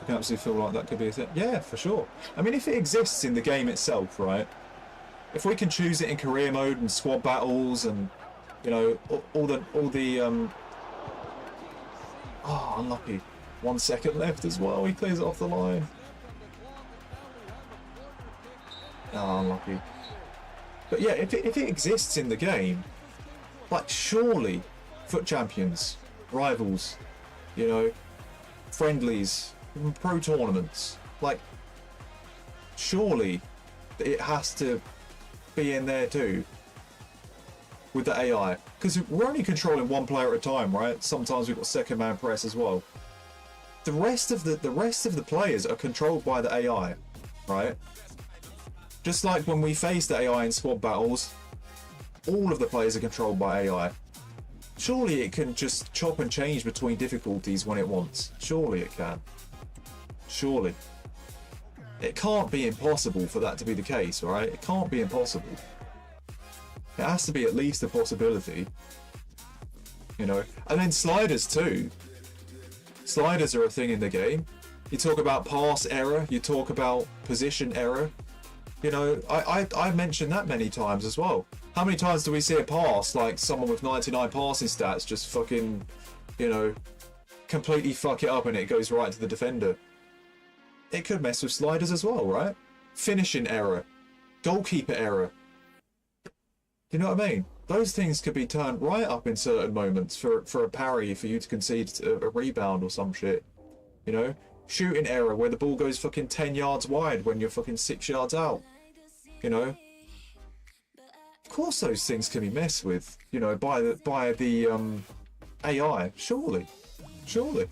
I can absolutely feel like that could be a thing. Yeah, for sure. I mean, if it exists in the game itself, right? If we can choose it in career mode and squad battles and, you know, all the oh, unlucky. 1 second left as well. He clears it off the line. Oh, unlucky. But yeah, if it exists in the game, like surely foot champions, rivals, you know, friendlies, pro tournaments, like surely it has to be in there too with the AI, because we're only controlling one player at a time, right? Sometimes we've got second man press as well. The rest of the players are controlled by the AI, right? Just like when we face the AI in squad battles, all of the players are controlled by AI. Surely it can just chop and change between difficulties when it wants. Surely it can. Surely. It can't be impossible for that to be the case, right? It can't be impossible. It has to be at least a possibility. You know? And then sliders too. Sliders are a thing in the game. You talk about pass error, you talk about position error. You know, I've mentioned that many times as well. How many times do we see a pass, like someone with 99 passing stats just fucking, you know, completely fuck it up and it goes right to the defender? It could mess with sliders as well, right? Finishing error, goalkeeper error. You know what I mean? Those things could be turned right up in certain moments for a parry, for you to concede a rebound or some shit. You know? Shooting error where the ball goes fucking 10 yards wide when you're fucking 6 yards out. You know? Of course those things can be messed with, you know, by the AI. Surely. Surely.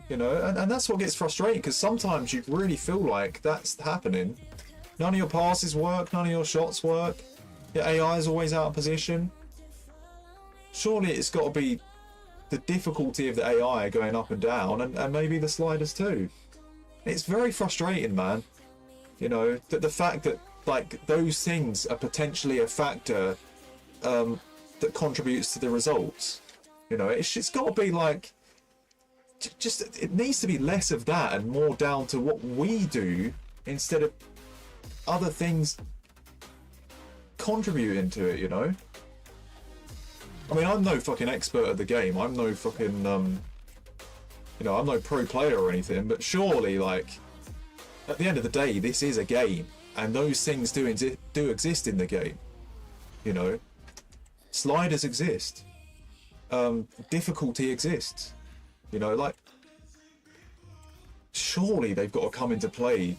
You know, and that's what gets frustrating, because sometimes you really feel like that's happening. None of your passes work, none of your shots work. Your AI is always out of position. Surely it's got to be the difficulty of the AI going up and down, and maybe the sliders too. It's very frustrating, man. You know, that the fact that like those things are potentially a factor that contributes to the results. You know, it's got to be like, just it needs to be less of that and more down to what we do instead of other things contributing to it, you know? I mean, I'm no fucking expert at the game. I'm no fucking, you know, I'm no pro player or anything, but surely, like, at the end of the day, this is a game, and those things do exist in the game, you know? Sliders exist. Difficulty exists. You know, like, surely they've got to come into play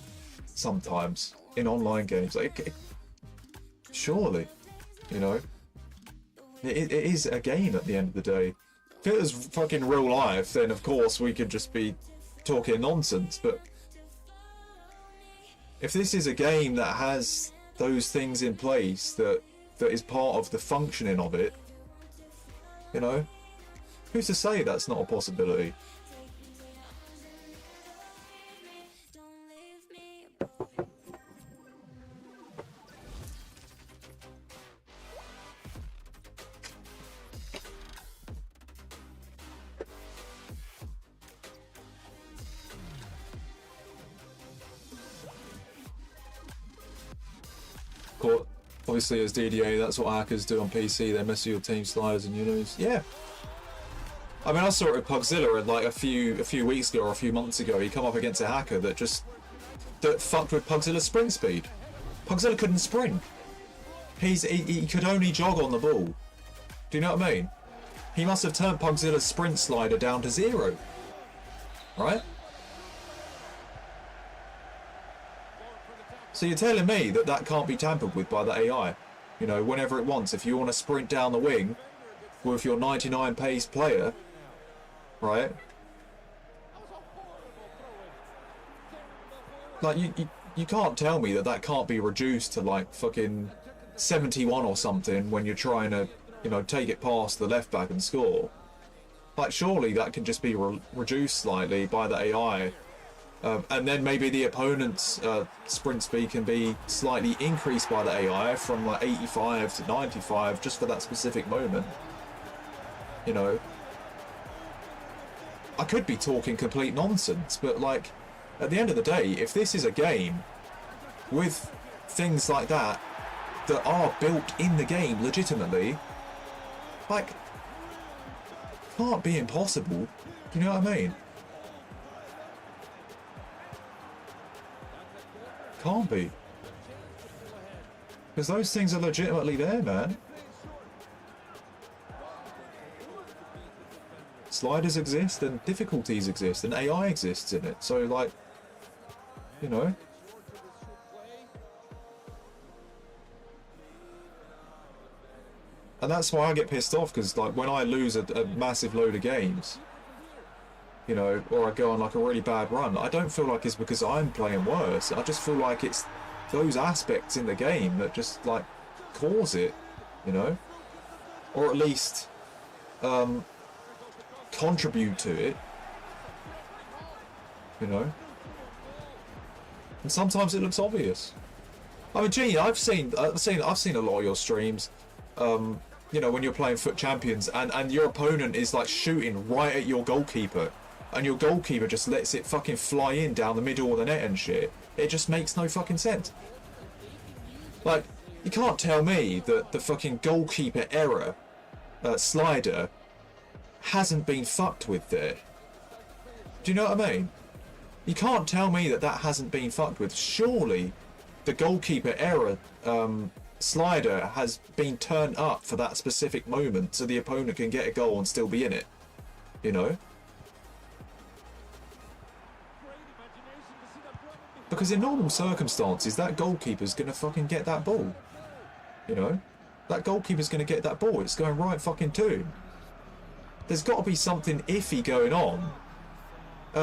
sometimes in online games. Like, surely, you know, it is a game at the end of the day. If it was fucking real life, then of course we could just be talking nonsense. But if this is a game that has those things in place, that is part of the functioning of it, you know, who's to say that's not a possibility? Obviously, as DDA, that's what hackers do on PC. They mess with your team sliders and you lose. Yeah. I mean, I saw it with Pugzilla like a few weeks ago or a few months ago. He come up against a hacker that fucked with Pugzilla's sprint speed. Pugzilla couldn't sprint. He could only jog on the ball. Do you know what I mean? He must have turned Pugzilla's sprint slider down to 0. Right? So you're telling me that can't be tampered with by the AI? You know, whenever it wants. If you want to sprint down the wing with your 99 pace player, right? Like, you can't tell me that can't be reduced to like fucking 71 or something when you're trying to, you know, take it past the left back and score. Like, surely that can just be reduced slightly by the AI. And then maybe the opponent's sprint speed can be slightly increased by the AI from like 85 to 95 just for that specific moment. You know, I could be talking complete nonsense, but like, at the end of the day, if this is a game with things like that are built in the game legitimately, like, can't be impossible. Do you know what I mean? Can't be. Because those things are legitimately there, man. Sliders exist and difficulties exist and AI exists in it. So, like, you know. And that's why I get pissed off, because like when I lose a massive load of games, you know, or I go on like a really bad run, I don't feel like it's because I'm playing worse. I just feel like it's those aspects in the game that just like cause it, you know, or at least contribute to it, you know. And sometimes it looks obvious. I mean, gee, I've seen a lot of your streams. You know, when you're playing Foot Champions and your opponent is like shooting right at your goalkeeper, and your goalkeeper just lets it fucking fly in down the middle of the net and shit. It just makes no fucking sense. Like, you can't tell me that the fucking goalkeeper error slider hasn't been fucked with there. Do you know what I mean? You can't tell me that hasn't been fucked with. Surely the goalkeeper error slider has been turned up for that specific moment so the opponent can get a goal and still be in it, you know? Because in normal circumstances, that goalkeeper's gonna fucking get that ball, you know? That goalkeeper's gonna get that ball. It's going right fucking to him. There's got to be something iffy going on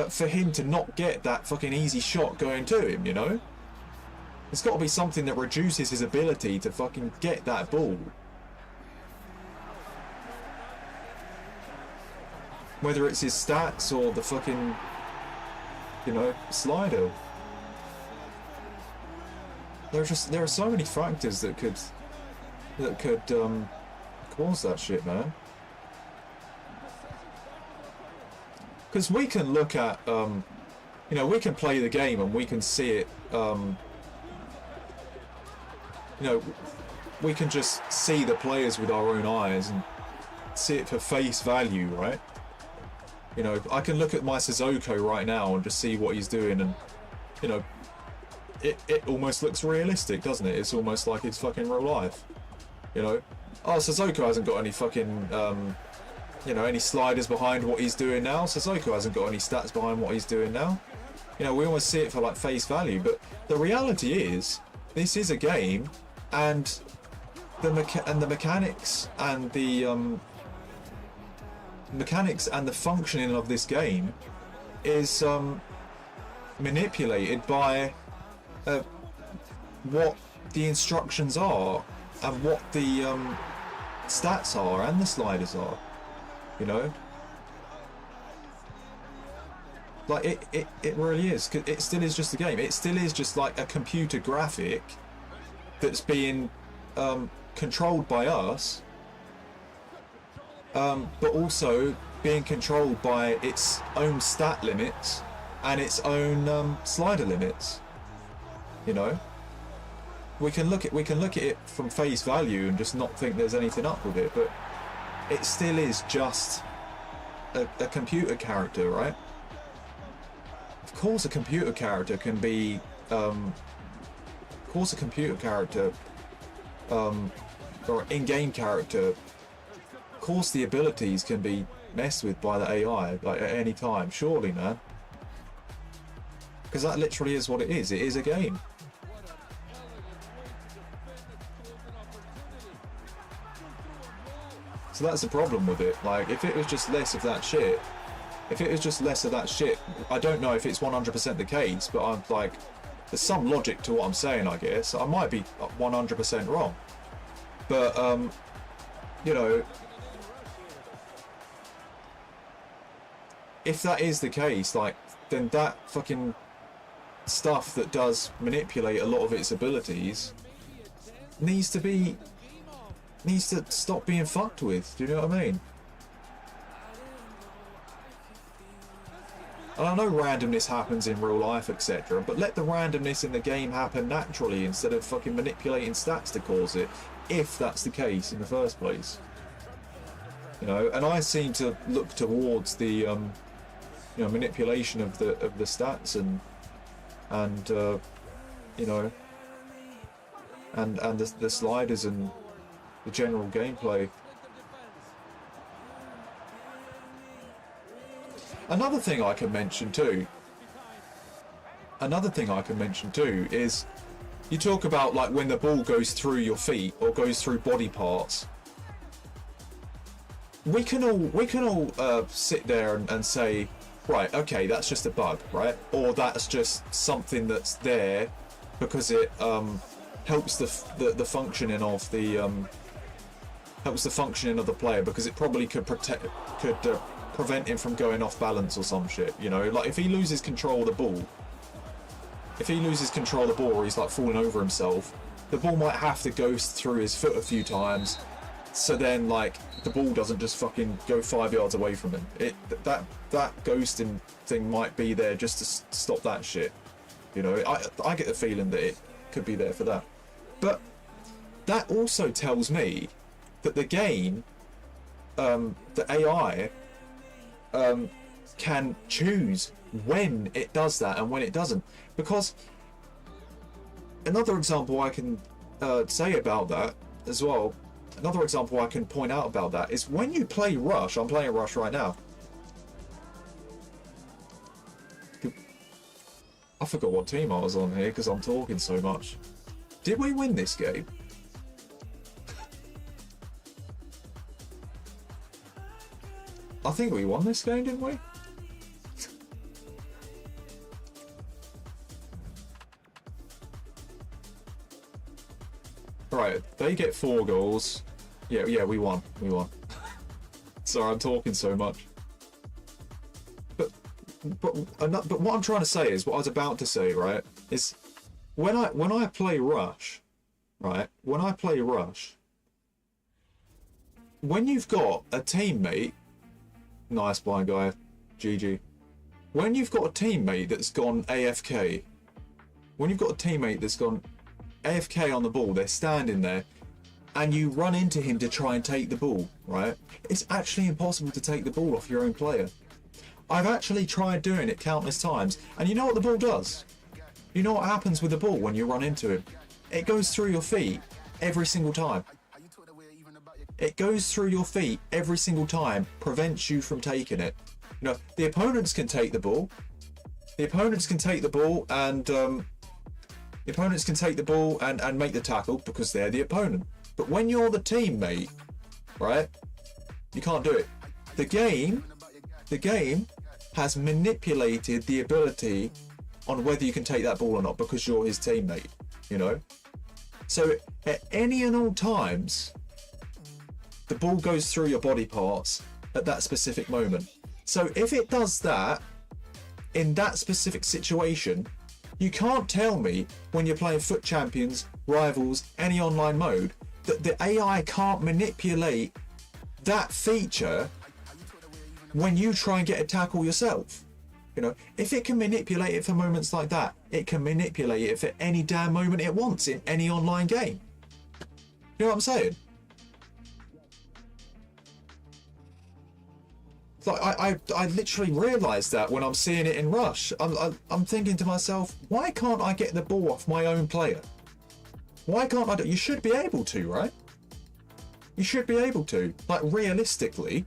for him to not get that fucking easy shot going to him, you know? There's got to be something that reduces his ability to fucking get that ball. Whether it's his stats or the fucking, you know, slider. There are so many factors that could cause that shit, man. Because we can look at, you know, we can play the game and we can see it, you know, we can just see the players with our own eyes and see it for face value, right? You know, I can look at my Sissoko right now and just see what he's doing, and, you know, it almost looks realistic, doesn't it? It's almost like it's fucking real life, you know? Oh, Sissoko hasn't got any fucking, you know, any sliders behind what he's doing now. Sissoko hasn't got any stats behind what he's doing now. You know, we almost see it for like face value, but the reality is, this is a game, and the mechanics and the functioning of this game is manipulated by what the instructions are and what the stats are and the sliders are, you know. Like, it really is. It still is just a game. It still is just like a computer graphic that's being controlled by us, but also being controlled by its own stat limits and its own slider limits, you know. we can look at it from face value and just not think there's anything up with it, but it still is just a computer character, right? Of course a computer character can be of course a computer character or in-game character, of course the abilities can be messed with by the AI like at any time, surely, man. Because that literally is what it is. It is a game. So that's the problem with it. Like, if it was just less of that shit, I don't know if it's 100% the case, but I'm like, there's some logic to what I'm saying, I guess. I might be 100% wrong. But, you know, if that is the case, like, then that fucking stuff that does manipulate a lot of its abilities needs to stop being fucked with. Do you know what I mean? And I know randomness happens in real life, etc., but let the randomness in the game happen naturally instead of fucking manipulating stats to cause it, if that's the case in the first place. You know, and I seem to look towards the you know, manipulation of the stats and you know, and the sliders and the general gameplay. Another thing I can mention too is, you talk about like when the ball goes through your feet or goes through body parts. We can all sit there and say, right, okay, that's just a bug, right? Or that's just something that's there because it helps the functioning of the player, because it probably could prevent him from going off balance or some shit, you know? Like, if he loses control of the ball, or he's like falling over himself, the ball might have to go through his foot a few times, so then like the ball doesn't just fucking go 5 yards away from him. That ghosting thing might be there just to stop that shit, you know? I get the feeling that it could be there for that. But that also tells me that the game, the AI, can choose when it does that and when it doesn't. Because another example I can say about that as well, another example I can point out about that is when you play Rush. I'm playing Rush right now. I forgot what team I was on here because I'm talking so much. Did we win this game? I think we won this game, didn't we? Right, they get 4 goals. Yeah, we won. Sorry, I'm talking so much. But what I'm trying to say is, what I was about to say, right, is when I play Rush, right, when you've got a teammate, nice blind guy, GG. When you've got a teammate that's gone AFK, AFK on the ball, they're standing there, and you run into him to try and take the ball, right? It's actually impossible to take the ball off your own player. I've actually tried doing it countless times, and you know what the ball does? You know what happens with the ball when you run into him? It goes through your feet every single time. It goes through your feet every single time, prevents you from taking it. You know, the opponents can take the ball. And make the tackle because they're the opponent. But when you're the teammate, right, you can't do it. The game has manipulated the ability on whether you can take that ball or not because you're his teammate, you know? So at any and all times, the ball goes through your body parts at that specific moment. So if it does that in that specific situation, you can't tell me when you're playing Foot Champions, Rivals, any online mode, that the AI can't manipulate that feature when you try and get a tackle yourself. You know, if it can manipulate it for moments like that, it can manipulate it for any damn moment it wants in any online game. You know what I'm saying? Like I literally realised that when I'm seeing it in Rush. I'm thinking to myself, why can't I get the ball off my own player? Why can't I do? You should be able to, right? You should be able to. Like, realistically,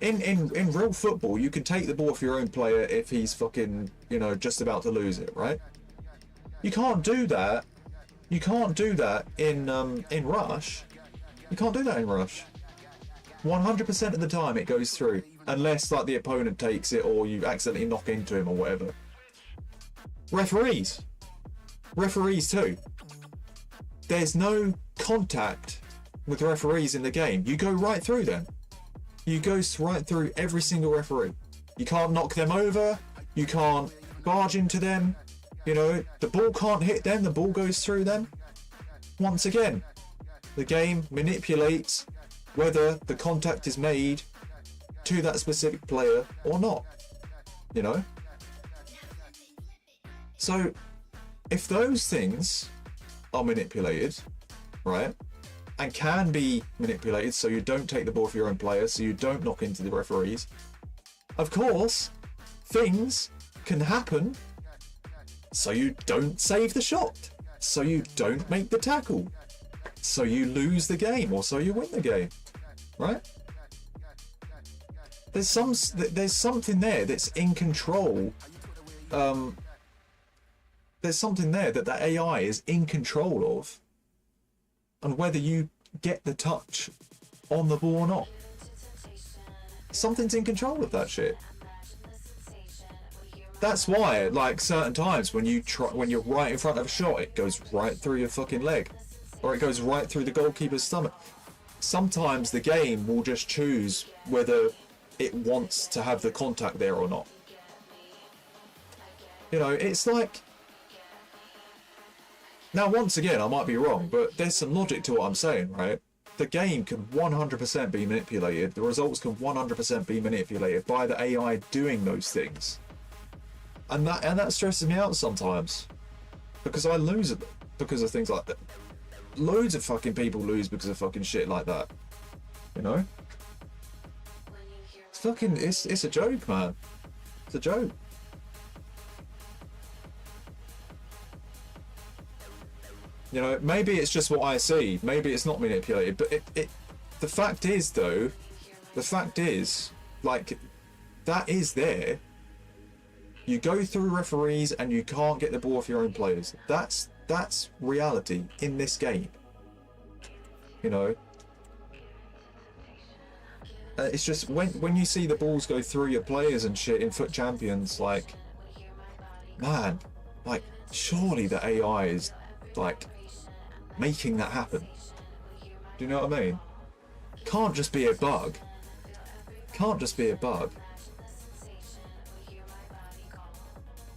in real football, you can take the ball off your own player if he's fucking, you know, just about to lose it, right? You can't do that. You can't do that in Rush. You can't do that in Rush. 100% of the time it goes through, unless like the opponent takes it or you accidentally knock into him or whatever. Referees too. There's no contact with referees in the game. You go right through them. You go right through every single referee. You can't knock them over. You can't barge into them. You know, the ball can't hit them. The ball goes through them. Once again, the game manipulates whether the contact is made to that specific player or not, you know? So, if those things are manipulated, right, and can be manipulated so you don't take the ball for your own player, so you don't knock into the referees, of course, things can happen so you don't save the shot, so you don't make the tackle, so you lose the game, or so you win the game. Right? There's something there that's in control. There's something there that the AI is in control of, and whether you get the touch on the ball or not. Something's in control of that shit. That's why, like, certain times when you're right in front of a shot, it goes right through your fucking leg, or it goes right through the goalkeeper's stomach. Sometimes the game will just choose whether it wants to have the contact there or not. You know, it's like... Now, once again, I might be wrong, but there's some logic to what I'm saying, right? The game can 100% be manipulated. The results can 100% be manipulated by the AI doing those things. And that stresses me out sometimes. Because I lose it because of things like that. Loads of fucking people lose because of fucking shit like that. You know? It's fucking... It's a joke, man. It's a joke. You know, maybe it's just what I see. Maybe it's not manipulated. But the fact is, though... The fact is, like, that is there. You go through referees and you can't get the ball off your own players. That's reality in this game. You know, it's just when you see the balls go through your players and shit in Foot Champions, like, man, like, surely the AI is like making that happen. Do you know what I mean? Can't just be a bug. Can't just be a bug.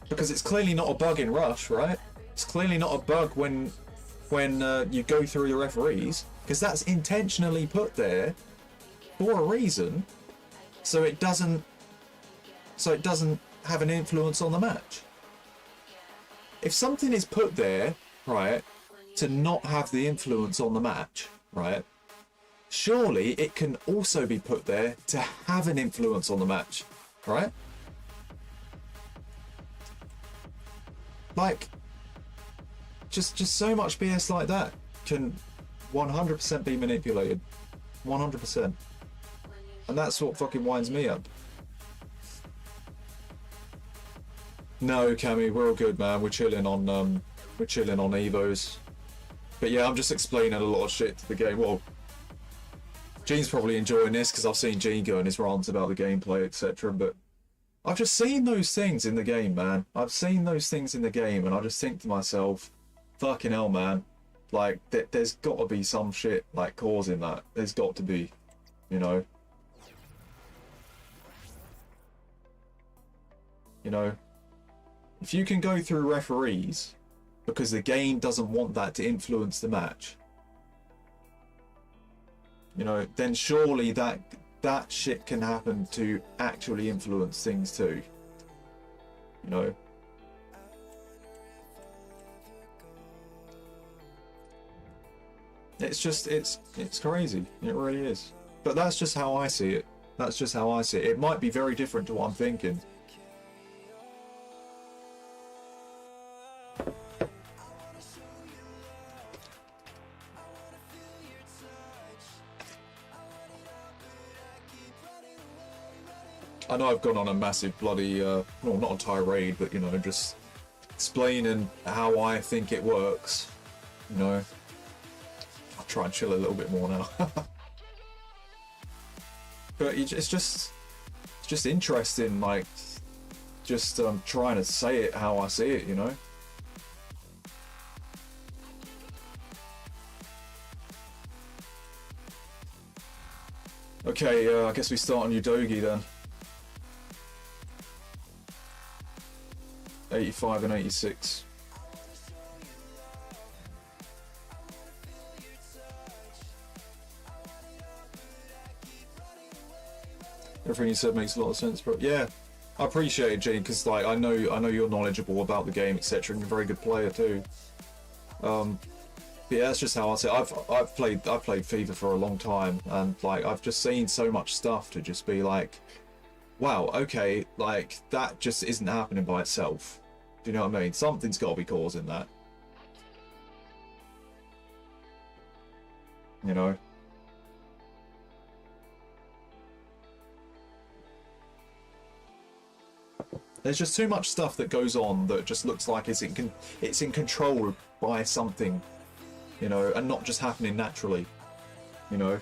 Because it's clearly not a bug in Rush, right? It's clearly not a bug when you go through the referees, because that's intentionally put there for a reason, so it doesn't have an influence on the match. If something is put there, right, to not have the influence on the match, right, surely it can also be put there to have an influence on the match, right? Like, just so much BS like that can 100% be manipulated. 100%. And that's what fucking winds me up. No, Cammy, we're all good, man. We're chilling on Evos. But yeah, I'm just explaining a lot of shit to the game. Well, Gene's probably enjoying this because I've seen Gene go on his rants about the gameplay, etc. But I've just seen those things in the game, man. I've seen those things in the game, and I just think to myself, fucking hell, man. Like, there's got to be some shit, like, causing that. There's got to be, you know? You know? If you can go through referees because the game doesn't want that to influence the match, you know, then surely that shit can happen to actually influence things too. you know. It's just, it's crazy. It really is. But that's just how I see it. That's just how I see it. It might be very different to what I'm thinking. I know I've gone on a massive bloody, well, not a tirade, but, you know, just explaining how I think it works, you know. I'll try and chill a little bit more now. But it's just interesting, like, just trying to say it how I see it, you know. Okay, I guess we start on Udogi then. 85 and 86. Everything you said makes a lot of sense, bro. Yeah, I appreciate it, Gene, because like I know you're knowledgeable about the game, etc., and you're a very good player too. But yeah, that's just how I say it. I've played FIFA for a long time, and like I've just seen so much stuff to just be like, wow, okay, like that just isn't happening by itself. Do you know what I mean? Something's got to be causing that. You know. There's just too much stuff that goes on that just looks like it's in control by something, you know, and not just happening naturally, you know.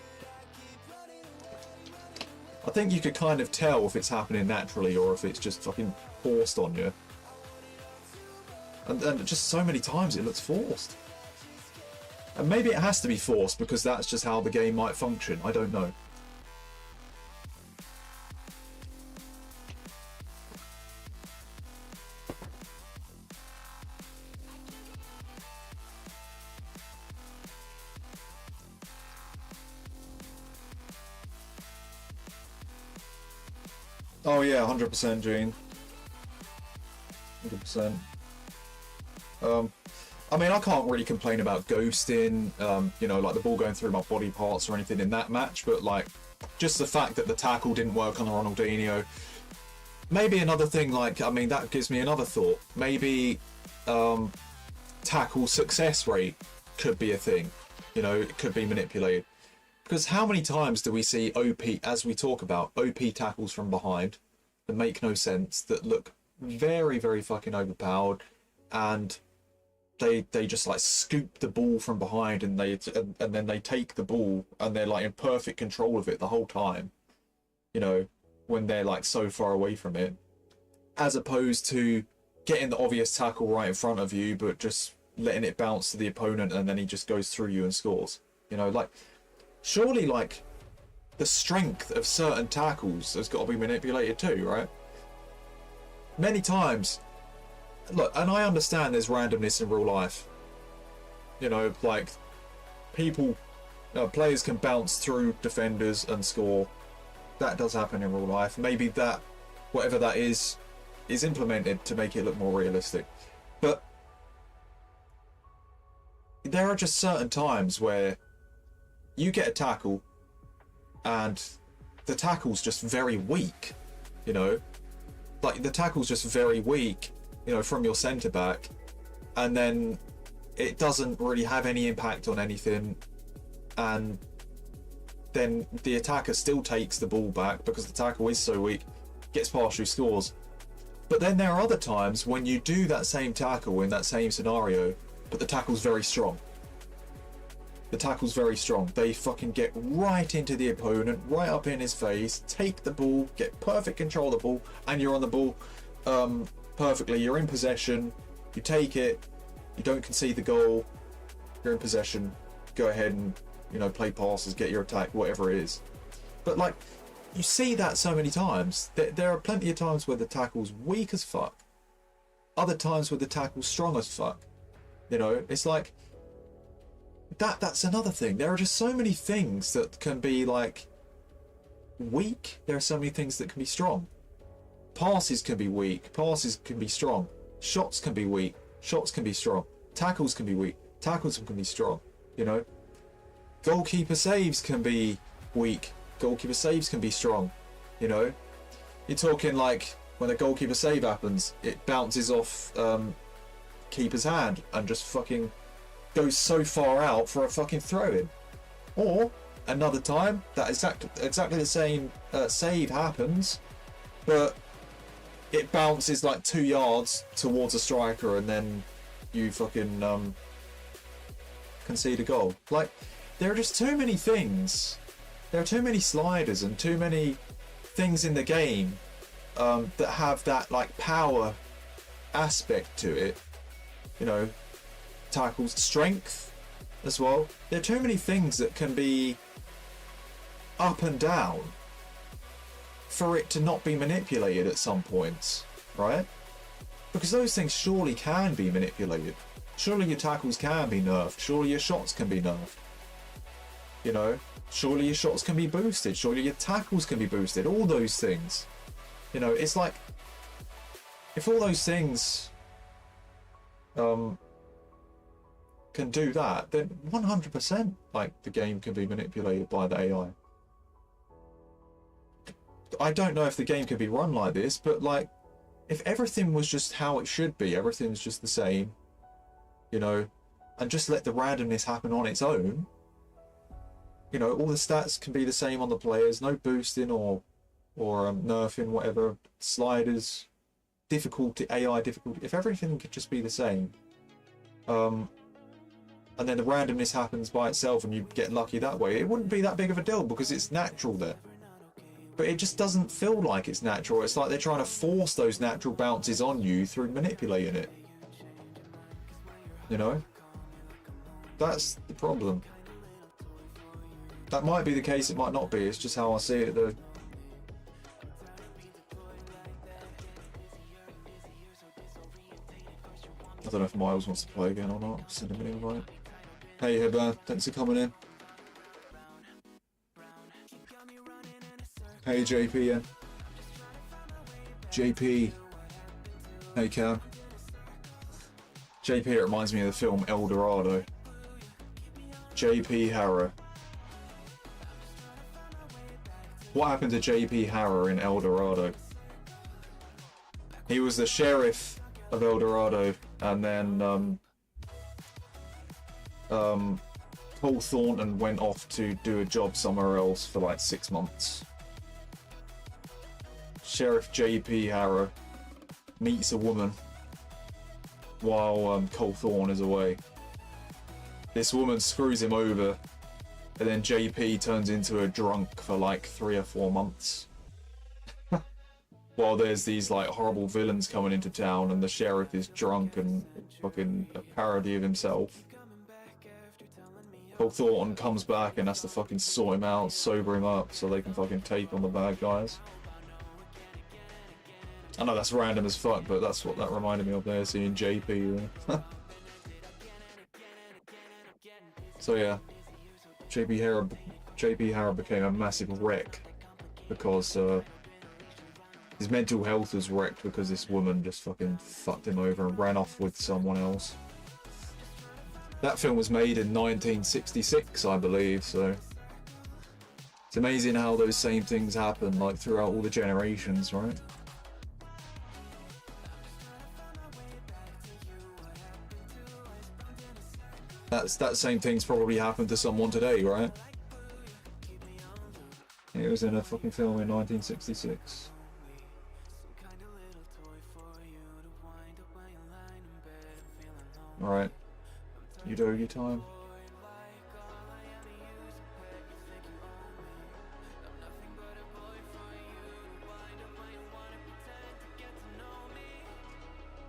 I think you could kind of tell if it's happening naturally or if it's just fucking forced on you. And just so many times it looks forced. And maybe it has to be forced because that's just how the game might function. I don't know. Oh yeah, 100% Gene. 100%. I mean, I can't really complain about ghosting, you know, like the ball going through my body parts or anything in that match, but like, just the fact that the tackle didn't work on Ronaldinho. Maybe another thing, like, I mean, that gives me another thought. Maybe tackle success rate could be a thing, you know, it could be manipulated. Because how many times do we see OP, as we talk about, OP tackles from behind that make no sense, that look very, very fucking overpowered, and they just like scoop the ball from behind and then they take the ball and they're like in perfect control of it the whole time, you know, when they're like so far away from it, as opposed to getting the obvious tackle right in front of you but just letting it bounce to the opponent and then he just goes through you and scores, you know. Like, surely like the strength of certain tackles has got to be manipulated too, right? Many times. Look, and I understand there's randomness in real life. You know, like, people, players can bounce through defenders and score. That does happen in real life. Maybe that, whatever that is implemented to make it look more realistic. But there are just certain times where you get a tackle and the tackle's just very weak, you know? Like, the tackle's just very weak, you know, from your centre back, and then it doesn't really have any impact on anything, and then the attacker still takes the ball back because the tackle is so weak, gets past you, scores. But then there are other times when you do that same tackle in that same scenario, but the tackle's very strong. The tackle's very strong. They fucking get right into the opponent, right up in his face, take the ball, get perfect control of the ball, and you're on the ball perfectly. You're in possession, you take it, you don't concede the goal, you're in possession, go ahead and, you know, play passes, get your attack, whatever it is. But like, you see that so many times. There are plenty of times where the tackle's weak as fuck, other times where the tackle's strong as fuck. You know, it's like that's another thing. There are just so many things that can be like weak, there are so many things that can be strong. passes can be weak, passes can be strong, shots can be weak, shots can be strong, tackles can be weak, tackles can be strong, you know. Goalkeeper saves can be weak, goalkeeper saves can be strong, you know. You're talking like when a goalkeeper save happens, it bounces off keeper's hand and just fucking goes so far out for a fucking throw-in. Or another time that exactly the same save happens, but it bounces like 2 yards towards a striker and then you fucking concede a goal. Like, there are just too many things. There are too many sliders and too many things in the game that have that like power aspect to it. You know, tackles, strength as well. There are too many things that can be up and down for it to not be manipulated at some points, right? Because those things surely can be manipulated. Surely your tackles can be nerfed. Surely your shots can be nerfed. You know, surely your shots can be boosted. Surely your tackles can be boosted. All those things. You know, it's like, if all those things can do that, then 100% like the game can be manipulated by the AI. I don't know if the game could be run like this, but like, if everything was just how it should be, everything's just the same, you know, and just let the randomness happen on its own, you know, all the stats can be the same on the players, no boosting or nerfing, whatever, sliders, difficulty, AI difficulty, if everything could just be the same, and then the randomness happens by itself and you get lucky that way, it wouldn't be that big of a deal because it's natural there. But it just doesn't feel like it's natural. It's like they're trying to force those natural bounces on you through manipulating it. You know? That's the problem. That might be the case, it might not be. It's just how I see it though. I don't know if Miles wants to play again or not. Send him an invite. Hey Headband, thanks for coming in. Hey JP, yeah. JP. Hey Cam. JP, it reminds me of the film El Dorado. JP Harrow. What happened to JP Harrow in El Dorado? He was the sheriff of El Dorado, and then Paul Thornton went off to do a job somewhere else for like 6 months. Sheriff JP Harrow meets a woman while Cole Thorne is away. This woman screws him over, and then JP turns into a drunk for like 3 or 4 months. While there's these like horrible villains coming into town and the sheriff is drunk and fucking a parody of himself. Cole Thornton comes back and has to fucking sort him out, sober him up so they can fucking take on the bad guys. I know that's random as fuck, but that's what that reminded me of there, seeing JP. So yeah, JP Harrow became a massive wreck because his mental health was wrecked because this woman just fucking fucked him over and ran off with someone else. That film was made in 1966, I believe, so it's amazing how those same things happen like throughout all the generations, right? That same thing's probably happened to someone today, right? It was in a fucking film in 1966. Alright. You do your time.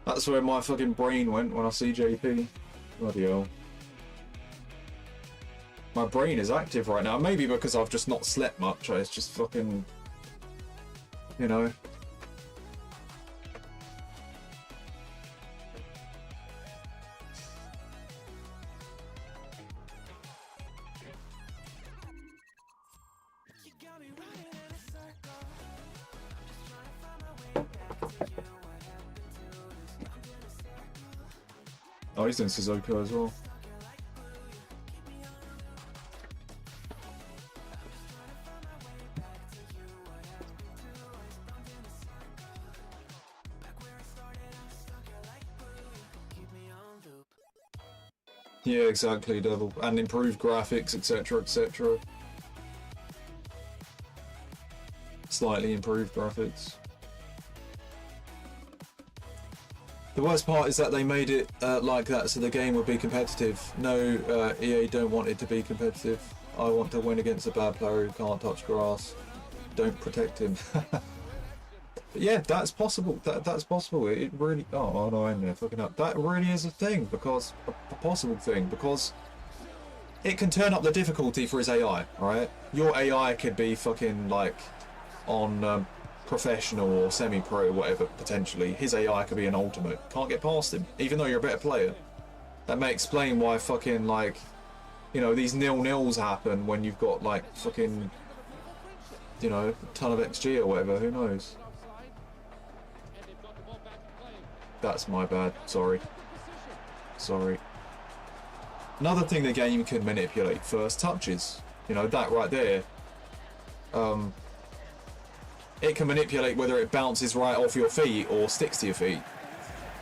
That's where my fucking brain went when I see JP. Bloody hell. My brain is active right now. Maybe because I've just not slept much. It's just fucking, you know. Oh, he's doing Suzuka as well. Yeah, exactly, Devil. And improved graphics, etc, etc. Slightly improved graphics. The worst part is that they made it like that so the game would be competitive. No, EA don't want it to be competitive. I want to win against a bad player who can't touch grass. Don't protect him. But yeah, that's possible. That's possible. It really... Oh no, I'm there fucking up. That really is a thing, because... A possible thing, because... It can turn up the difficulty for his AI, alright? Your AI could be fucking, like... On professional or semi-pro or whatever, potentially. His AI could be an ultimate. Can't get past him, even though you're a better player. That may explain why fucking, like... You know, these nil-nils happen when you've got, like, fucking... You know, a ton of XG or whatever, who knows? That's my bad. Sorry. Sorry. Another thing the game can manipulate, first touches. You know, that right there. It can manipulate whether it bounces right off your feet or sticks to your feet.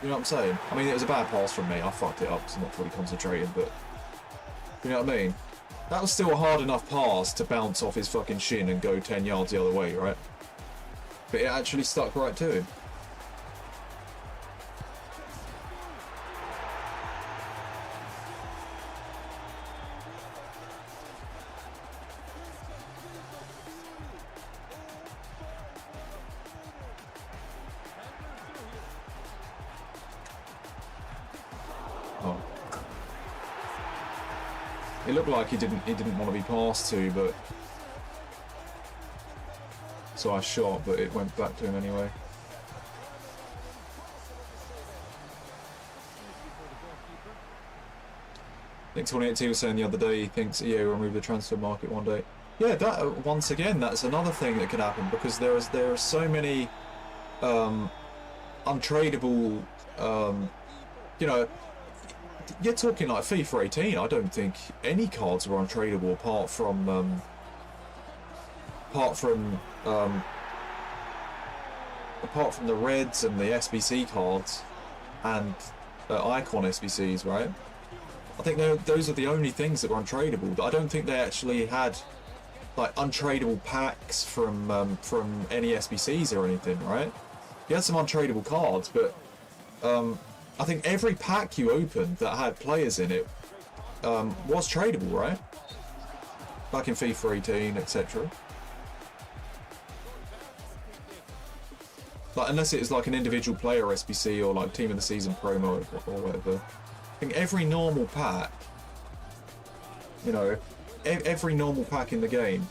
You know what I'm saying? I mean, it was a bad pass from me. I fucked it up because I'm not fully concentrating, but... You know what I mean? That was still a hard enough pass to bounce off his fucking shin and go 10 yards the other way, right? But it actually stuck right to him. It looked like he didn't want to be passed to, but so I shot, but it went back to him anyway. I think 2018 was saying the other day he thinks EA will remove the transfer market one day. Yeah, that once again, that's another thing that could happen, because there are so many untradeable, you know. You're talking like FIFA 18. I don't think any cards were untradeable apart from the Reds and the SBC cards and Icon SBCs, right? I think those are the only things that were untradeable. I don't think they actually had like untradeable packs from any SBCs or anything, right? You had some untradeable cards, but I think every pack you opened that had players in it was tradable, right? Back in FIFA 18, etc. Like, unless it was like an individual player SBC or like Team of the Season promo or whatever. I think every normal pack, you know, every normal pack in the game,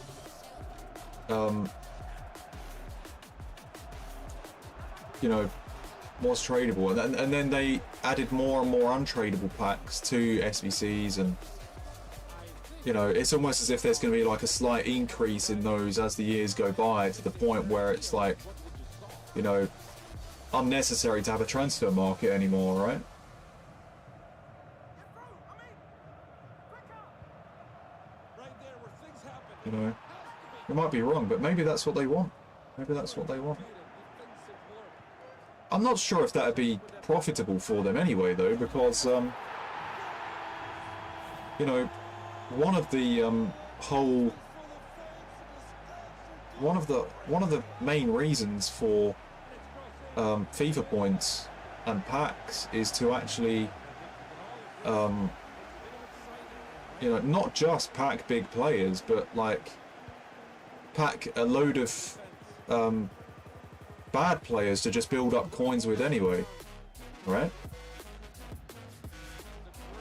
you know, was tradable, and then they added more and more untradeable packs to SBCs, and you know, it's almost as if there's going to be like a slight increase in those as the years go by, to the point where it's like, you know, unnecessary to have a transfer market anymore, right? You know, it might be wrong, but maybe that's what they want. Maybe that's what they want. I'm not sure if that would be profitable for them anyway, though, because, you know, one of the main reasons for FIFA points and packs is to actually, you know, not just pack big players, but like pack a load of bad players to just build up coins with anyway, right?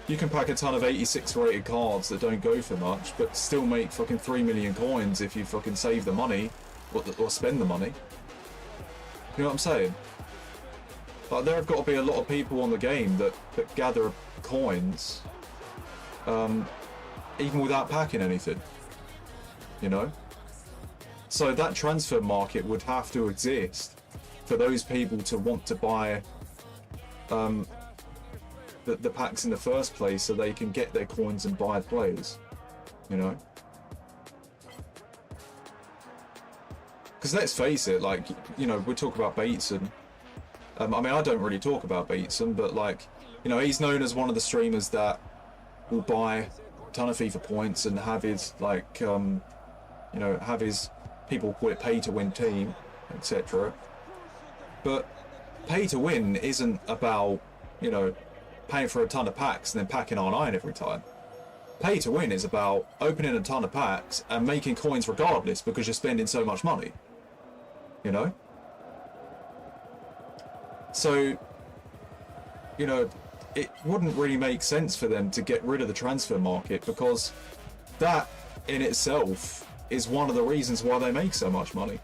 You can pack a ton of 86 rated cards that don't go for much, but still make fucking 3 million coins if you fucking save the money or spend the money. You know what I'm saying? Like, there have got to be a lot of people on the game that gather coins, even without packing anything. You know? So that transfer market would have to exist for those people to want to buy, the packs in the first place so they can get their coins and buy players, you know? Because let's face it, like, you know, we talk about Bateson. I mean, I don't really talk about Bateson, but, like, you know, he's known as one of the streamers that will buy a ton of FIFA points and have his, like, you know, have his, people call it pay-to-win team, etc. But pay-to-win isn't about, you know, paying for a ton of packs and then packing R9 every time. Pay-to-win is about opening a ton of packs and making coins regardless because you're spending so much money. You know? So, you know, it wouldn't really make sense for them to get rid of the transfer market because that in itself is one of the reasons why they make so much money.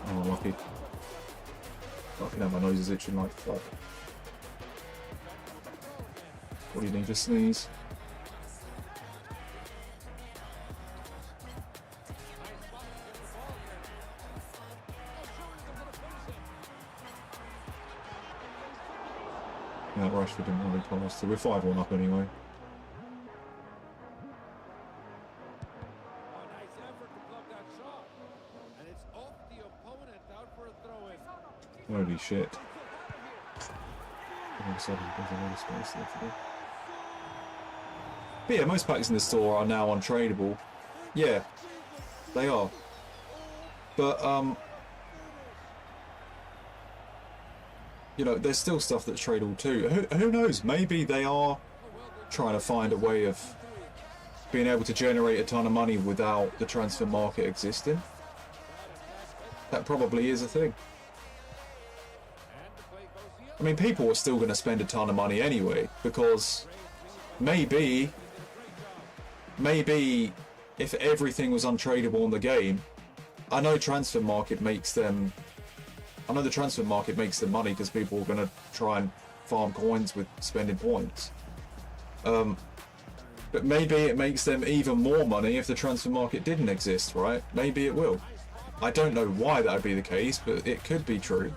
Oh, lucky. Fucking hell, my nose is itching like fuck. What do you need to sneeze? Yeah, Rashford didn't really pass, so we're 5-1 up anyway. Holy shit. All of a sudden, there's a lot of space there for them. But yeah, most packs in the store are now untradeable. Yeah, they are. But, you know, there's still stuff that's tradable too. Who knows? Maybe they are trying to find a way of being able to generate a ton of money without the transfer market existing. That probably is a thing. I mean, people are still going to spend a ton of money anyway, because maybe if everything was untradeable in the game, I know the transfer market makes them money because people are going to try and farm coins with spending points. But maybe it makes them even more money if the transfer market didn't exist, right? Maybe it will. I don't know why that would be the case, but it could be true.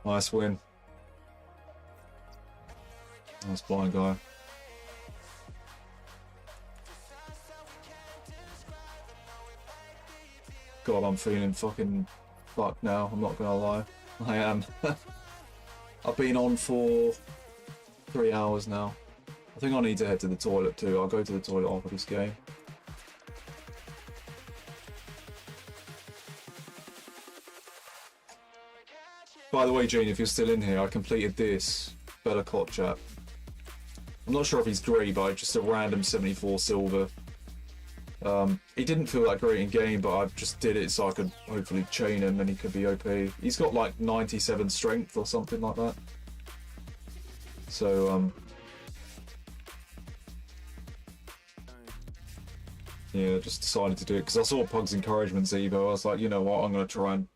Nice win. Nice blind guy. God, I'm feeling fucking fucked now, I'm not gonna lie. I am. I've been on for 3 hours now. I think I need to head to the toilet too. I'll go to the toilet after this game. By the way, Gene, if you're still in here, I completed this Bella Cot chap. I'm not sure if he's great, but just a random 74 silver. He didn't feel that great in game, but I just did it so I could hopefully chain him and he could be OP. He's got like 97 strength or something like that. So, yeah, just decided to do it because I saw Pug's encouragements Evo. I was like, you know what, I'm going to try and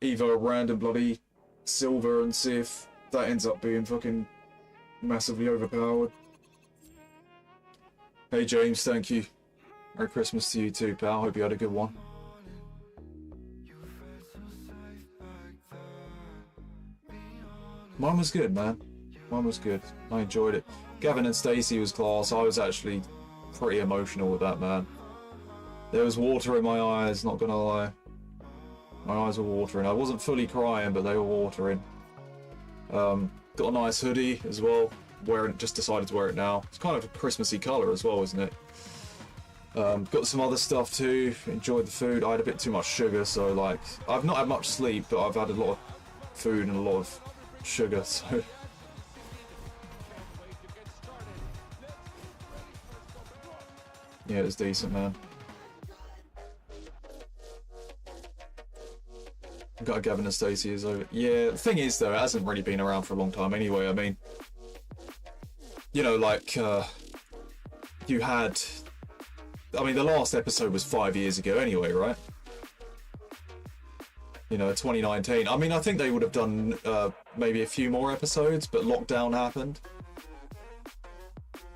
Evo a random bloody silver and see if that ends up being fucking massively overpowered. Hey James, thank you. Merry Christmas to you too, pal. Hope you had a good one. Mine was good, man. Mine was good. I enjoyed it. Gavin and Stacey was class. I was actually pretty emotional with that, man. There was water in my eyes, not gonna lie. My eyes were watering. I wasn't fully crying, but they were watering. Got a nice hoodie as well. Just decided to wear it now. It's kind of a Christmassy colour as well, isn't it? Got some other stuff too. Enjoyed the food. I had a bit too much sugar, so like I've not had much sleep, but I've had a lot of food and a lot of sugar. So Yeah, it was decent, man. Got Gavin and Stacey is over. Yeah, the thing is though, it hasn't really been around for a long time anyway. I mean, you know, like you had. I mean, the last episode was 5 years ago anyway, right? You know, 2019. I mean, I think they would have done maybe a few more episodes, but lockdown happened.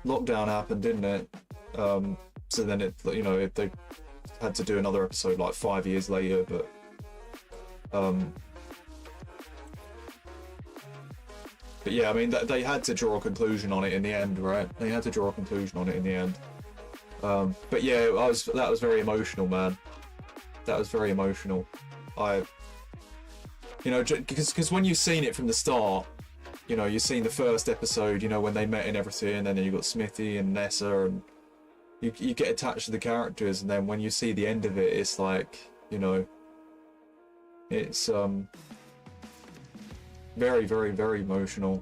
Lockdown happened, didn't it? So then it, you know, they had to do another episode like 5 years later, but yeah, I mean, they had to draw a conclusion on it in the end, right? They had to draw a conclusion on it in the end. But yeah, that was very emotional, man. That was very emotional. You know, because when you've seen it from the start, you know, you've seen the first episode, you know, when they met and everything, and then you've got Smithy and Nessa, and you get attached to the characters, and then when you see the end of it, it's like, you know, it's very, very, very emotional.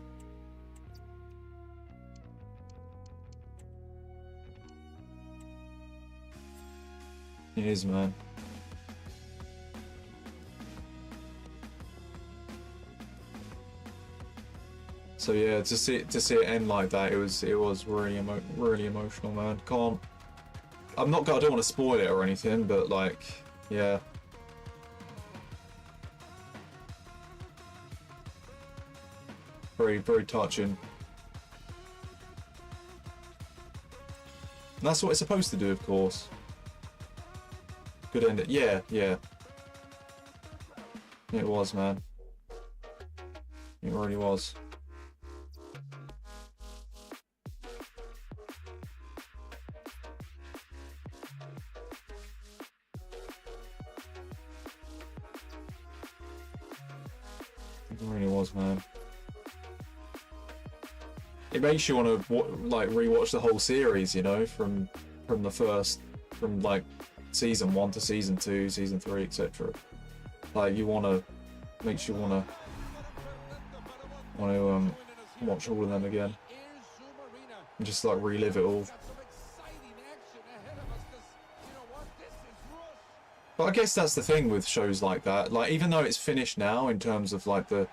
It is, man. So yeah, to see it end like that, it was really emotional, man. I don't want to spoil it or anything, but like, yeah. Very, very touching. And that's what it's supposed to do, of course. Good end. Yeah, yeah. It was, man. It really was. It really was, man. It makes you want to like rewatch the whole series, you know, from like season 1 to season 2, season 3, etc. Like makes you want to watch all of them again and just like relive it all. But I guess that's the thing with shows like that. Like, even though it's finished now in terms of like the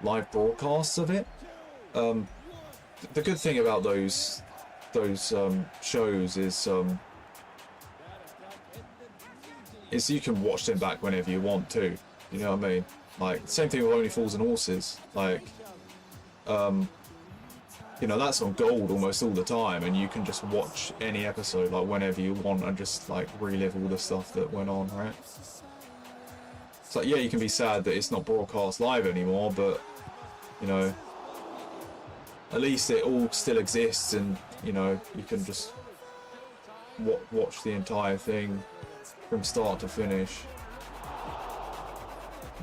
live broadcasts of it, the good thing about those shows is you can watch them back whenever you want to. You know what I mean? Like, same thing with Only Fools and Horses. Like, you know, that's on Gold almost all the time, and you can just watch any episode like whenever you want and just like relive all the stuff that went on, right? It's like, yeah, you can be sad that it's not broadcast live anymore, but you know, at least it all still exists, and you know, you can just watch the entire thing from start to finish.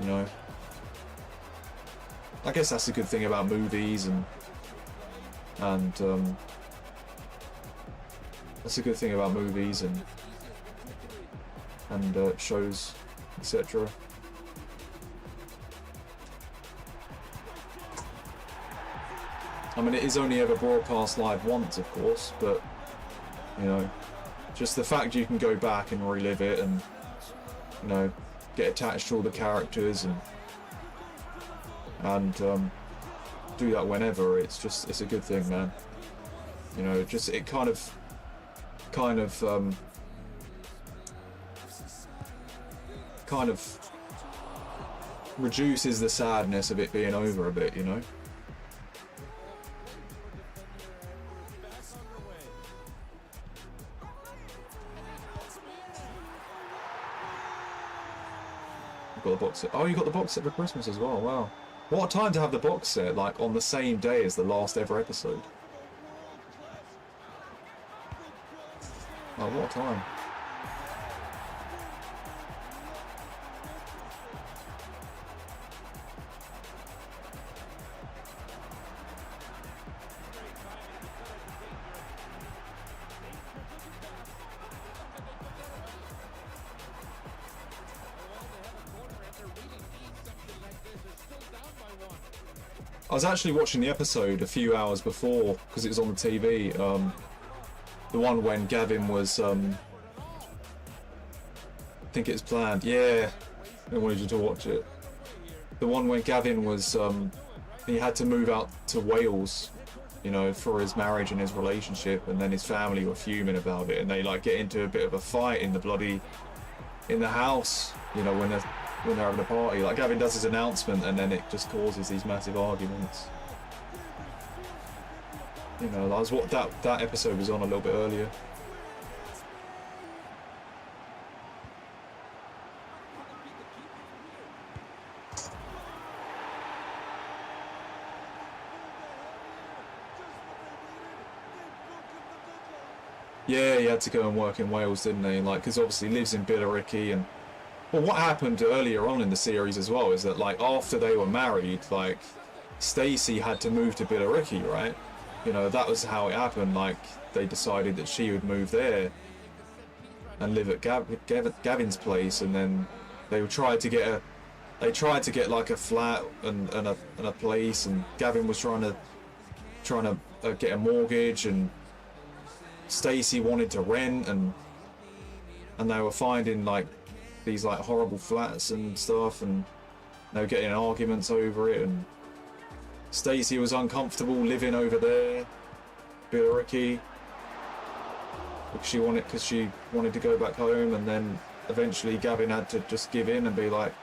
You know, I guess that's the good thing about movies, and that's a good thing about movies and shows, etc. I mean, it is only ever broadcast live once, of course, but you know, just the fact you can go back and relive it, and you know, get attached to all the characters and do that whenever, it's a good thing, man. You know, it kind of reduces the sadness of it being over a bit, you know. Got the box set. Oh, you got the box set for Christmas as well. Wow. What a time to have the box set, like, on the same day as the last ever episode. Oh, what a time. I was actually watching the episode a few hours before because it was on the TV. The one when Gavin was, I think it's planned. Yeah, I wanted you to watch it. The one when Gavin was, he had to move out to Wales, you know, for his marriage and his relationship, and then his family were fuming about it, and they like get into a bit of a fight in the house, you know, when they're having a party. Like Gavin does his announcement, and then it just causes these massive arguments. You know, that was what that episode was on a little bit earlier. Yeah, he had to go and work in Wales, didn't he? Like, because obviously he lives in Billericay, and well, what happened earlier on in the series as well is that, like, after they were married, like, Stacey had to move to Billericay, right? You know, that was how it happened. Like, they decided that she would move there and live at Gavin's place, and then they tried to get like a flat and a place, and Gavin was trying to get a mortgage, and Stacey wanted to rent, and they were finding like these like horrible flats and stuff, and they were getting in arguments over it, and Stacey was uncomfortable living over there, Billericay, because she wanted to go back home, and then eventually Gavin had to just give in and be like,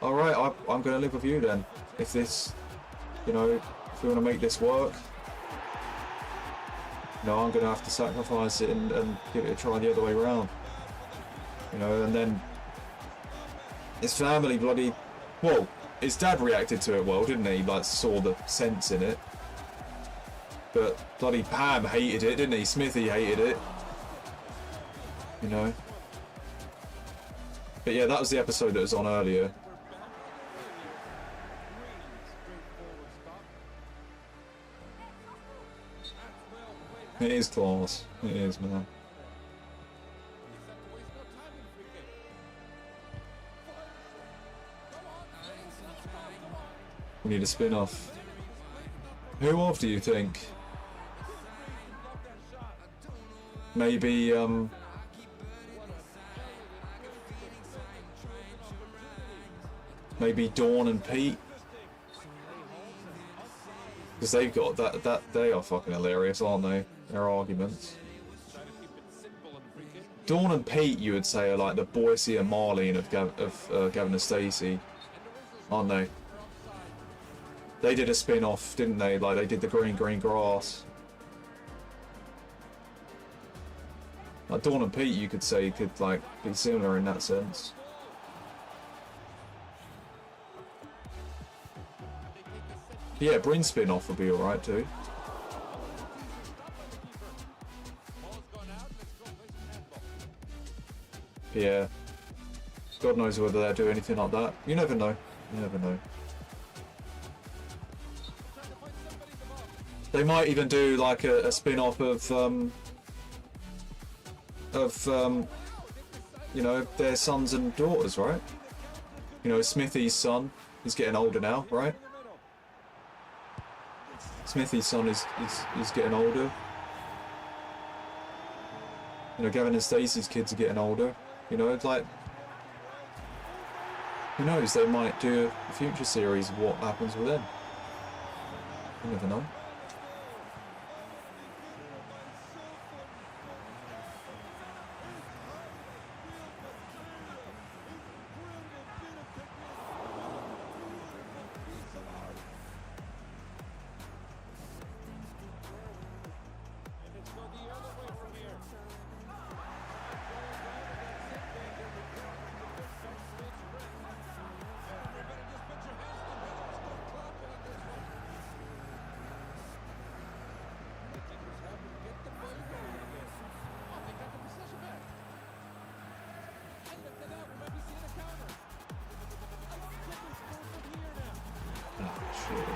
all right, I'm going to live with you then, if this, you know, if we want to make this work. No, I'm going to have to sacrifice it and give it a try the other way around. You know, and then his family well, his dad reacted to it well, didn't he? Like, saw the sense in it. But bloody Pam hated it, didn't he? Smithy hated it. You know? But yeah, that was the episode that was on earlier. It is class. It is, man. We need a spin-off. Who of do you think? Maybe, maybe Dawn and Pete? Because they've got that they are fucking hilarious, aren't they? Their arguments. Dawn and Pete, you would say, are like the Boise and Marlene of Gavin and Stacey, aren't they? They did a spin-off, didn't they? Like, they did the green grass. Like, Dawn and Pete, you could say, could like be similar in that sense. Yeah, Bryn spin-off would be alright too. Yeah. God knows whether they'll do anything like that. You never know. You never know. They might even do like a spin-off of you know, their sons and daughters, right? You know, Smithy's son is getting older now, right? Smithy's son is getting older. You know, Gavin and Stacey's kids are getting older. You know, it's like, who knows, they might do a future series of what happens with them. You never know.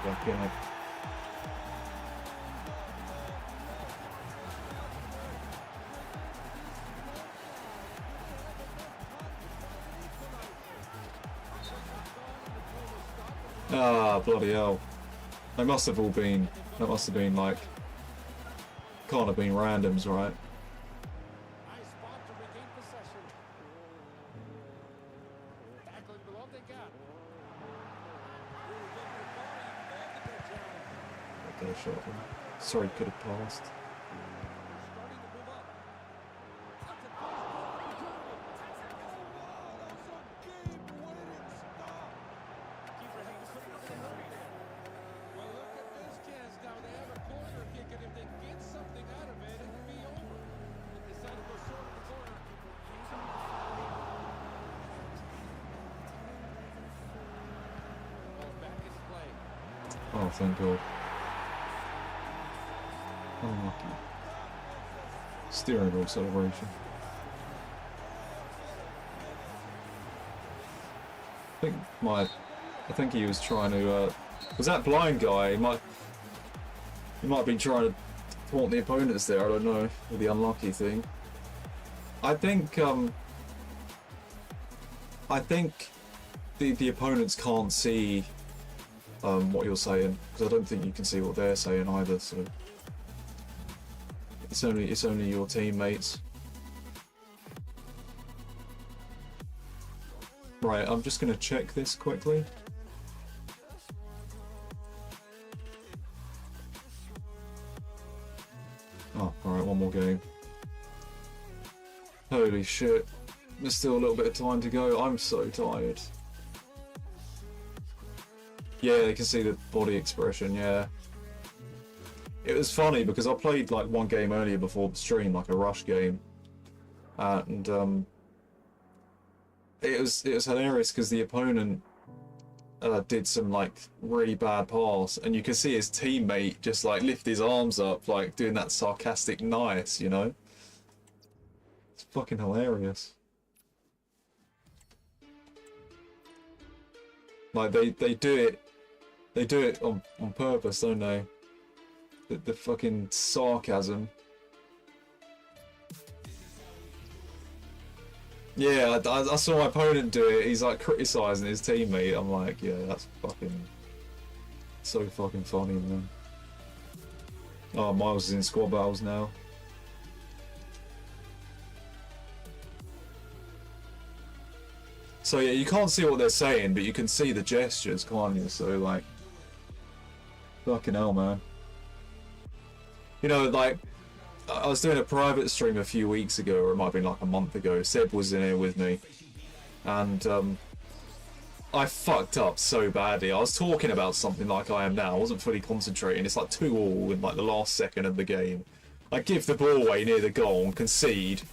Back in it. Ah, bloody hell. They must have all been, that must have been like, can't have been randoms, right? fair shot. Sorry, could have passed. Oh, thank God. Unlucky. Steering wheel celebration. I think he was trying to. Was that blind guy? He might have been trying to thwart the opponents there. I don't know, with the unlucky thing. I think the opponents can't see what you're saying, because I don't think you can see what they're saying either. So it's only your teammates. Right, I'm just gonna check this quickly. Oh, alright, one more game. Holy shit. There's still a little bit of time to go. I'm so tired. Yeah, you can see the body expression, yeah. It was funny because I played like one game earlier before the stream, like a rush game. And it was hilarious because the opponent did some like really bad pass, and you could see his teammate just like lift his arms up, like doing that sarcastic nice, you know? It's fucking hilarious. Like they do it on purpose, don't they? The fucking sarcasm. Yeah, I saw my opponent do it. He's like criticising his teammate. I'm like, yeah, that's fucking so fucking funny, man. Oh, Miles is in squad battles now. So yeah, you can't see what they're saying, but you can see the gestures, can't you? So like, fucking hell, man. You know, like, I was doing a private stream a few weeks ago, or it might have been like a month ago. Seb was in here with me, and I fucked up so badly. I was talking about something like I am now. I wasn't fully concentrating. It's like 2-2 in like the last second of the game. I give the ball away near the goal and concede.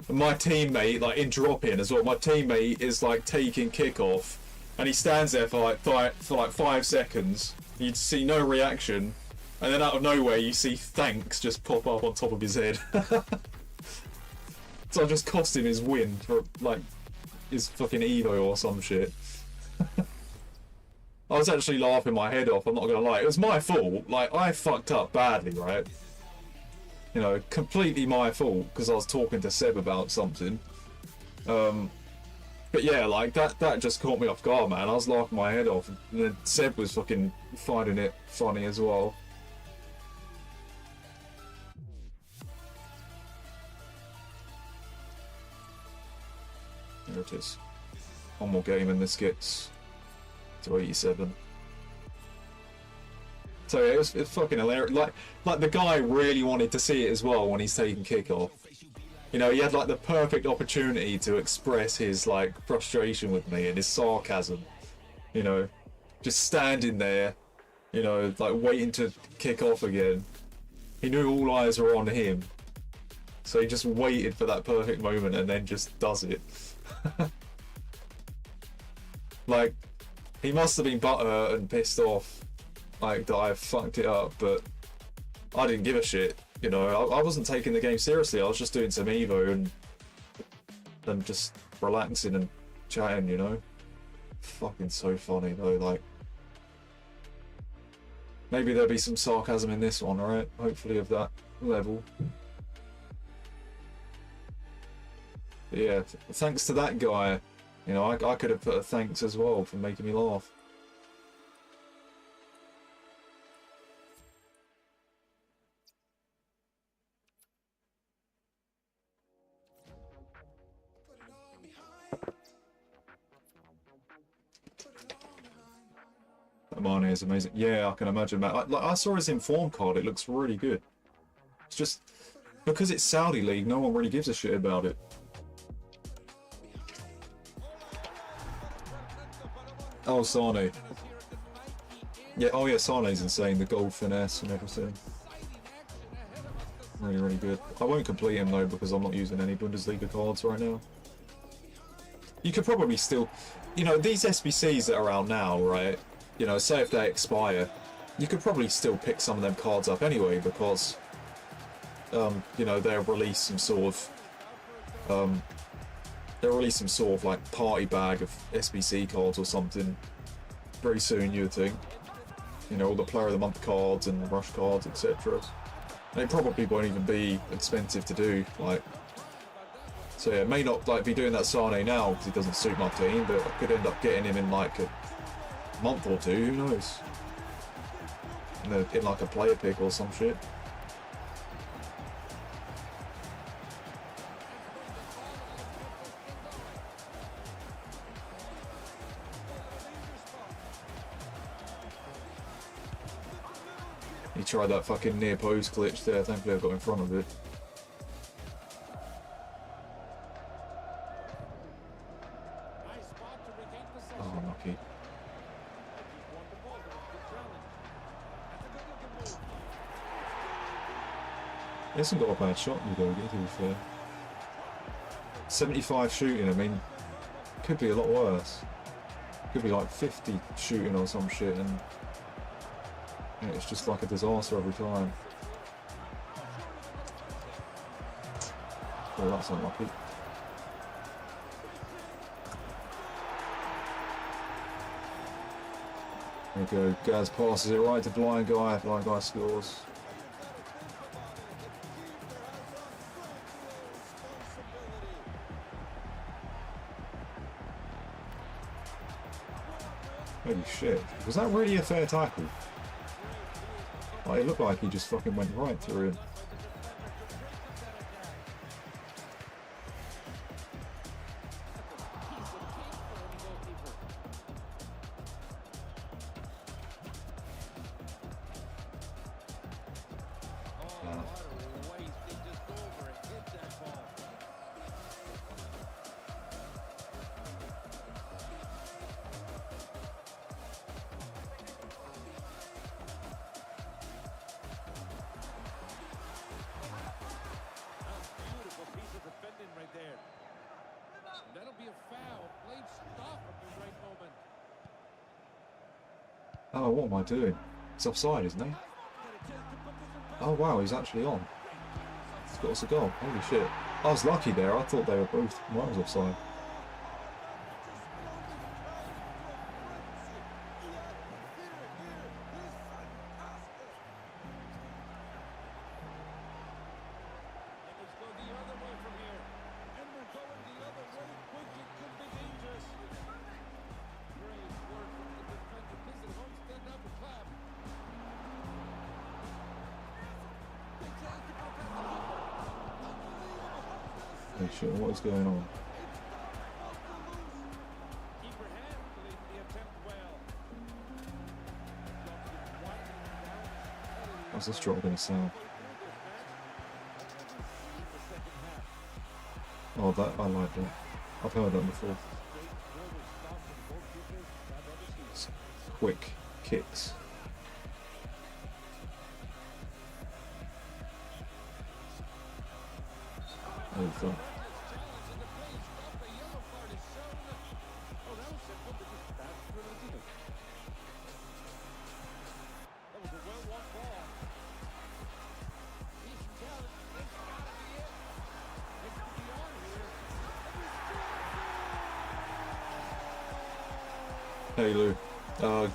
And my teammate, like in drop-in as well, my teammate is like taking kickoff, and he stands there for like 5 seconds. You'd see no reaction. And then out of nowhere, you see thanks just pop up on top of his head. So I just cost him his win for, like, his fucking Evo or some shit. I was actually laughing my head off, I'm not gonna lie. It was my fault. Like, I fucked up badly, right? You know, completely my fault, because I was talking to Seb about something. But yeah, like, that just caught me off guard, man. I was laughing my head off, and then Seb was fucking finding it funny as well. There it is. One more game and this gets to 87. So yeah, it's fucking hilarious. Like the guy really wanted to see it as well when he's taking kickoff. You know, he had like the perfect opportunity to express his like frustration with me and his sarcasm. You know, just standing there, you know, like waiting to kick off again. He knew all eyes were on him, so he just waited for that perfect moment and then just does it. Like, he must have been butthurt and pissed off, like, that I fucked it up, but I didn't give a shit, you know. I wasn't taking the game seriously. I was just doing some Evo and just relaxing and chatting, you know. Fucking so funny though. Like, maybe there'll be some sarcasm in this one, alright? Hopefully of that level. But yeah, thanks to that guy. You know, I could have put a thanks as well for making me laugh. Mane is amazing. Yeah, I can imagine, Matt. Like, I saw his Inform card. It looks really good. It's just because it's Saudi League, no one really gives a shit about it. Oh, Sane. Yeah, oh yeah, Sane's insane. The gold finesse and everything. Really, really good. I won't complete him though because I'm not using any Bundesliga cards right now. You could probably still, you know, these SBCs that are out now, right? You know, say if they expire, you could probably still pick some of them cards up anyway because, you know, they'll release some sort of, like party bag of SBC cards or something very soon. You'd think, you know, all the Player of the Month cards and the Rush cards, etc. And it probably won't even be expensive to do, like. So yeah, it may not like be doing that Sane now because it doesn't suit my team, but I could end up getting him in like a month or two. Who knows? In like a player pick or some shit. He tried that fucking near post glitch there. Thankfully I got in front of it. Oh, unlucky. He hasn't got a bad shot, Udogi, to be fair. 75 shooting, I mean, could be a lot worse. Could be like 50 shooting or some shit, and you know, it's just like a disaster every time. Oh, that's unlucky. There we go. Gaz passes it right to Blind Guy. Blind Guy scores. Holy shit. Was that really a fair tackle? Like, it looked like he just fucking went right through it. Oh, what am I doing? He's offside, isn't he? Oh wow, he's actually on. He's got us a goal. Holy shit. I was lucky there. I thought they were both. Mine was offside. Holy shit, what is going on? How's this drop going to sound? Oh, that I like that. I've heard that before. It's quick kicks. Oh, fuck. Hey Lou,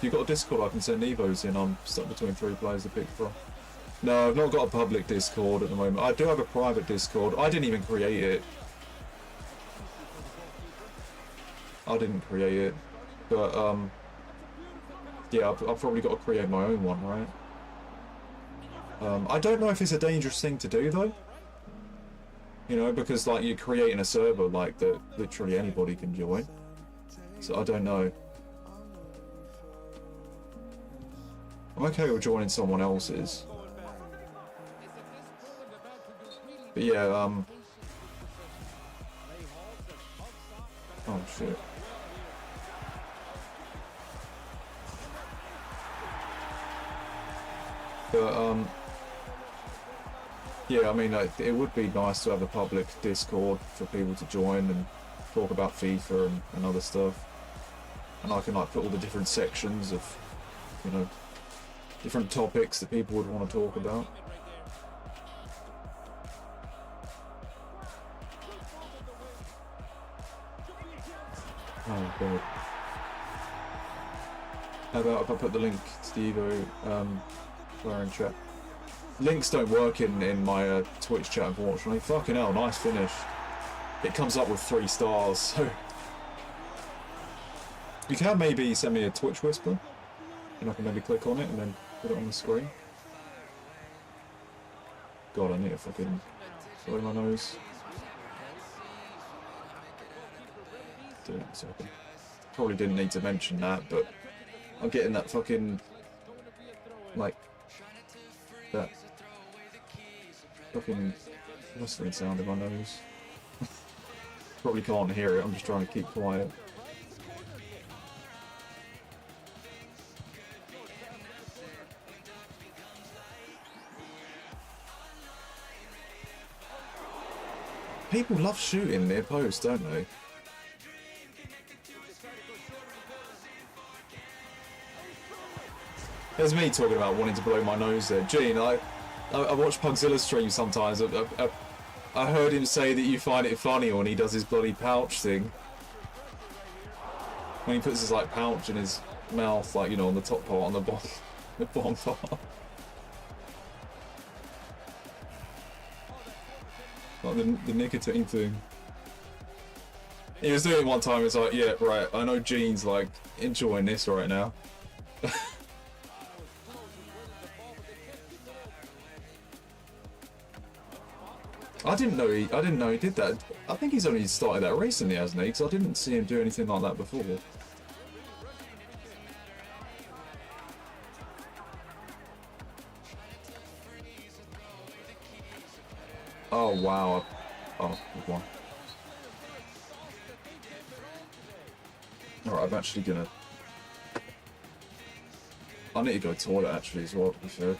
you got a Discord I can send Evos in? I'm stuck between 3 players to pick from. No, I've not got a public Discord at the moment. I do have a private Discord. I didn't even create it. I didn't create it. But, yeah, I've probably got to create my own one, right? I don't know if it's a dangerous thing to do, though. You know, because, like, you're creating a server, like, that literally anybody can join. So I don't know. I'm okay with joining someone else's. But yeah, oh shit. But yeah, I mean, it would be nice to have a public Discord for people to join and talk about FIFA and other stuff. And I can like put all the different sections of, you know, different topics that people would want to talk about. Oh god. How about if I put the link to the Evo player in chat? Links don't work in my Twitch chat, unfortunately. Fucking hell, nice finish. It comes up with 3 stars, so... You can maybe send me a Twitch whisper, and I can maybe click on it and then put it on the screen. God, I need to fucking blow my nose. Do it in a second. Probably didn't need to mention that, but I'm getting that fucking, like, that fucking rustling sound in my nose. Probably can't hear it, I'm just trying to keep quiet. People love shooting near post, don't they? There's me talking about wanting to blow my nose there. Gene, I watch Pugzilla stream sometimes. I heard him say that you find it funny when he does his bloody pouch thing. When he puts his like pouch in his mouth, like, you know, on the top part, on the bottom, the bottom part. Like the nicotine thing. He was doing it one time, it's like, yeah, right, I know Gene's like enjoying this right now. I didn't know he did that. I think he's only started that recently, hasn't he? Because I didn't see him do anything like that before. Oh wow. Oh, good one. Alright, I'm actually gonna... I need to go to the toilet actually as well, to be fair.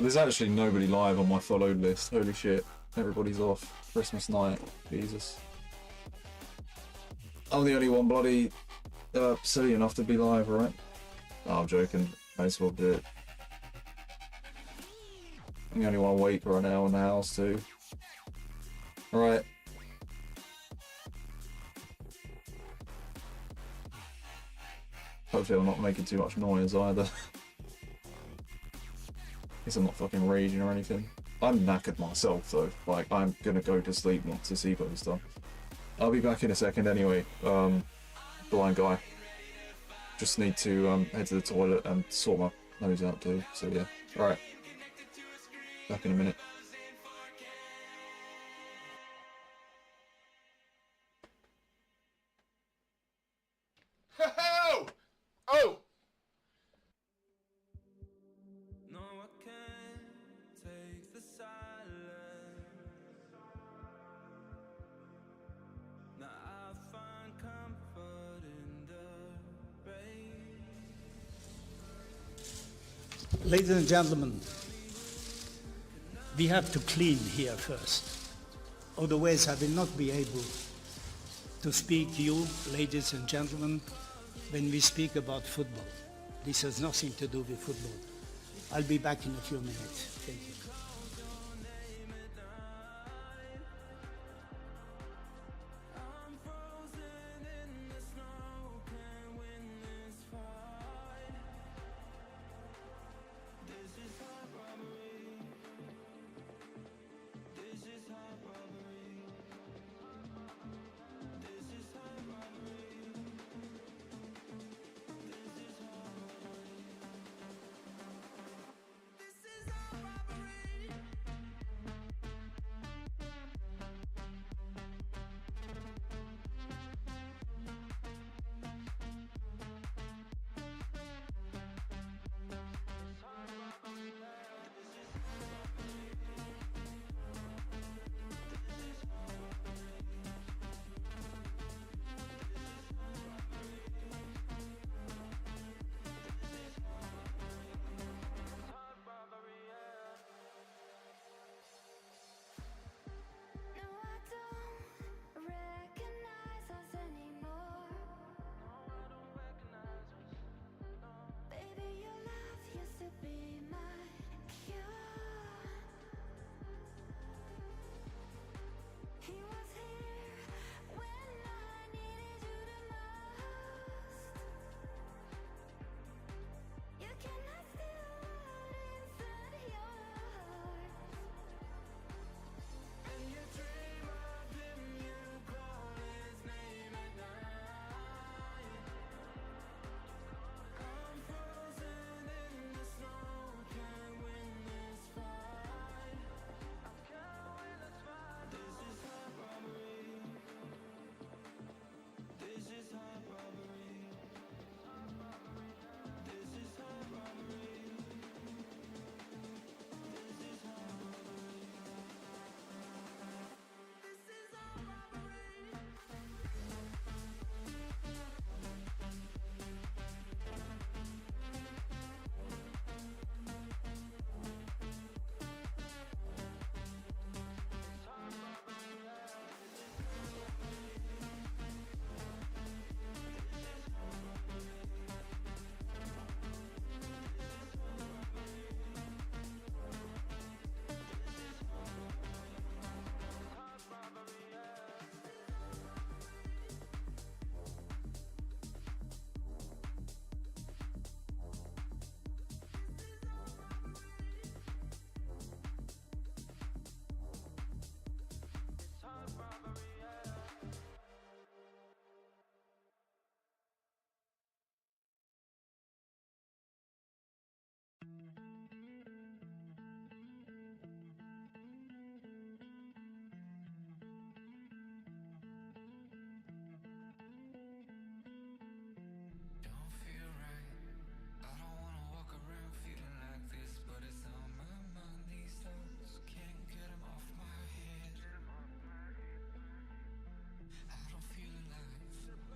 There's actually nobody live on my followed list. Holy shit. Everybody's off. Christmas night. Jesus. I'm the only one bloody silly enough to be live, right? Oh, I'm joking. May as well do it. I'm the only one awake right now in the house too. Alright. Hopefully I'm not making too much noise either. I'm not fucking raging or anything. I'm knackered myself though. Like, I'm gonna go to sleep once this evo's done. I'll be back in a second anyway. Blind guy. Just need to head to the toilet and sort my nose out too. So yeah. Alright. Back in a minute. Oh! Ladies and gentlemen, we have to clean here first. Otherwise, I will not be able to speak to you, ladies and gentlemen, when we speak about football. This has nothing to do with football. I'll be back in a few minutes. Thank you.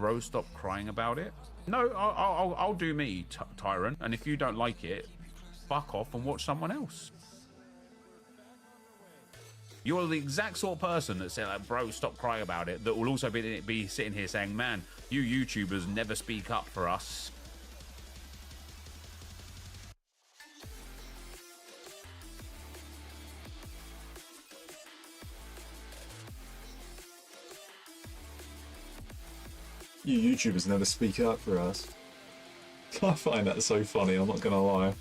Bro, stop crying about it. No, I'll do me, Tyrant. And if you don't like it, fuck off and watch someone else. You're the exact sort of person that said, like, bro, stop crying about it, that will also be sitting here saying, man, you YouTubers never speak up for us. You YouTubers never speak up for us. I find that so funny, I'm not gonna lie.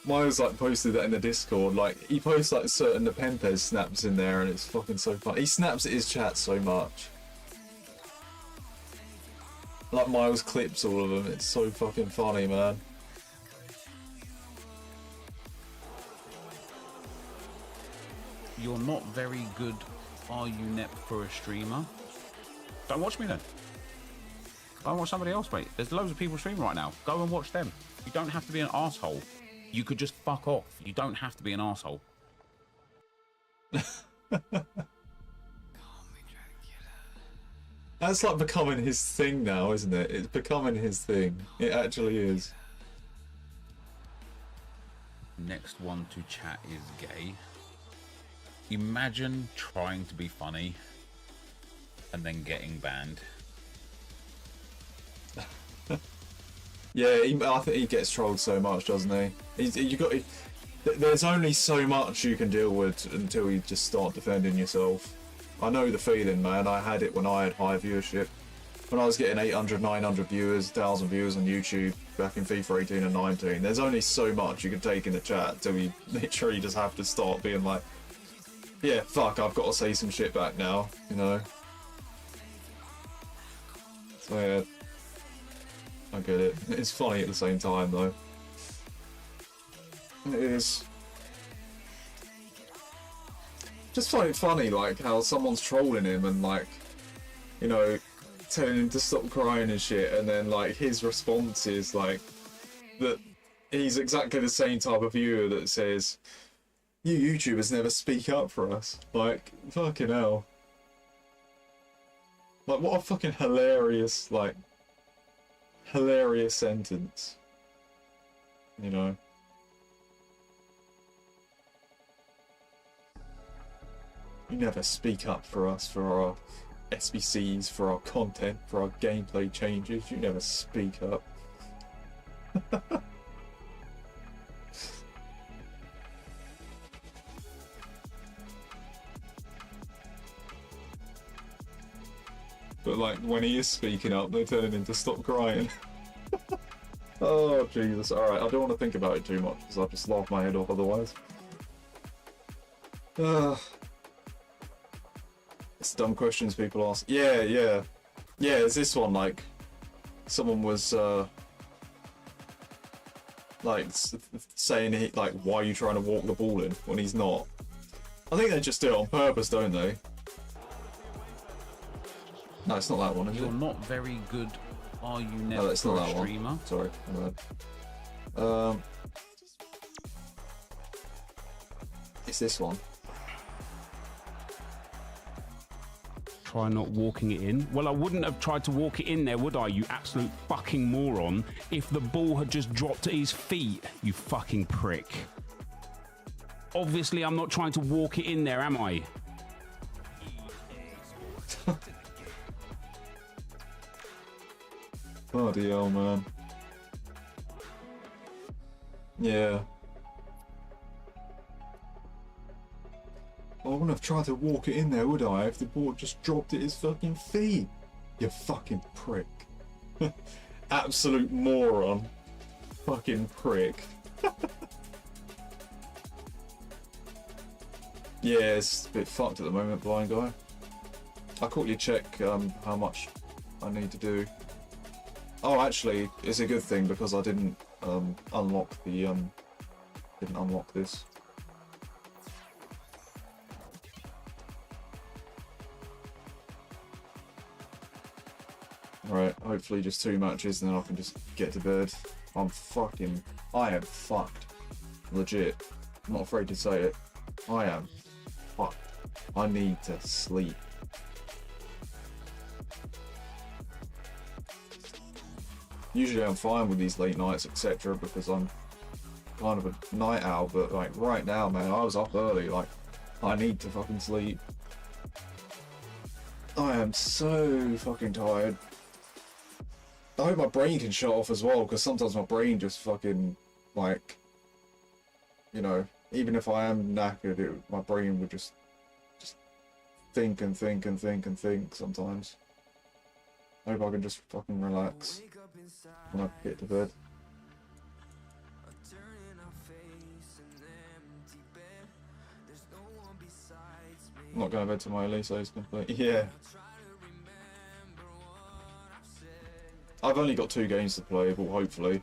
Miles like posted that in the Discord, like he posts like certain Nepenthes snaps in there and it's fucking so funny. He snaps at his chat so much. Like Miles clips all of them, it's so fucking funny, man. You're not very good, are you, Nep, for a streamer? Don't watch me then. Go and watch somebody else, mate. There's loads of people streaming right now. Go and watch them. You don't have to be an arsehole. You could just fuck off. You don't have to be an arsehole. That's like becoming his thing now, isn't it? It's becoming his thing. It actually is. Next one to chat is gay. Imagine trying to be funny and then getting banned. Yeah, I think he gets trolled so much, doesn't he? There's only so much you can deal with until you just start defending yourself. I know the feeling, man. I had it when I had high viewership. When I was getting 800, 900 viewers, 1,000 viewers on YouTube back in FIFA 18 and 19, there's only so much you can take in the chat until you literally just have to start being like, yeah, fuck, I've got to say some shit back now, you know? So yeah, I get it. It's funny at the same time, though. It is. Just find it funny, like, how someone's trolling him and, like, you know, telling him to stop crying and shit, and then, like, his response is, like, that he's exactly the same type of viewer that says, you YouTubers never speak up for us. Like, fucking hell. Like, what a fucking hilarious, like, hilarious sentence. You know? You never speak up for us, for our SBCs, for our content, for our gameplay changes. You never speak up. But like, when he is speaking up, they're telling him to stop crying. Oh, Jesus. Alright, I don't want to think about it too much, because I'll just laugh my head off otherwise. It's dumb questions people ask. Yeah. Yeah, it's this one, like, someone was, like, saying, like, why are you trying to walk the ball in when he's not? I think they just do it on purpose, don't they? No, it's not that one, is You're it? not very good, are you, Nep, No, it's not for a that streamer? one. Sorry, my bad. It's this one. Try not walking it in. Well, I wouldn't have tried to walk it in there, would I, you absolute fucking moron, if the ball had just dropped at his feet, you fucking prick. Obviously, I'm not trying to walk it in there, am I? Bloody hell, man. Yeah. I wouldn't have tried to walk it in there, would I, if the ball just dropped at his fucking feet? You fucking prick. Absolute moron. Fucking prick. Yeah, it's a bit fucked at the moment, blind guy. I'll quickly check how much I need to do. Oh, actually, it's a good thing because I didn't unlock the didn't unlock this. Right, hopefully just 2 matches and then I can just get to bed. I am fucked. Legit. I'm not afraid to say it. I am fucked. I need to sleep. Usually I'm fine with these late nights, etc., because I'm kind of a night owl, but like right now, man, I was up early, like I need to fucking sleep. I am so fucking tired. I hope my brain can shut off as well, because sometimes my brain just fucking, like, you know, even if I am knackered, my brain would just think and think and think and think sometimes. I hope I can just fucking relax when I get to bed. I'm not going to bed till my Elise is complete. Yeah. I've only got 2 games to play, but hopefully,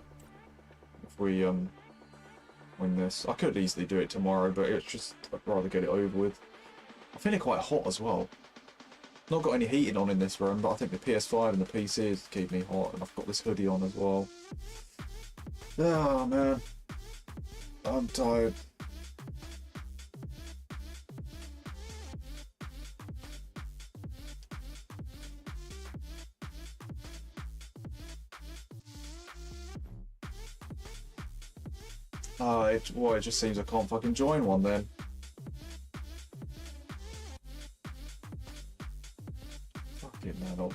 if we win this, I could easily do it tomorrow, but it's just I'd rather get it over with. I'm feeling quite hot as well. Not got any heating on in this room, but I think the PS5 and the PC is keeping me hot, and I've got this hoodie on as well. Oh man, I'm tired. It just seems I can't fucking join one then. Fucking man,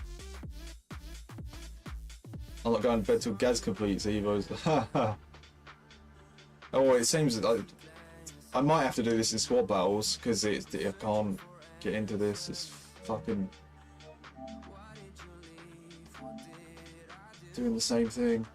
I'm not going to bed till Gaz completes Evos. Oh, it seems that I might have to do this in squad battles, because I can't get into this. It's fucking doing the same thing.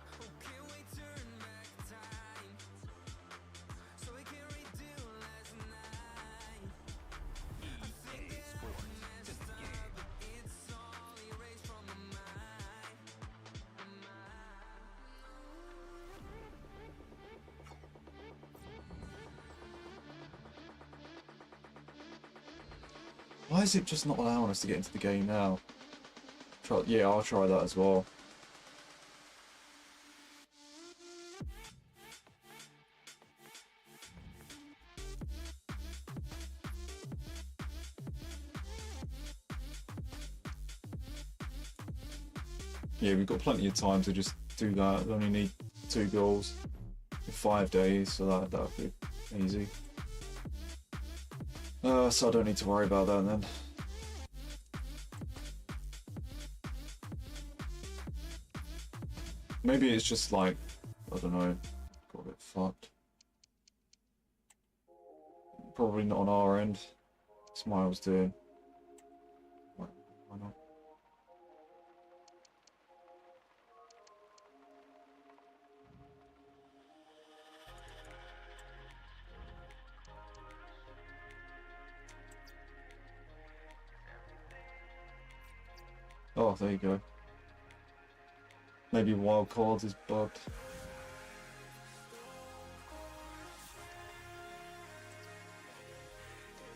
Why is it just not allowing us to get into the game now? Yeah, I'll try that as well. Yeah, we've got plenty of time to just do that. We only need 2 goals in 5 days, so that'll be easy. So I don't need to worry about that then. Maybe it's just like, I don't know, got a bit fucked. Probably not on our end. That's what I was doing. Why not? Oh, there you go. Maybe wild cards is bugged.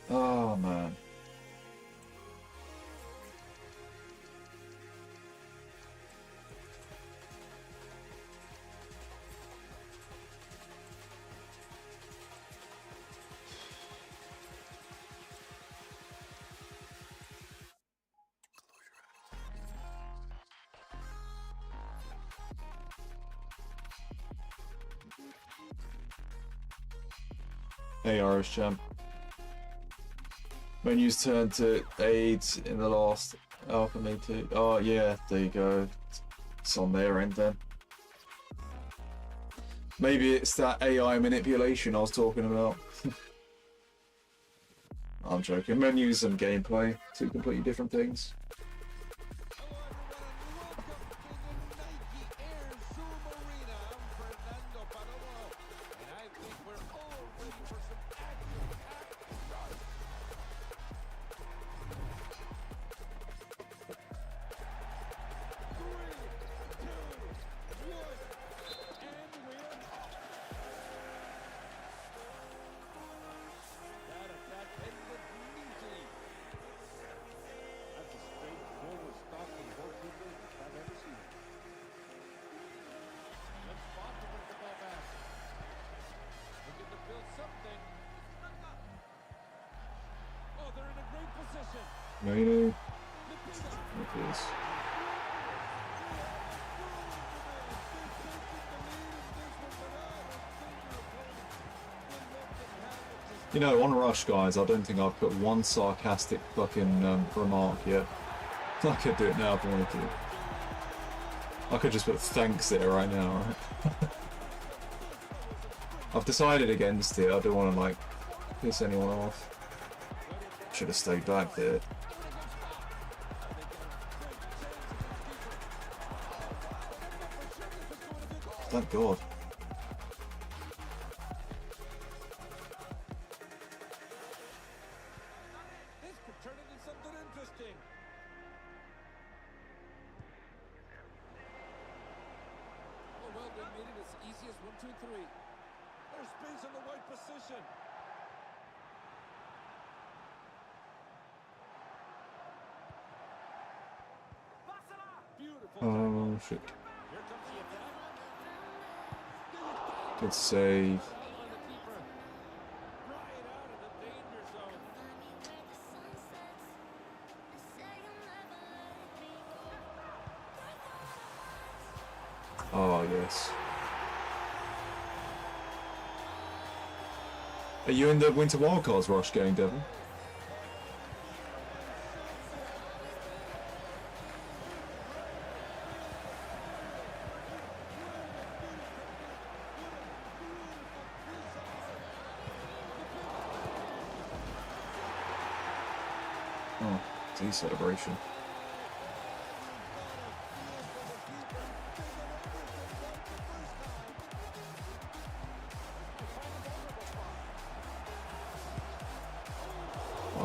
Oh man. Hey, Irish champ. Menus turned to AIDS in the last alchemy too. Oh yeah, there you go. It's on their end then. Maybe it's that AI manipulation I was talking about. I'm joking. Menus and gameplay, 2 completely different things. Maybe. It is. You know, on Rush, guys, I don't think I've put one sarcastic fucking remark yet. I could do it now if I wanted to. I could just put thanks there right now, right? I've decided against it. I don't want to, like, piss anyone off. Should have stayed back there. Thank God. This could turn into something interesting. Oh, well, they made it as easy as 1, 2, 3. There's space in the right position. Beautiful. Oh, shit. Here comes the attack. Good save. Right out of the danger zone. Oh, yes. Are you in the Winter Wildcards Rush game, Devon? Oh, tea celebration.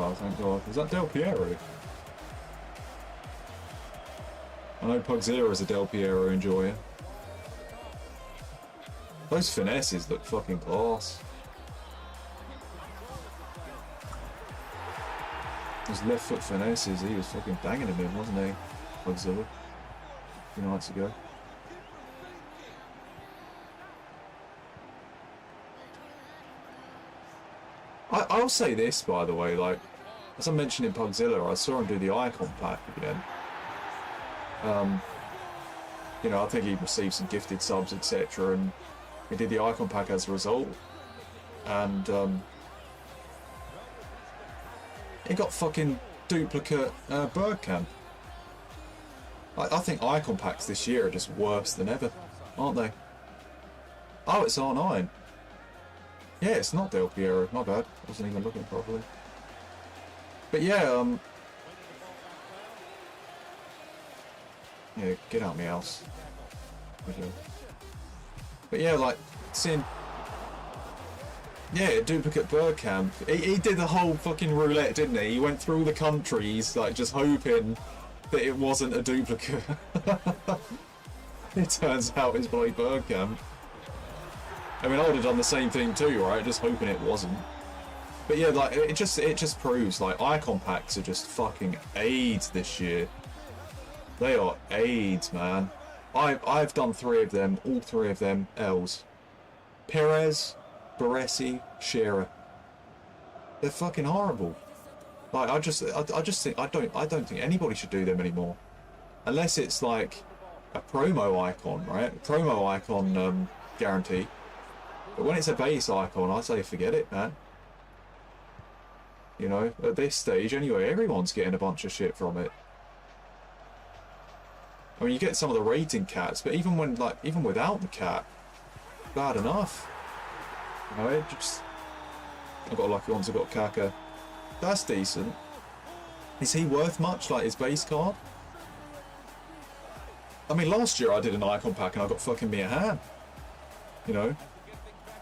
Oh, thank God. Was that Del Piero? I know Pugzilla is a Del Piero enjoyer. Those finesses look fucking class. Those left foot finesses, he was fucking banging him in, wasn't he? Pugzilla. A few nights ago. I'll say this, by the way, like, as I mentioned in Pugzilla, I saw him do the icon pack again. You know, I think he received some gifted subs, etc., and he did the icon pack as a result. And he got fucking duplicate Bergkamp. I think icon packs this year are just worse than ever, aren't they? Oh, it's R9. Yeah, it's not Del Piero. My bad. Wasn't even looking properly. But yeah, yeah, get out of my house. Okay. But yeah, like, seeing... Yeah, duplicate Bergkamp. He did the whole fucking roulette, didn't he? He went through the countries, like, just hoping that it wasn't a duplicate. It turns out it's bloody Bergkamp. I mean, I would have done the same thing too, right? Just hoping it wasn't. But yeah, like, it just proves, like, icon packs are just fucking AIDS this year. They are AIDS, man. I've done 3 of them, all 3 of them L's. Perez, Baresi, Shearer. They're fucking horrible. Like, I just think I don't think anybody should do them anymore, unless it's like a promo icon, right? A promo icon guarantee. But when it's a base icon, I say forget it, man. You know, at this stage anyway, everyone's getting a bunch of shit from it. I mean, you get some of the rating cats, but even without the cat, bad enough. You know, it just... I've got lucky ones, I've got Kaka. That's decent. Is he worth much, like his base card? I mean, last year I did an icon pack and I got fucking Mia Han. You know?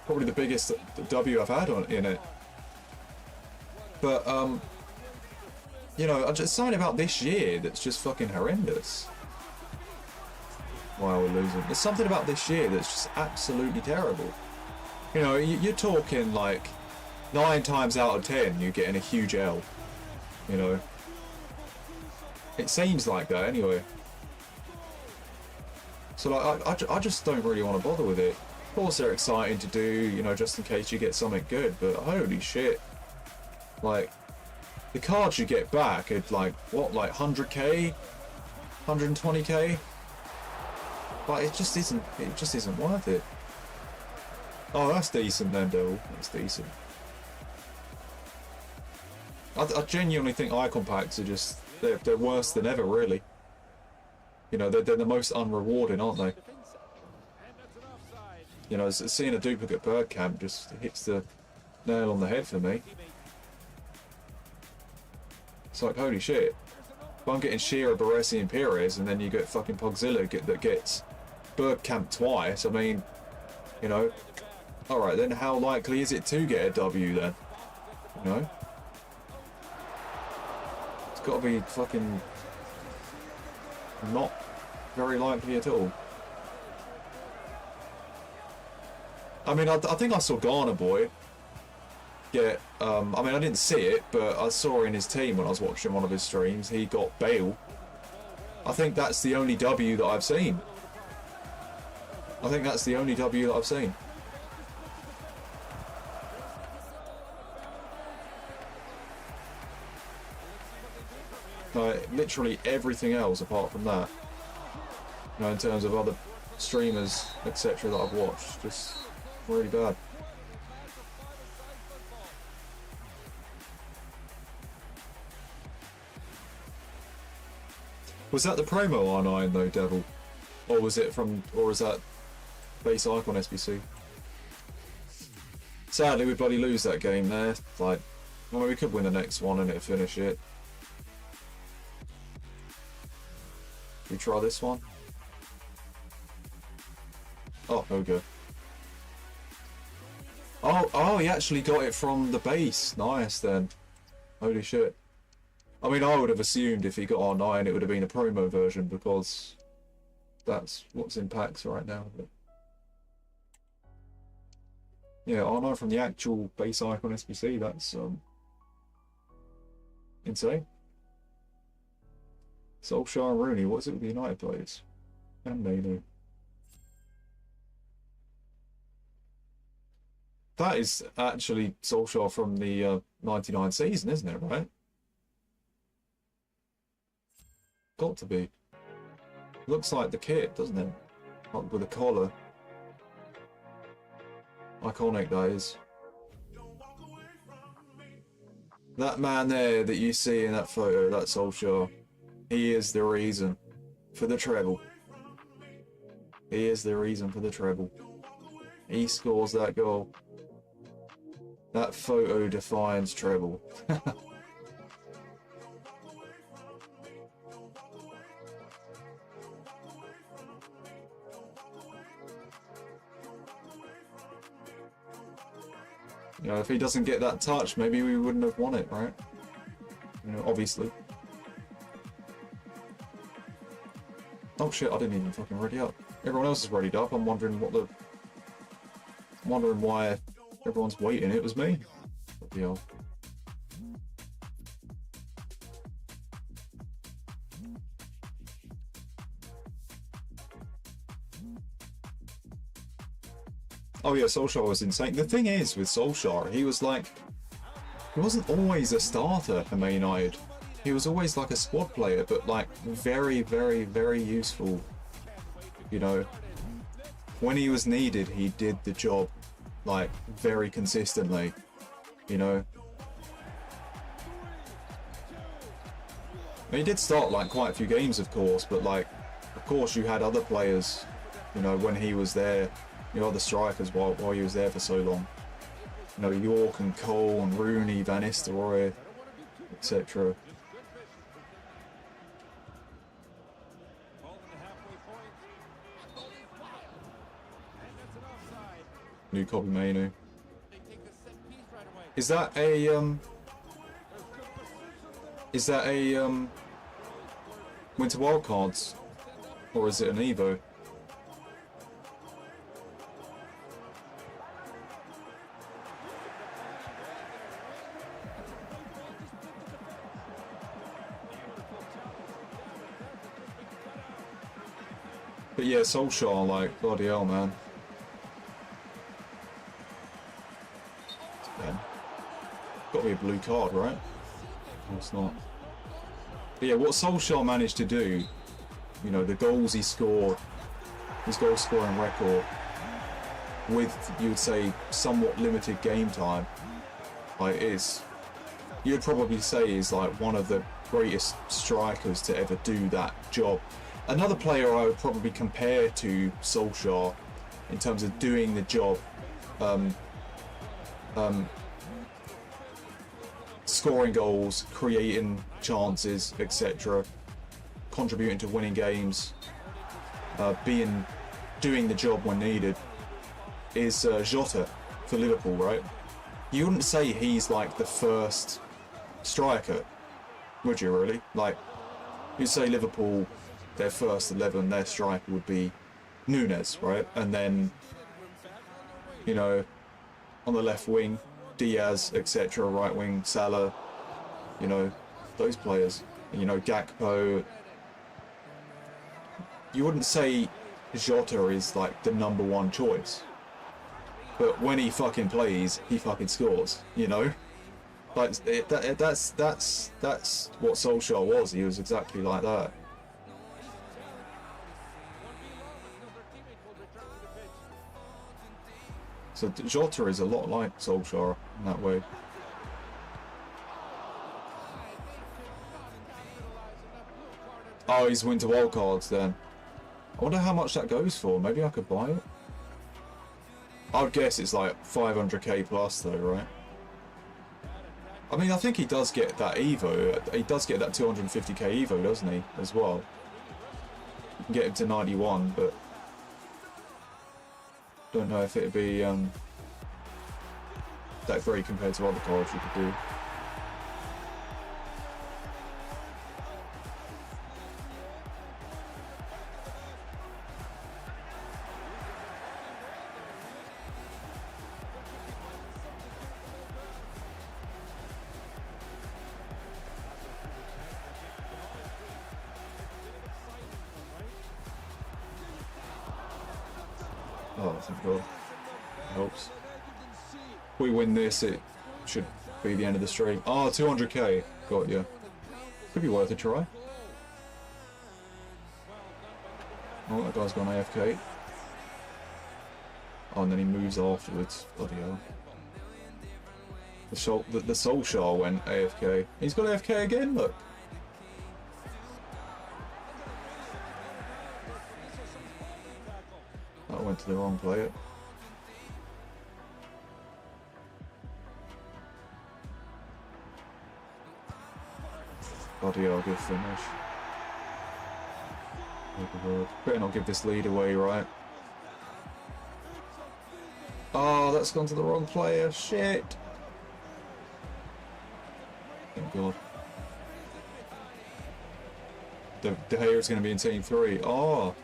Probably the biggest W I've had in it. But, you know, just something about this year that's just fucking horrendous. Wow, we're losing. There's something about this year that's just absolutely terrible. You know, you're talking like 9 times out of 10 you're getting a huge L. You know? It seems like that anyway. So like, I just don't really want to bother with it. Of course they're exciting to do, you know, just in case you get something good, but holy shit. Like, the cards you get back at like, what, like 100k? 120k? Like, it just isn't worth it. Oh, that's decent then, Devil. That's decent. I genuinely think icon packs are just they're worse than ever, really. You know, they're the most unrewarding, aren't they? You know, seeing a duplicate bird camp just hits the nail on the head for me. It's like, holy shit. If I'm getting Shearer, Baresi and Perez, and then you get fucking Pogzilla that gets bird camp twice, I mean, you know, alright then, how likely is it to get a W then? You know? It's got to be fucking not very likely at all. I mean, I think I saw Ghana Boy get, I mean, I didn't see it, but I saw in his team when I was watching one of his streams, he got Bale. I think that's the only W that I've seen. I think that's the only W that I've seen. Like, literally everything else apart from that. You know, in terms of other streamers, etc. that I've watched, just really bad. Was that the promo R9 though, Devil? Or was it from, or is that base icon SBC? Sadly, we bloody lose that game there. Like, well, we could win the next one and it'd finish it. Should we try this one? Oh, okay. Oh, he actually got it from the base. Nice then. Holy shit. I mean, I would have assumed if he got R9 it would have been a promo version because that's what's in packs right now. But yeah, R9 from the actual base icon SBC, that's insane. Solskjaer and Rooney, what is it with the United players? And Manu. That is actually Solskjaer from the 99 season, isn't it, right? Got to be. Looks like the kit, doesn't it? Like with a collar. Iconic, that is. That man there that you see in that photo, that's Solskjaer. He is the reason for the treble. He is the reason for the treble. He scores that goal. That photo defines treble. You know, if he doesn't get that touch, maybe we wouldn't have won it, right? You know, obviously. Oh shit, I didn't even fucking ready up. Everyone else is readied up. I'm wondering what the... wondering why everyone's waiting. It was me. What the hell? Oh yeah, Solskjaer was insane. The thing is with Solskjaer, he was like... he wasn't always a starter for Man United. He was always like a squad player, but like very, very, very useful. You know, when he was needed, he did the job like very consistently. You know, I mean, he did start like quite a few games, of course, but like, of course, you had other players. You know, when he was there, you know, other strikers while he was there for so long. You know, York and Cole and Rooney, Van Nistelrooy, etc. New copy Manu. Is that a Winter Wildcards, or is it an Evo? But yeah, Solskjaer, like, bloody hell, man. Got to be a blue card, right? No, it's not. But yeah, what Solskjaer managed to do, you know, the goals he scored, his goal scoring record, with, you would say, somewhat limited game time, like, is you'd probably say he's like one of the greatest strikers to ever do that job. Another player I would probably compare to Solskjaer in terms of doing the job, scoring goals, creating chances, etc., contributing to winning games, doing the job when needed, is Jota for Liverpool, right? You wouldn't say he's like the first striker, would you really? Like, you'd say Liverpool, their first 11, their striker would be Nunes, right? And then, you know, on the left wing, Diaz, etc., right wing, Salah, you know, those players, you know, Gakpo. You wouldn't say Jota is like the #1 choice, but when he fucking plays, he fucking scores, you know? Like, that's what Solskjaer was. He was exactly like that. So Jota is a lot like Solskjaer in that way. Oh, he's winter wildcards then. I wonder how much that goes for. Maybe I could buy it. I would guess it's like 500k plus though, right? I mean, I think he does get that Evo. He does get that 250k Evo, doesn't he, as well? You can get him to 91, but don't know if it'd be that great compared to other cards you could do. Oh, thank God. Helps. If we win this, it should be the end of the stream. Oh, 200k. Got you. Could be worth a try. Oh, that guy's gone AFK. Oh, and then he moves afterwards. Bloody hell. The Solskjaer went AFK. He's got AFK again, look. That went to the wrong player. Bloody hell, good finish. Better not give this lead away, right? Oh, that's gone to the wrong player. Shit. Thank God. De Gea's going to be in team 3. Oh.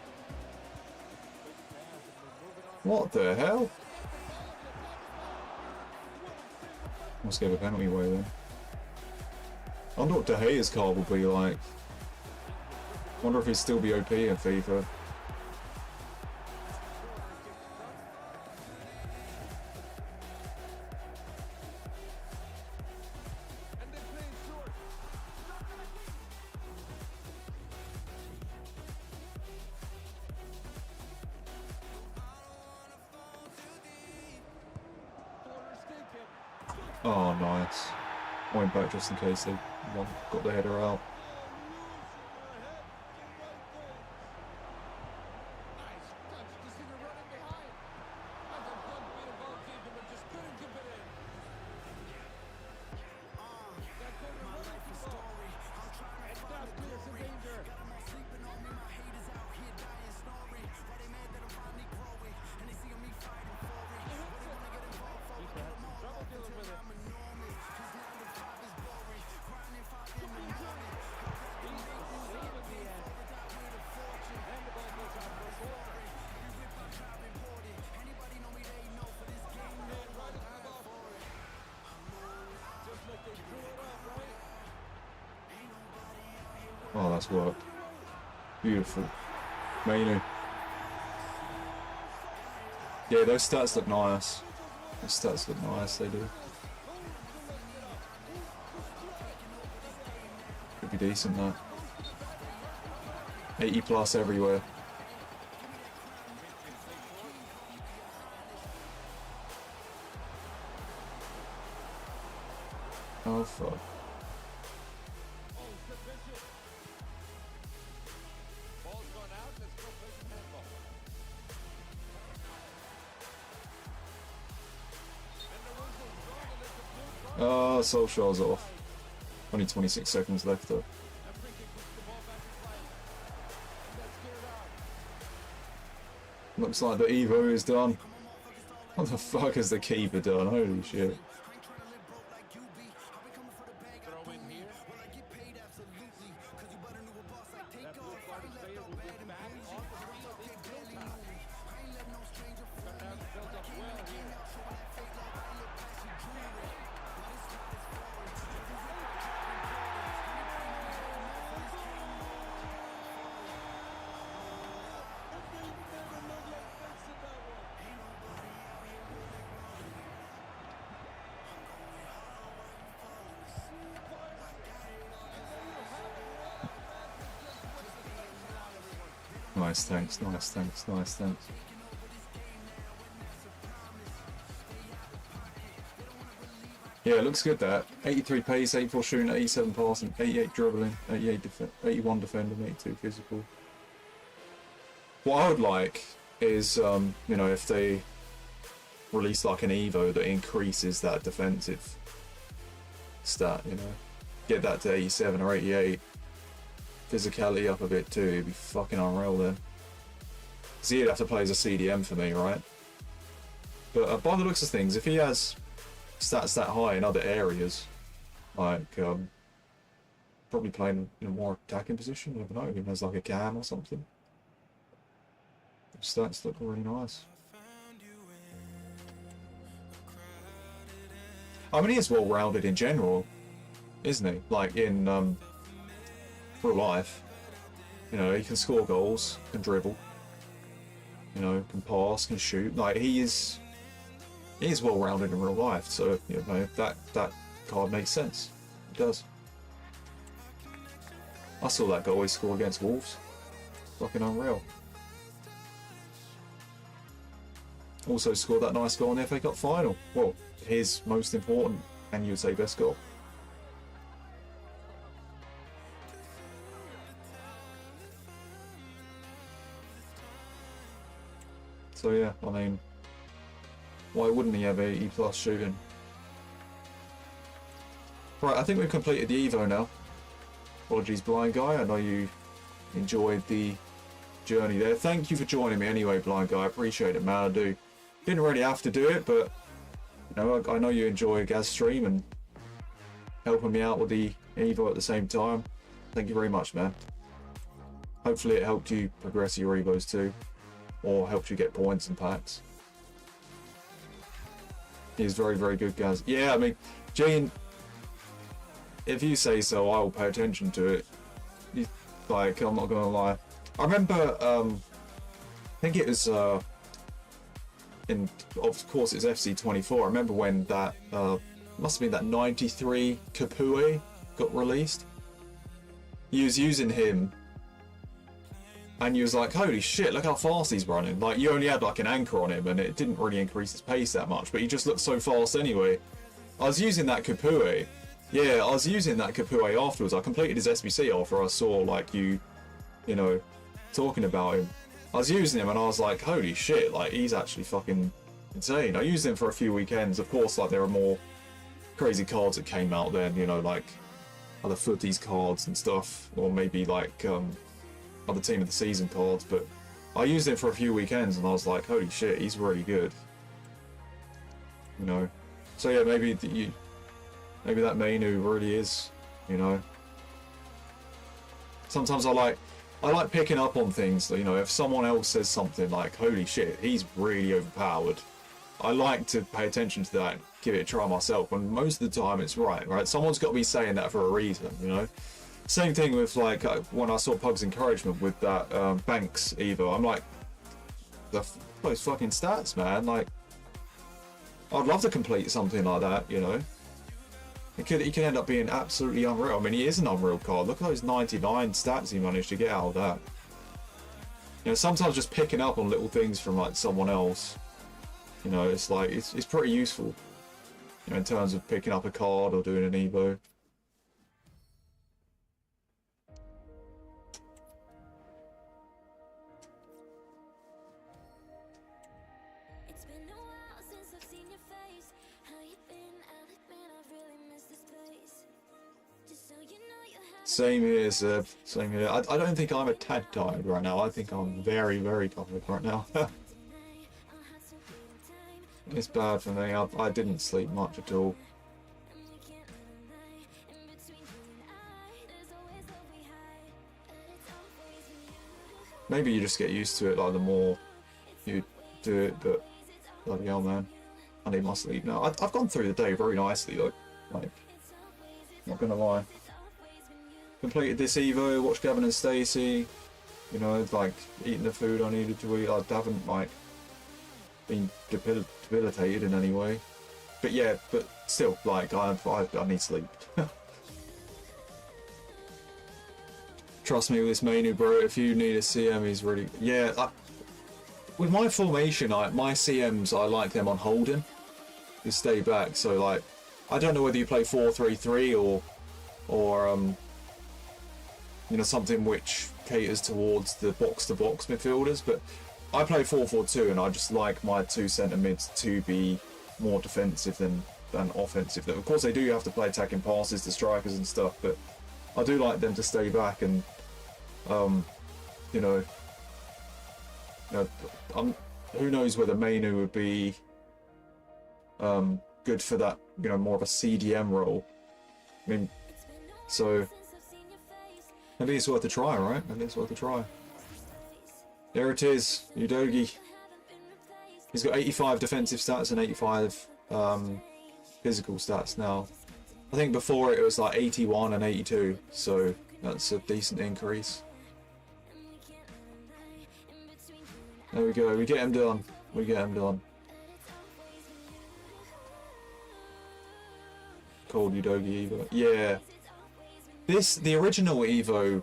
What the hell? Must give a penalty away then. I wonder what De Gea's card will be like. I wonder if he'd still be OP in FIFA. Oh, nice. I went back just in case they got the header out. Oh, that's worked. Beautiful. Mainu. Yeah, those stats look nice. Those stats look nice, they do. Could be decent, that. 80 plus everywhere. Oh, fuck. Solskjaer's off. Only 26 seconds left though. Looks like the Evo is done. What the fuck is the keeper done? Holy shit. Nice, thanks, nice, thanks, nice, thanks. Yeah, it looks good that. 83 pace, 84 shooting, 87 passing, 88 dribbling, 81 defending, 82 physical. What I would like is, you know, if they release like an Evo that increases that defensive stat, you know. Get that to 87 or 88. Physicality up a bit too, it'd be fucking unreal then. So he'd have to play as a CDM for me, right? But by the looks of things, if he has stats that high in other areas, like probably playing in a more attacking position, I don't know, even as like a cam or something. His stats look really nice. I mean, he is well-rounded in general, isn't he? Like in real life, you know, he can score goals, can dribble, you know, can pass, can shoot. Like he is well-rounded in real life. So you know that card makes sense. It does. I saw that goal he scored against Wolves. Fucking unreal. Also scored that nice goal in the FA Cup final. Well, his most important, and you would say best goal. So yeah, I mean, why wouldn't he have 80 plus shooting? Right, I think we've completed the Evo now. Apologies, blind guy. I know you enjoyed the journey there. Thank you for joining me anyway, blind guy. I appreciate it, man. I do. Didn't really have to do it, but you know, I know you enjoy Gaz stream and helping me out with the Evo at the same time. Thank you very much, man. Hopefully it helped you progress your Evos too, or helped you get points and packs. He's very, very good, Gaz. Yeah, I mean, Gene, if you say so, I will pay attention to it. Like, I'm not gonna lie. I remember, I think it was, of course it's FC25. I remember when that, must have been that 93 Capoue got released. You was using him, and you was like, holy shit, look how fast he's running. Like, you only had like an anchor on him, and it didn't really increase his pace that much, but he just looked so fast anyway. I was using that Capoue. Yeah, I was using that Capoue afterwards. I completed his SBC after I saw, like, you know, talking about him. I was using him and I was like, holy shit, like, he's actually fucking insane. I used him for a few weekends. Of course, like, there are more crazy cards that came out then, you know, like other footies cards and stuff, or maybe like other team of the season cards, but I used him for a few weekends and I was like, holy shit, he's really good. You know. So yeah, maybe that Mainu really is, you know. Sometimes I like picking up on things, you know, if someone else says something like, holy shit, he's really overpowered, I like to pay attention to that and give it a try myself, and most of the time it's right? Someone's got to be saying that for a reason, you know. Same thing with, like, when I saw Pug's encouragement with that Banks Evo, I'm like, those fucking stats, man, like, I'd love to complete something like that, you know. He could end up being absolutely unreal. I mean, he is an unreal card. Look at those 99 stats he managed to get out of that. You know, sometimes just picking up on little things from, like, someone else, you know, it's like, it's pretty useful, you know, in terms of picking up a card or doing an Evo. It's been a while since I've seen your face. How you been? I've really Same here, Seb. Same here. I don't think I'm a tad tired right now. I think I'm very, very tired right now. It's bad for me. I didn't sleep much at all. Maybe you just get used to it, like the more you do it, but bloody hell, man. I need my sleep now. I've gone through the day very nicely, though. Like, not gonna lie. Completed this Evo, watched Gavin and Stacey, you know, like, eating the food I needed to eat. I haven't, like, been debilitated in any way. But yeah, but still, like, I need sleep. Trust me with this menu, bro. If you need a CM, he's really... Yeah, with my formation, my CMs, I like them on holding. You stay back, so, like, I don't know whether you play 4-3-3 or you know, something which caters towards the box-to-box midfielders, but I play 4-4-2, and I just like my two centre mids to be more defensive than offensive. Of course, they do have to play attacking passes to strikers and stuff, but I do like them to stay back and, you know, who knows whether Mainu would be good for that, you know, more of a CDM role. I mean, so maybe it's worth a try, right? Maybe it's worth a try. There it is, Udogi. He's got 85 defensive stats and 85 physical stats now. I think before it was like 81 and 82, so that's a decent increase. There we go, we get him done. We get him done. Cold Udogi Evo. Yeah. The original Evo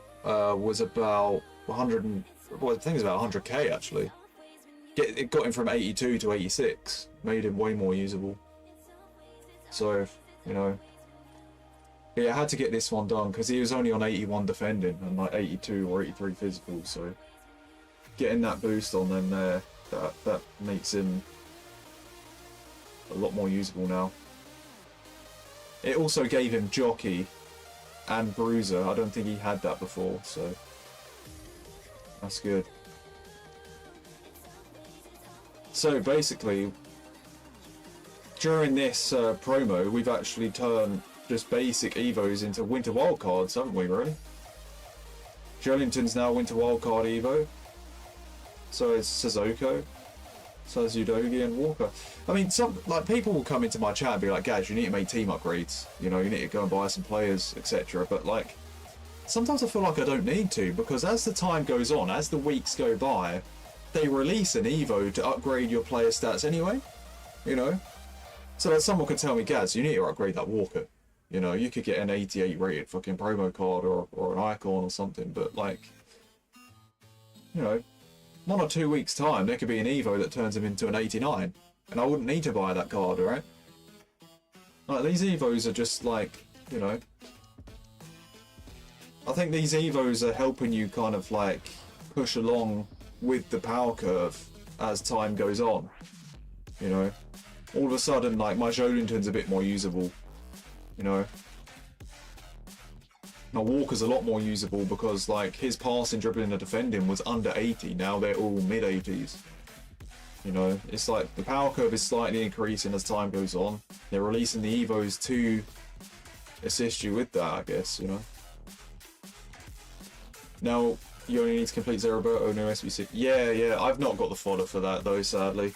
was about 100 and... Well, I think it's about 100k actually. It got him from 82 to 86. Made him way more usable. So, you know... Yeah, I had to get this one done because he was only on 81 defending and like 82 or 83 physical, so... Getting that boost on them there, that makes him a lot more usable now. It also gave him Jockey and Bruiser. I don't think he had that before, so that's good. So basically, during this promo, we've actually turned just basic Evos into Winter Wildcards, haven't we, really? Joelinton's now Winter Wildcard Evo. So is Sissoko. So is Udogi and Walker. I mean, some people will come into my chat and be like, "Gaz, you need to make team upgrades. You know, you need to go and buy some players, etc." But like, sometimes I feel like I don't need to, because as the time goes on, as the weeks go by, they release an Evo to upgrade your player stats anyway. You know, so that someone could tell me, "Gaz, you need to upgrade that Walker." You know, you could get an 88 rated fucking promo card or an icon or something, but like, you know. 1 or 2 weeks time, there could be an Evo that turns him into an 89, and I wouldn't need to buy that card, right? Like, these Evos are just like, you know... I think these Evos are helping you kind of like push along with the power curve as time goes on, you know? All of a sudden, like, my Joelinton's a bit more usable, you know? Now Walker's a lot more usable because like his passing, dribbling and defending was under 80, now they're all mid 80s. You know, it's like the power curve is slightly increasing as time goes on. They're releasing the Evos to assist you with that, I guess, you know. Now, you only need to complete Zeraberto, no SB6. Yeah, I've not got the fodder for that though, sadly.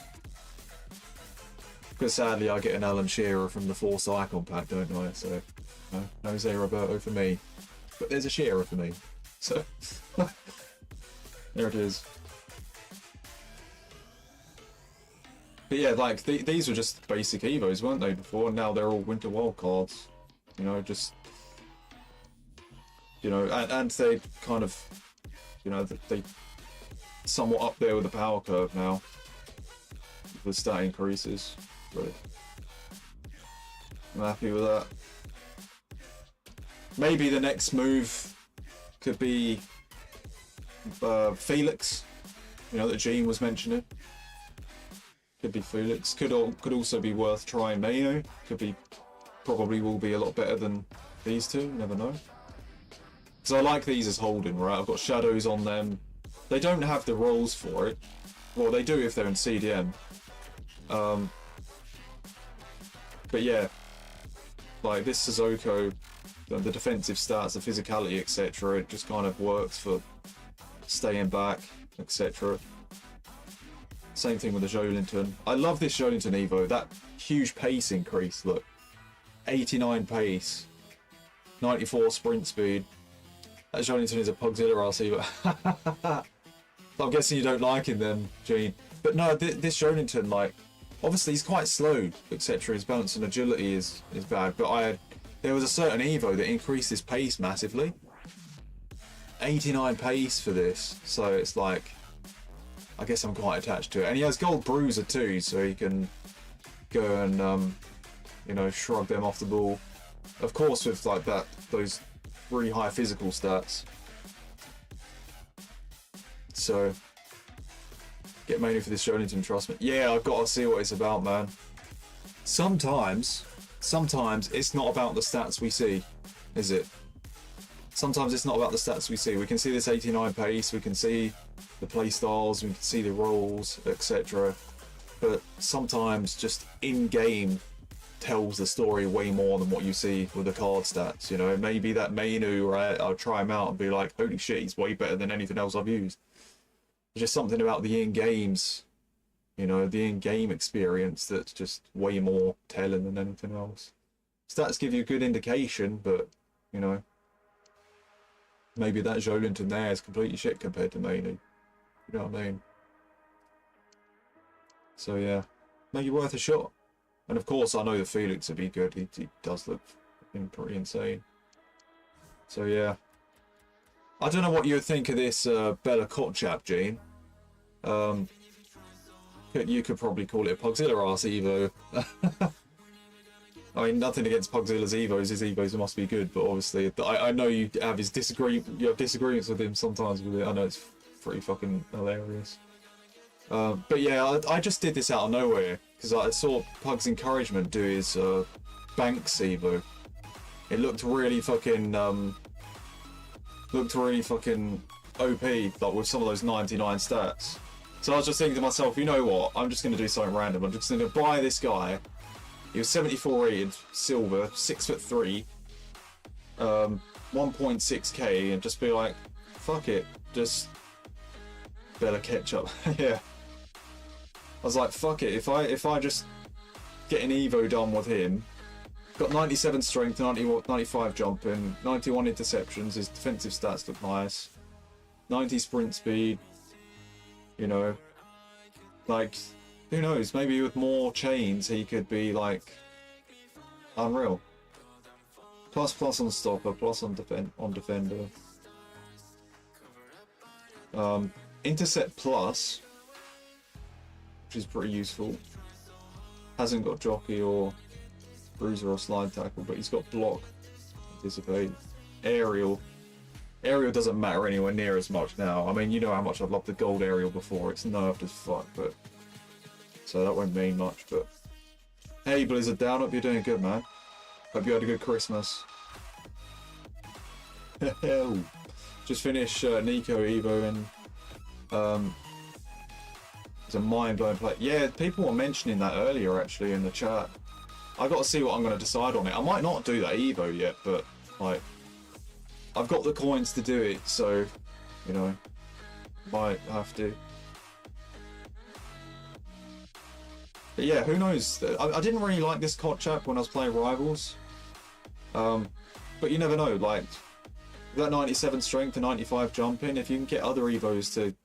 Because sadly I get an Alan Shearer from the Force Icon pack, don't I? So, no Zeraberto for me. But there's a Shearer for me. So, there it is. But yeah, like, these were just basic Evos, weren't they, before? And now they're all Winter Wildcards. You know, just... You know, and they kind of... You know, they somewhat up there with the power curve now. The stat increases. But I'm happy with that. Maybe the next move could be Felix, you know, that Gene was mentioning. Could be Felix. Could also be worth trying Maino. Probably will be a lot better than These two, never know. Because I like these as holding, right? I've got shadows on them. They don't have the rolls for it. Well, they do if they're in CDM. But yeah, like this Sissoko, the defensive stats, the physicality, etc. It just kind of works for staying back, etc. Same thing with the Jolinton. I love this Jolinton Evo. That huge pace increase, look. 89 pace, 94 sprint speed. That Jolinton is a Pugzilla RC, but I'm guessing you don't like him then, Gene. But no, this Jolinton, like, obviously he's quite slow, etc. His balance and agility is bad, but there was a certain Evo that increased his pace massively. 89 pace for this, so it's like, I guess I'm quite attached to it. And he has Gold Bruiser too, so he can go and, you know, shrug them off the ball. Of course, with like those really high physical stats. So, get mainly for this Jolinton, trust me. Yeah, I've got to see what it's about, man. Sometimes it's not about the stats we see, is it? Sometimes it's not about the stats we see. We can see this 89 pace, we can see the play styles, we can see the rolls, etc. But sometimes just in-game tells the story way more than what you see with the card stats, you know? Maybe that Mainu, right, I'll try him out and be like, holy shit, he's way better than anything else I've used. There's just something about the in-games, you know, the in-game experience that's just way more telling than anything else. Stats give you a good indication, but, you know, maybe that Jolinton there is completely shit compared to Mainu. You know what I mean? So yeah, maybe worth a shot. And of course, I know the Felix would be good. He does look pretty insane. So yeah. I don't know what you would think of this Bella Kotchap, Gene. You could probably call it a Pugzilla arse Evo. I mean, nothing against Pugzilla's Evos. His Evos must be good, but obviously, I know you have disagreements with him sometimes with it. I know it's pretty fucking hilarious. But yeah, I just did this out of nowhere because I saw Pug's Encouragement do his Banks Evo. It looked really fucking OP, like with some of those 99 stats. So I was just thinking to myself, you know what? I'm just going to do something random. I'm just going to buy this guy. He was 74 rated, silver, 6'3", 1.6k, and just be like, fuck it, just Bella Ketchup. Yeah. I was like, fuck it, if I just get an Evo done with him, got 97 strength, 95 jumping, 91 interceptions, his defensive stats look nice, 90 sprint speed, you know, like, who knows, maybe with more chains he could be like unreal. Plus on stopper, plus on defender. Intercept plus, which is pretty useful. Hasn't got jockey or bruiser or slide tackle, but he's got block, anticipate, aerial. Aerial doesn't matter anywhere near as much now. I mean, you know how much I've loved the gold aerial before. It's nerfed as fuck, but so that won't mean much. But hey, Blizzard Down, hope you're doing good, man. Hope you had a good Christmas. Just finished Nico Evo and it's a mind-blowing play. Yeah, people were mentioning that earlier actually in the chat. I got to see what I'm going to decide on it. I might not do that Evo yet, but like, I've got the coins to do it, so you know, might have to. But yeah, who knows? I didn't really like this Kotchap when I was playing Rivals, but you never know. Like that 97 strength and 95 jumping, if you can get other Evos to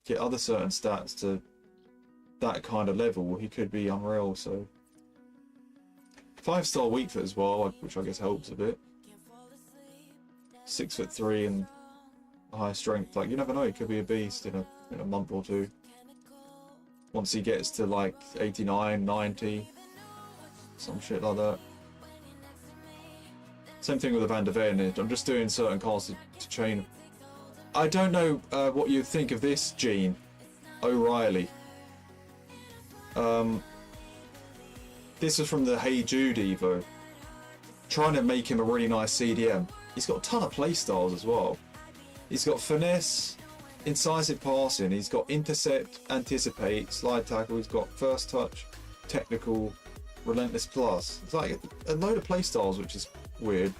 get other certain stats to that kind of level, he could be unreal. So 5-star weak foot as well, which I guess helps a bit. 6'3" and high strength. Like you never know, he could be a beast in a month or two. Once he gets to like 89, 90, some shit like that. Same thing with the Van der Ven. I'm just doing certain cards to chain. I don't know what you think of this, Gene O'Reilly. This is from the Hey Jude Evo. trying to make him a really nice CDM. He's got a ton of play styles as well. He's got finesse, incisive passing, he's got intercept, anticipate, slide tackle, he's got first touch, technical, relentless plus. It's like a load of play styles, which is weird.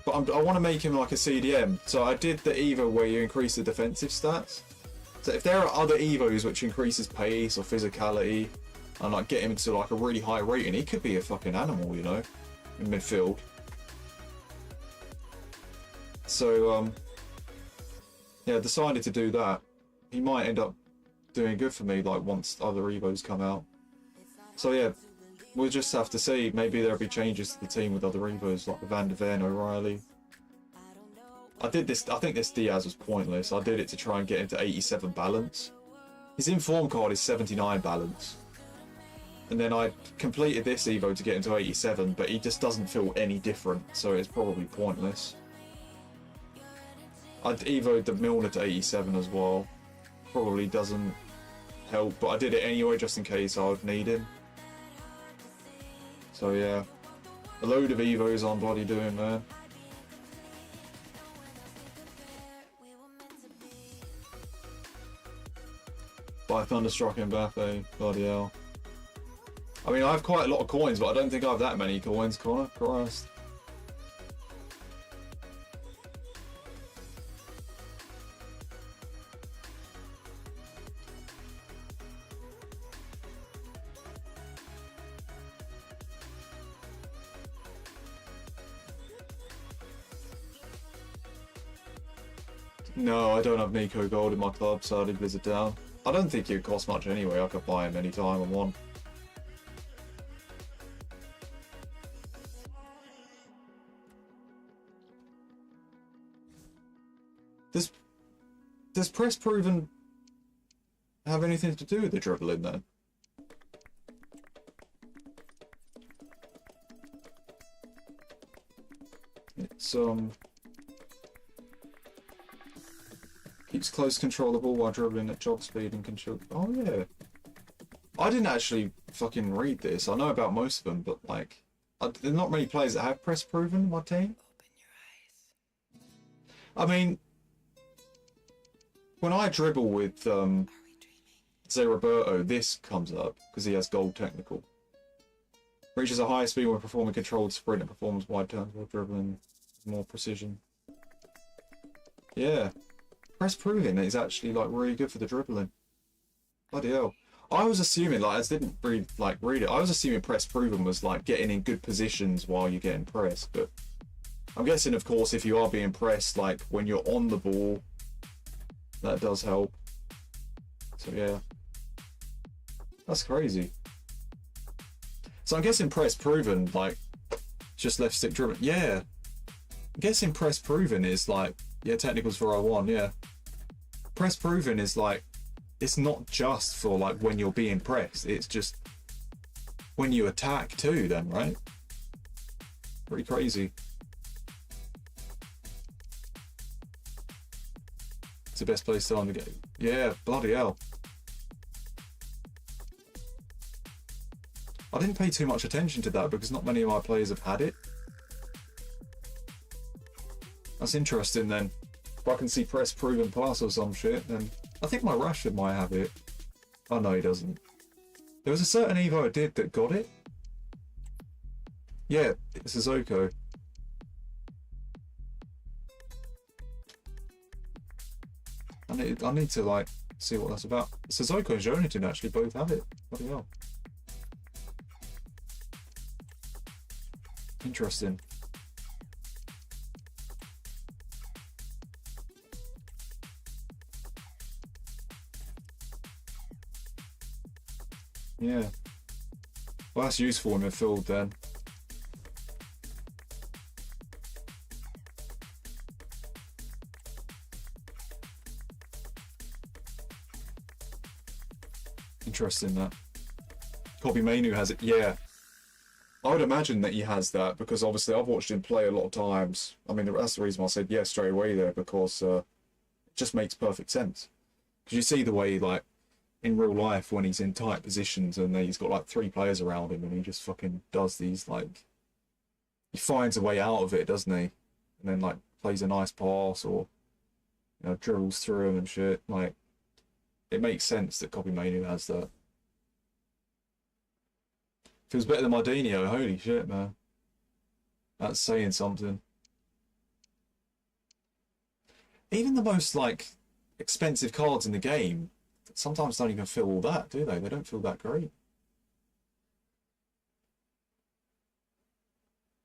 But I want to make him like a CDM. So I did the Evo where you increase the defensive stats. So if there are other Evos which increases pace or physicality and like get him into like a really high rating, he could be a fucking animal, you know, in midfield. So yeah, I decided to do that. He might end up doing good for me like once other Evos come out. So yeah, we'll just have to see. Maybe there'll be changes to the team with other Evos like the Van der Ven, O'Reilly. I did this, I think this Diaz was pointless. I did it to try and get him to 87 balance. His inform card is 79 balance. And then I completed this Evo to get him to 87, but he just doesn't feel any different, so it's probably pointless. I'd Evo'd the Milner to 87 as well. Probably doesn't help, but I did it anyway just in case I would need him. So yeah, a load of Evos I'm bloody doing, man. By Thunderstruck Mbappe, bloody hell. I mean, I have quite a lot of coins, but I don't think I have that many coins, Connor. Christ. No, I don't have Nico Gold in my club, so I did visit down. I don't think it would cost much anyway. I could buy him anytime I want. Does press proven have anything to do with the dribbling then? It's keeps close control of the ball while dribbling at jog speed and control. Oh yeah. I didn't actually fucking read this. I know about most of them, but like, there's not many players that have press proven in my team. I mean, when I dribble with Zé Roberto, this comes up because he has gold technical. Reaches a higher speed when performing controlled sprint and performs wide turns while dribbling with more precision. Yeah. Press proving is actually like really good for the dribbling. Bloody hell. I was assuming, like, I didn't read it. I was assuming press proven was like getting in good positions while you're getting pressed, but I'm guessing, of course, if you are being pressed, like when you're on the ball, that does help. So yeah, that's crazy. So I'm guessing press proven, like, just left stick dribbling. Yeah, I'm guessing press proven is like, yeah, technicals for 01, yeah. Press proven is like, it's not just for like when you're being pressed, it's just when you attack too then, right? Pretty crazy. It's the best place to on the game. Yeah, bloody hell. I didn't pay too much attention to that because not many of my players have had it. That's interesting then. If I can see press proven pass or some shit, then I think my Rashford might have it. Oh no, he doesn't. There was a certain Evo I did that got it. Yeah, it's a Zoko. I need to like see what that's about. Sissoko and Jonatin actually both have it. Bloody hell. Interesting. Yeah. Well, that's useful in midfield then. Interesting that. Kobe Mainu has it, yeah. I would imagine that he has that because obviously I've watched him play a lot of times. I mean, that's the reason why I said yes straight away there, because it just makes perfect sense. Because you see the way, like, in real life when he's in tight positions and he's got like 3 players around him and he just fucking does these, like, he finds a way out of it, doesn't he? And then like plays a nice pass or dribbles through him and shit. Like it makes sense that Copy Manu has that. Feels better than Mardinho. Holy shit, man. That's saying something. Even the most like expensive cards in the game sometimes don't even feel all that, do they? They don't feel that great.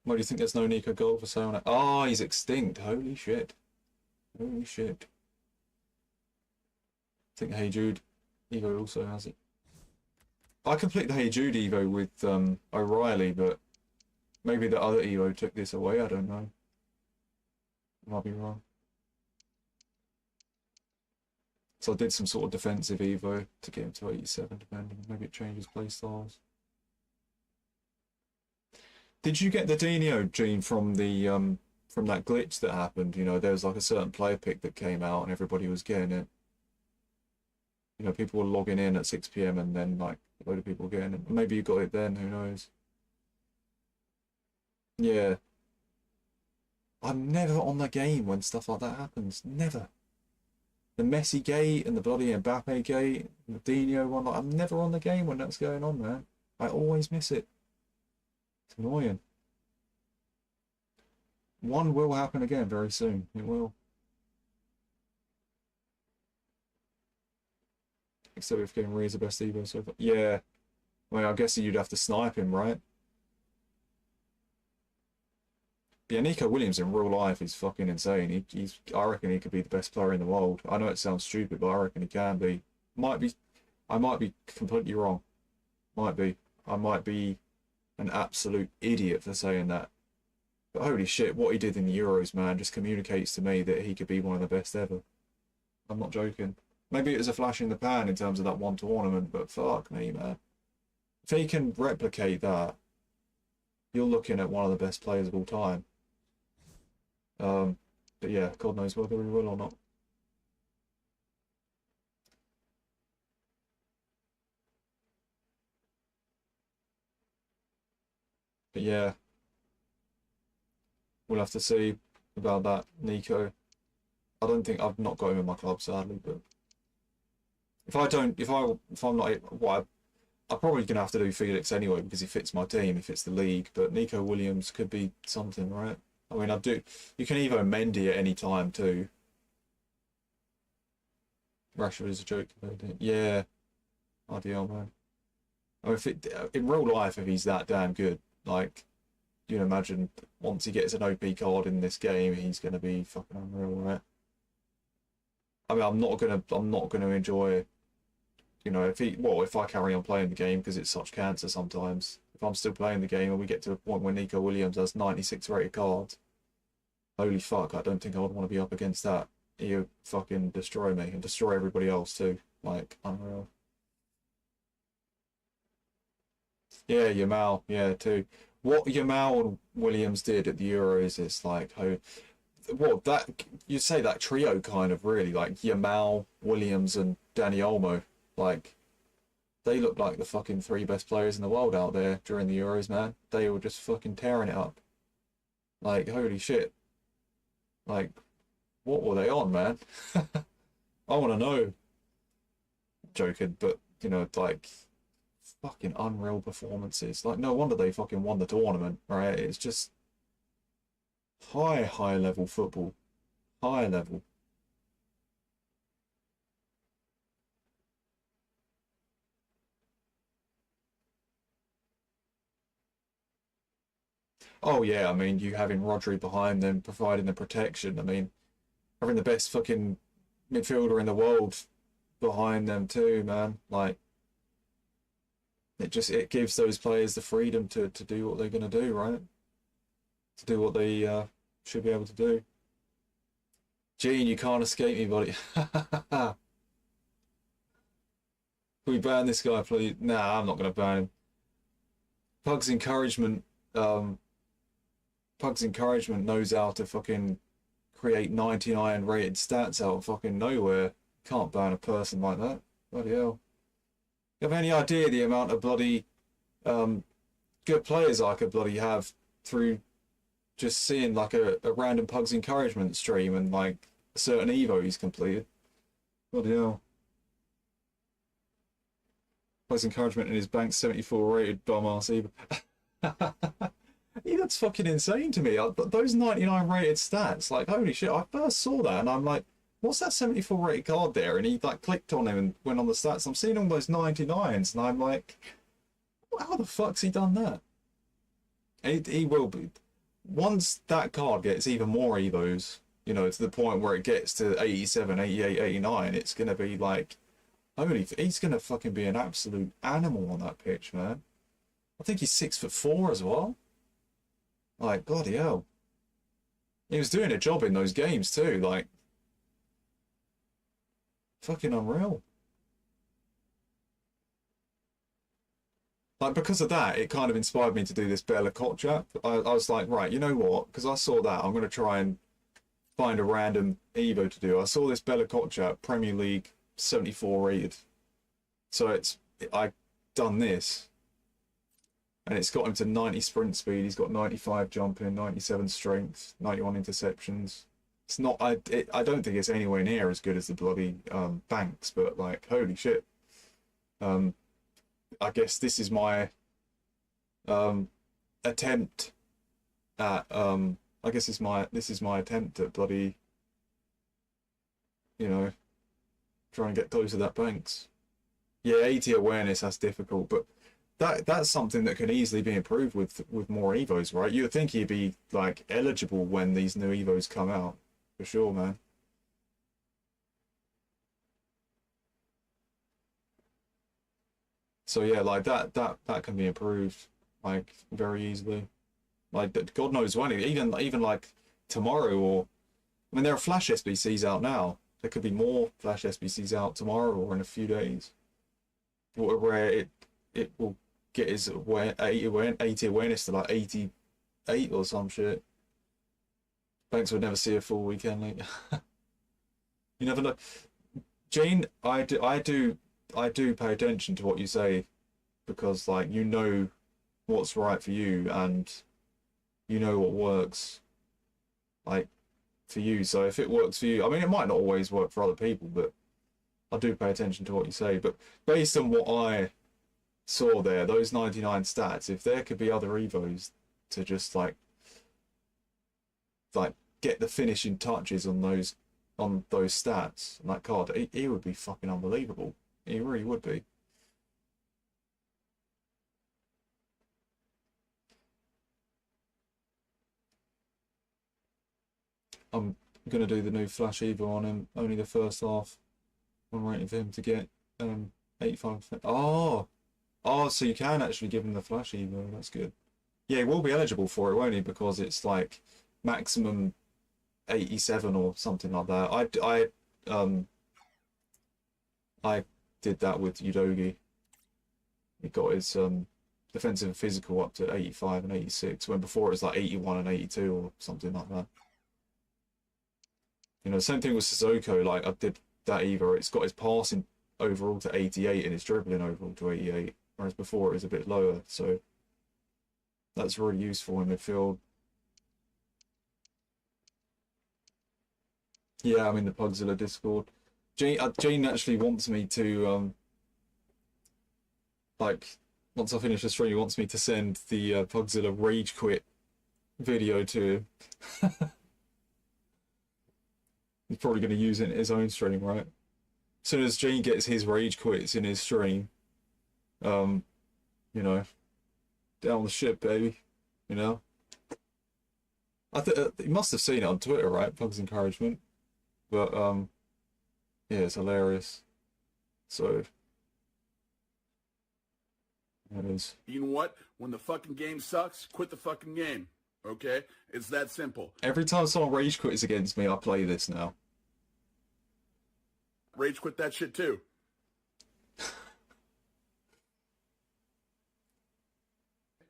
Why do you think there's no Nico gold for sale on it? Oh, he's extinct. Holy shit. Holy shit. I think Hey Jude Evo also has it. I complete the Hey Jude Evo with O'Reilly, but maybe the other Evo took this away. I don't know. I might be wrong. So I did some sort of defensive Evo to get him to 87, depending. Maybe it changes playstyles. Did you get the Dino gene from the from that glitch that happened? You know, there was like a certain player pick that came out and everybody was getting it. You know, people were logging in at 6 PM and then like a load of people were getting it. Maybe you got it then, who knows? Yeah. I'm never on the game when stuff like that happens. Never. The Messi gate and the bloody Mbappe gate and the Dino one, like, I'm never on the game when that's going on, man. I always miss it. It's annoying. One will happen again very soon. It will. Except if getting Rhea's the best Evo so far. Yeah. Well, I guess you'd have to snipe him, right? Yeah, Nico Williams in real life is fucking insane. I reckon he could be the best player in the world. I know it sounds stupid, but I reckon he can be. I might be completely wrong. Might be. I might be an absolute idiot for saying that. But holy shit, what he did in the Euros, man, just communicates to me that he could be one of the best ever. I'm not joking. Maybe it was a flash in the pan in terms of that one tournament, but fuck me, man. If he can replicate that, you're looking at one of the best players of all time. But yeah, God knows whether he will or not. But yeah, we'll have to see about that, Nico. I don't think I've not got him in my club, sadly, but if I'm not, well, I'm probably gonna have to do Felix anyway because he fits my team, he fits the league. But Nico Williams could be something, right? I mean, you can Evo Mendy at any time too. Rashford is a joke. Yeah, ideal, man. I mean, in real life, if he's that damn good, like, you can imagine once he gets an OP card in this game, he's gonna be fucking unreal, right? I mean, I'm not gonna enjoy, you know, if I carry on playing the game because it's such cancer sometimes. If I'm still playing the game and we get to a point where Nico Williams has 96 rated cards, holy fuck, I don't think I would want to be up against that. He'll fucking destroy me and destroy everybody else too. Like, unreal. Yeah, Yamal, yeah, too. What Yamal and Williams did at the Euros is like, you'd say that trio kind of really, like Yamal, Williams and Dani Olmo, like, they look like the fucking 3 best players in the world out there during the Euros, man. They were just fucking tearing it up. Like, holy shit. Like, what were they on, man? I want to know. Joking, but, you know, like, fucking unreal performances. Like, no wonder they fucking won the tournament, right? It's just high level football. High level. Oh yeah, I mean, you having Rodri behind them, providing the protection. I mean, having the best fucking midfielder in the world behind them too, man. Like, it gives those players the freedom to do what they're gonna do, right? To do what they should be able to do. Gene, you can't escape me, buddy. Can we ban this guy, please? Nah, I'm not gonna ban him. Pug's encouragement knows how to fucking create 99 rated stats out of fucking nowhere. Can't ban a person like that. Bloody hell. You have any idea the amount of bloody good players I could bloody have through just seeing like a random Pugs encouragement stream and like a certain Evo he's completed. Bloody hell. Pugs encouragement in his bank 74 rated dumbass Evo. He looks fucking insane to me. Those 99 rated stats, like holy shit, I first saw that and I'm like, what's that 74 rated card there? And he like clicked on him and went on the stats. I'm seeing all those 99s and I'm like, how the fuck's he done that? He will be. Once that card gets even more Evos, you know, to the point where it gets to 87, 88, 89, it's going to be like, holy, he's going to fucking be an absolute animal on that pitch, man. I think he's 6'4" as well. Like, bloody hell. He was doing a job in those games too, like, fucking unreal. Like, because of that, it kind of inspired me to do this Bella Koch app. I was like, right, you know what? Because I saw that, I'm going to try and find a random Evo to do. I saw this Bella Koch app, Premier League 74 rated. So I've done this. And it's got him to 90 sprint speed. He's got 95 jumping, 97 strength, 91 interceptions. It's not, I don't think it's anywhere near as good as the bloody Banks, but like, holy shit. I guess this is my attempt at I guess this is my attempt at bloody, you know, trying to get close to that Banks. Yeah, 80 awareness, that's difficult, but that's something that can easily be improved with more Evos, right? You'd think he'd be like eligible when these new Evos come out, for sure, man. So yeah, like that can be improved like very easily. Like God knows when, even like tomorrow, or I mean there are Flash SBCs out now. There could be more Flash SBCs out tomorrow or in a few days, where it will get his 80 awareness to like 88 or some shit. Banks would never see a full weekend league. You never know. Jane, I do pay attention to what you say, because like you know what's right for you and you know what works like for you. So if it works for you, I mean it might not always work for other people, but I do pay attention to what you say. But based on what I saw there, those 99 stats, if there could be other Evos to just like get the finishing touches on those stats on that card, he would be fucking unbelievable. He really would be. I'm gonna do the new Flash Evo on him, only the first half. I'm waiting for him to get 85%. Oh, so you can actually give him the Flash Evo, that's good. Yeah, he will be eligible for it, won't he? Because it's like maximum 87 or something like that. I did that with Udogi. He got his defensive and physical up to 85 and 86, when before it was like 81 and 82 or something like that. You know, same thing with Sissoko. Like I did that Evo, it's got his passing overall to 88 and his dribbling overall to 88, whereas before it was a bit lower. So that's really useful in midfield. Yeah, I'm in the Pugzilla Discord. Jane actually wants me to like once I finish the stream, he wants me to send the Pugzilla Rage Quit video to him. He's probably going to use it in his own stream, right? As soon as Jane gets his Rage Quits in his stream, you know, down the ship, baby, you know. I think he must have seen it on Twitter, right? Pugs encouragement, but yeah, it's hilarious. So it is. You know what? When the fucking game sucks, quit the fucking game. Okay? It's that simple. Every time someone rage quits against me, I play this now. Rage quit that shit too.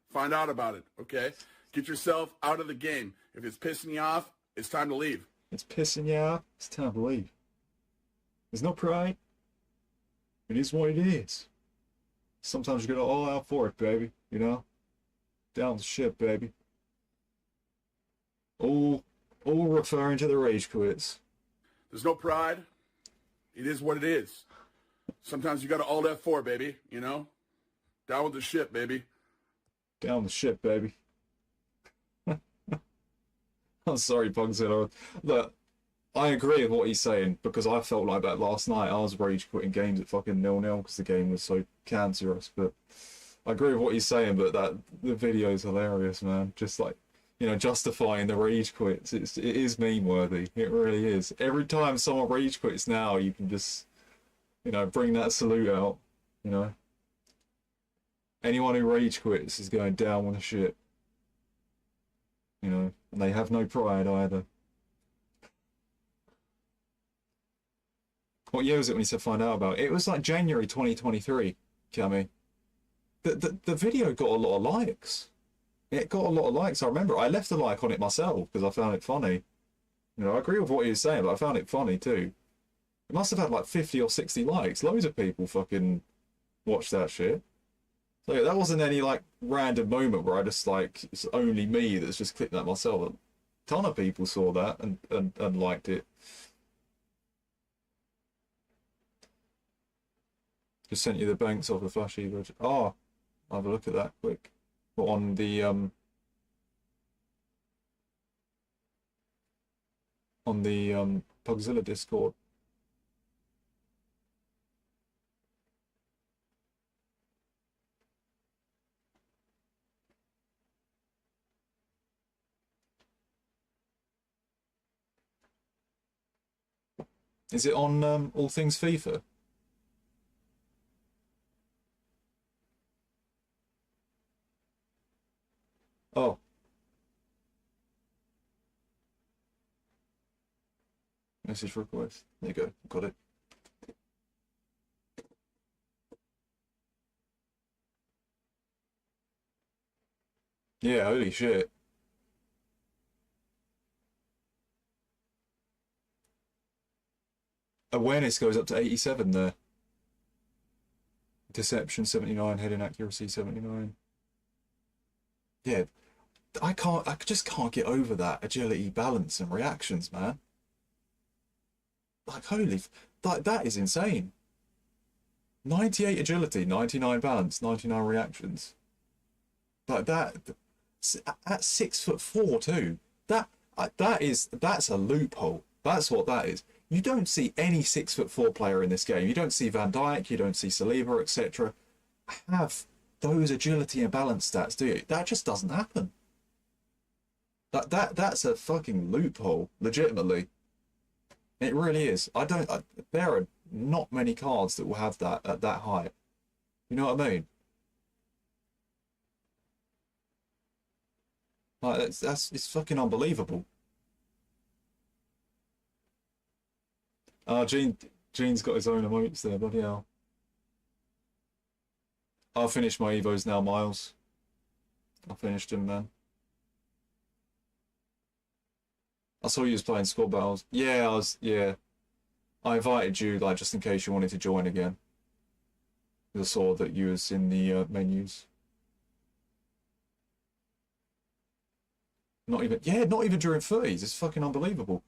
Find out about it, okay? Get yourself out of the game. If it's pissing you off, it's time to leave. It's pissing you off, it's time to leave. There's no pride. It is what it is. Sometimes you gotta all out for it, baby, you know? Down the ship, baby. All referring to the rage quits. There's no pride. It is what it is. Sometimes you got to all F4, baby, you know? Down with the ship, baby. Down the ship, baby. I'm sorry, Pugzilla. Look, I agree with what he's saying, because I felt like that last night. I was rage quitting games at fucking 0-0 because the game was so cancerous. But I agree with what he's saying, but the video is hilarious, man. Just like, you know, justifying the rage quits. It is meme worthy. It really is. Every time someone rage quits now, you can just, you know, bring that salute out, you know. Anyone who rage quits is going down with the shit. You know, and they have no pride either. What year was it when he said find out about it? It was like January 2023, Cammy. The video got a lot of likes. It got a lot of likes. I remember I left a like on it myself because I found it funny. You know, I agree with what he was saying, but I found it funny too. It must have had like 50 or 60 likes. Loads of people fucking watched that shit. So yeah, that wasn't any like random moment where I just like, it's only me that's just clicked that myself. A ton of people saw that and liked it. Just sent you the banks of the Flash Evo. Oh, I'll have a look at that quick. But on the Pugzilla Discord. Is it on All Things FIFA? Oh. Message request. There you go. Got it. Yeah, holy shit. Awareness goes up to 87 there. Deception 79, heading accuracy 79. Yeah, I just can't get over that agility, balance, and reactions, man. Like, holy, like that is insane. 98 agility, 99 balance, 99 reactions. Like that, at 6'4" too. That's a loophole. That's what that is. You don't see any 6'4" player in this game. You don't see Van Dijk, you don't see Saliba, etc. have those agility and balance stats, do you? That just doesn't happen. That's a fucking loophole, legitimately. It really is. There are not many cards that will have that at that height. You know what I mean? Like it's fucking unbelievable. Gene's got his own emotes there, bloody hell. I'll finish my Evos now, Miles. I finished him, man. I saw you was playing squad battles. Yeah, I invited you, like, just in case you wanted to join again. I saw that you was in the menus. Not even during 30s. It's fucking unbelievable.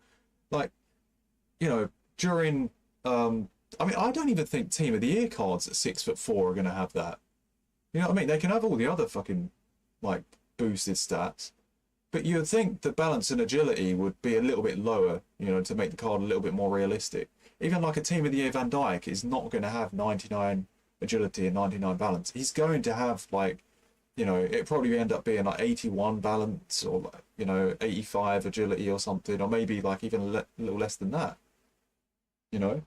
Like, you know, during I mean, I don't even think Team of the Year cards at 6'4" are gonna have that. You know what I mean? They can have all the other fucking like boosted stats, but you'd think the balance and agility would be a little bit lower, you know, to make the card a little bit more realistic. Even like a Team of the Year Van Dijk is not going to have 99 agility and 99 balance. He's going to have, like, you know, it probably end up being like 81 balance or, you know, 85 agility or something, or maybe like even a little less than that, you know,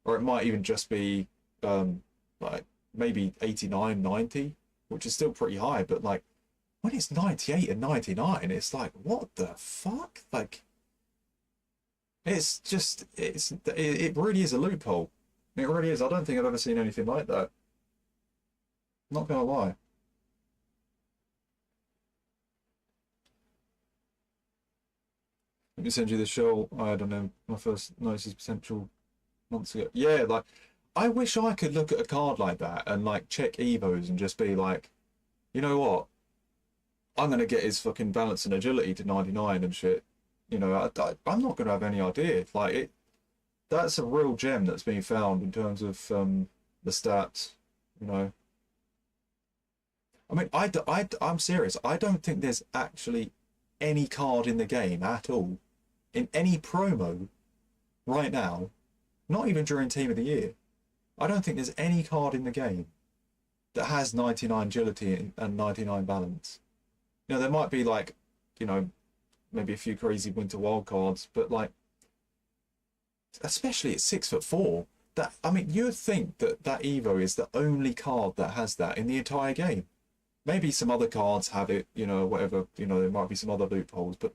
or it might even just be like maybe 89, 90, which is still pretty high, but like when it's 98 and 99, it's like, what the fuck? Like, it's just, it really is a loophole. It really is. I don't think I've ever seen anything like that. Not gonna lie. Let me send you the show I had on him. My first noticed his potential months ago. Yeah, like, I wish I could look at a card like that and like check Evos and just be like, you know what? I'm going to get his fucking balance and agility to 99 and shit. You know, I'm not going to have any idea. Like, that's a real gem that's been found in terms of the stats, you know. I mean, I'm serious. I don't think there's actually any card in the game at all, in any promo right now, not even during Team of the Year. I don't think there's any card in the game that has 99 agility and 99 balance. You know, there might be like, you know, maybe a few crazy winter wild cards, but like, especially at 6'4", that, I mean, you'd think that that Evo is the only card that has that in the entire game. Maybe some other cards have it, you know, whatever, you know, there might be some other loopholes, but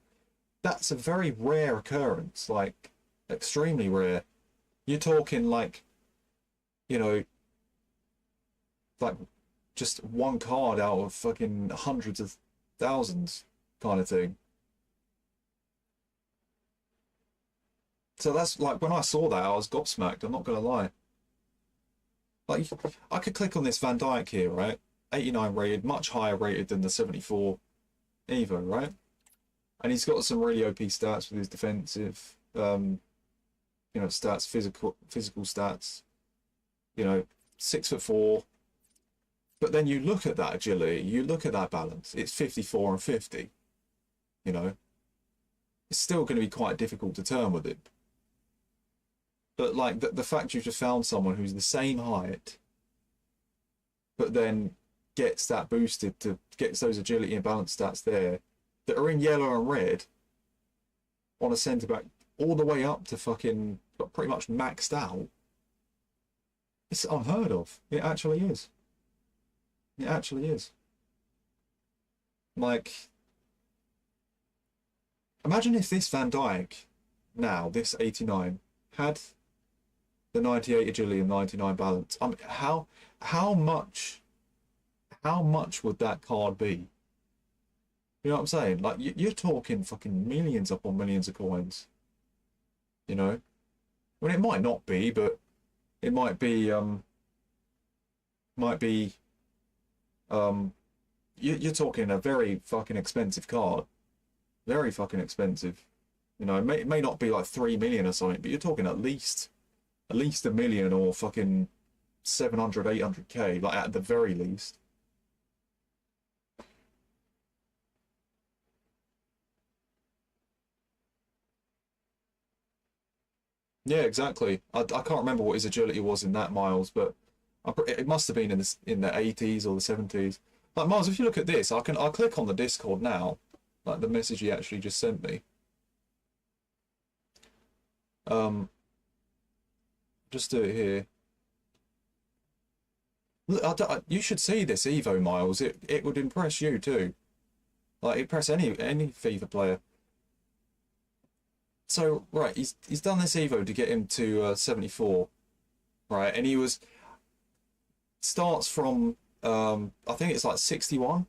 that's a very rare occurrence, like, extremely rare. You're talking like, you know, like just one card out of fucking hundreds of thousands kind of thing. So that's like, when I saw that, I was gobsmacked, I'm not gonna lie. Like, I could click on this Van Dijk here, right? 89 rated, much higher rated than the 74 Evo, right? And he's got some really OP stats with his defensive, you know, stats, physical stats, you know, 6'4". But then you look at that agility, you look at that balance, it's 54 and 50, you know. It's still going to be quite difficult to turn with it. But like the fact you've just found someone who's the same height, but then gets that boosted to gets those agility and balance stats there that are in yellow and red on a centre back all the way up to fucking pretty much maxed out. It's unheard of. It actually is. It actually is. Like, imagine if this Van Dijk now, this 89, had the 98 agility and 99 balance. I mean, how much would that card be? You know what I'm saying? Like, you're talking fucking millions upon millions of coins. You know? I mean, it might not be, but it might be, you're talking a very fucking expensive card. Very fucking expensive. You know, it may not be like 3 million or something, but you're talking at least a million or fucking 700, 800k, like at the very least. Yeah, exactly. I can't remember what his agility was in that, Miles, but it must have been in the 80s or the 70s. Like, Miles, if you look at this, I'll click on the Discord now, like the message he actually just sent me. Just do it here. Look, you should see this Evo, Miles. It would impress you too. Like, impress any FIFA player. So, right, he's done this Evo to get him to 74, right? And he starts from, I think it's like 61.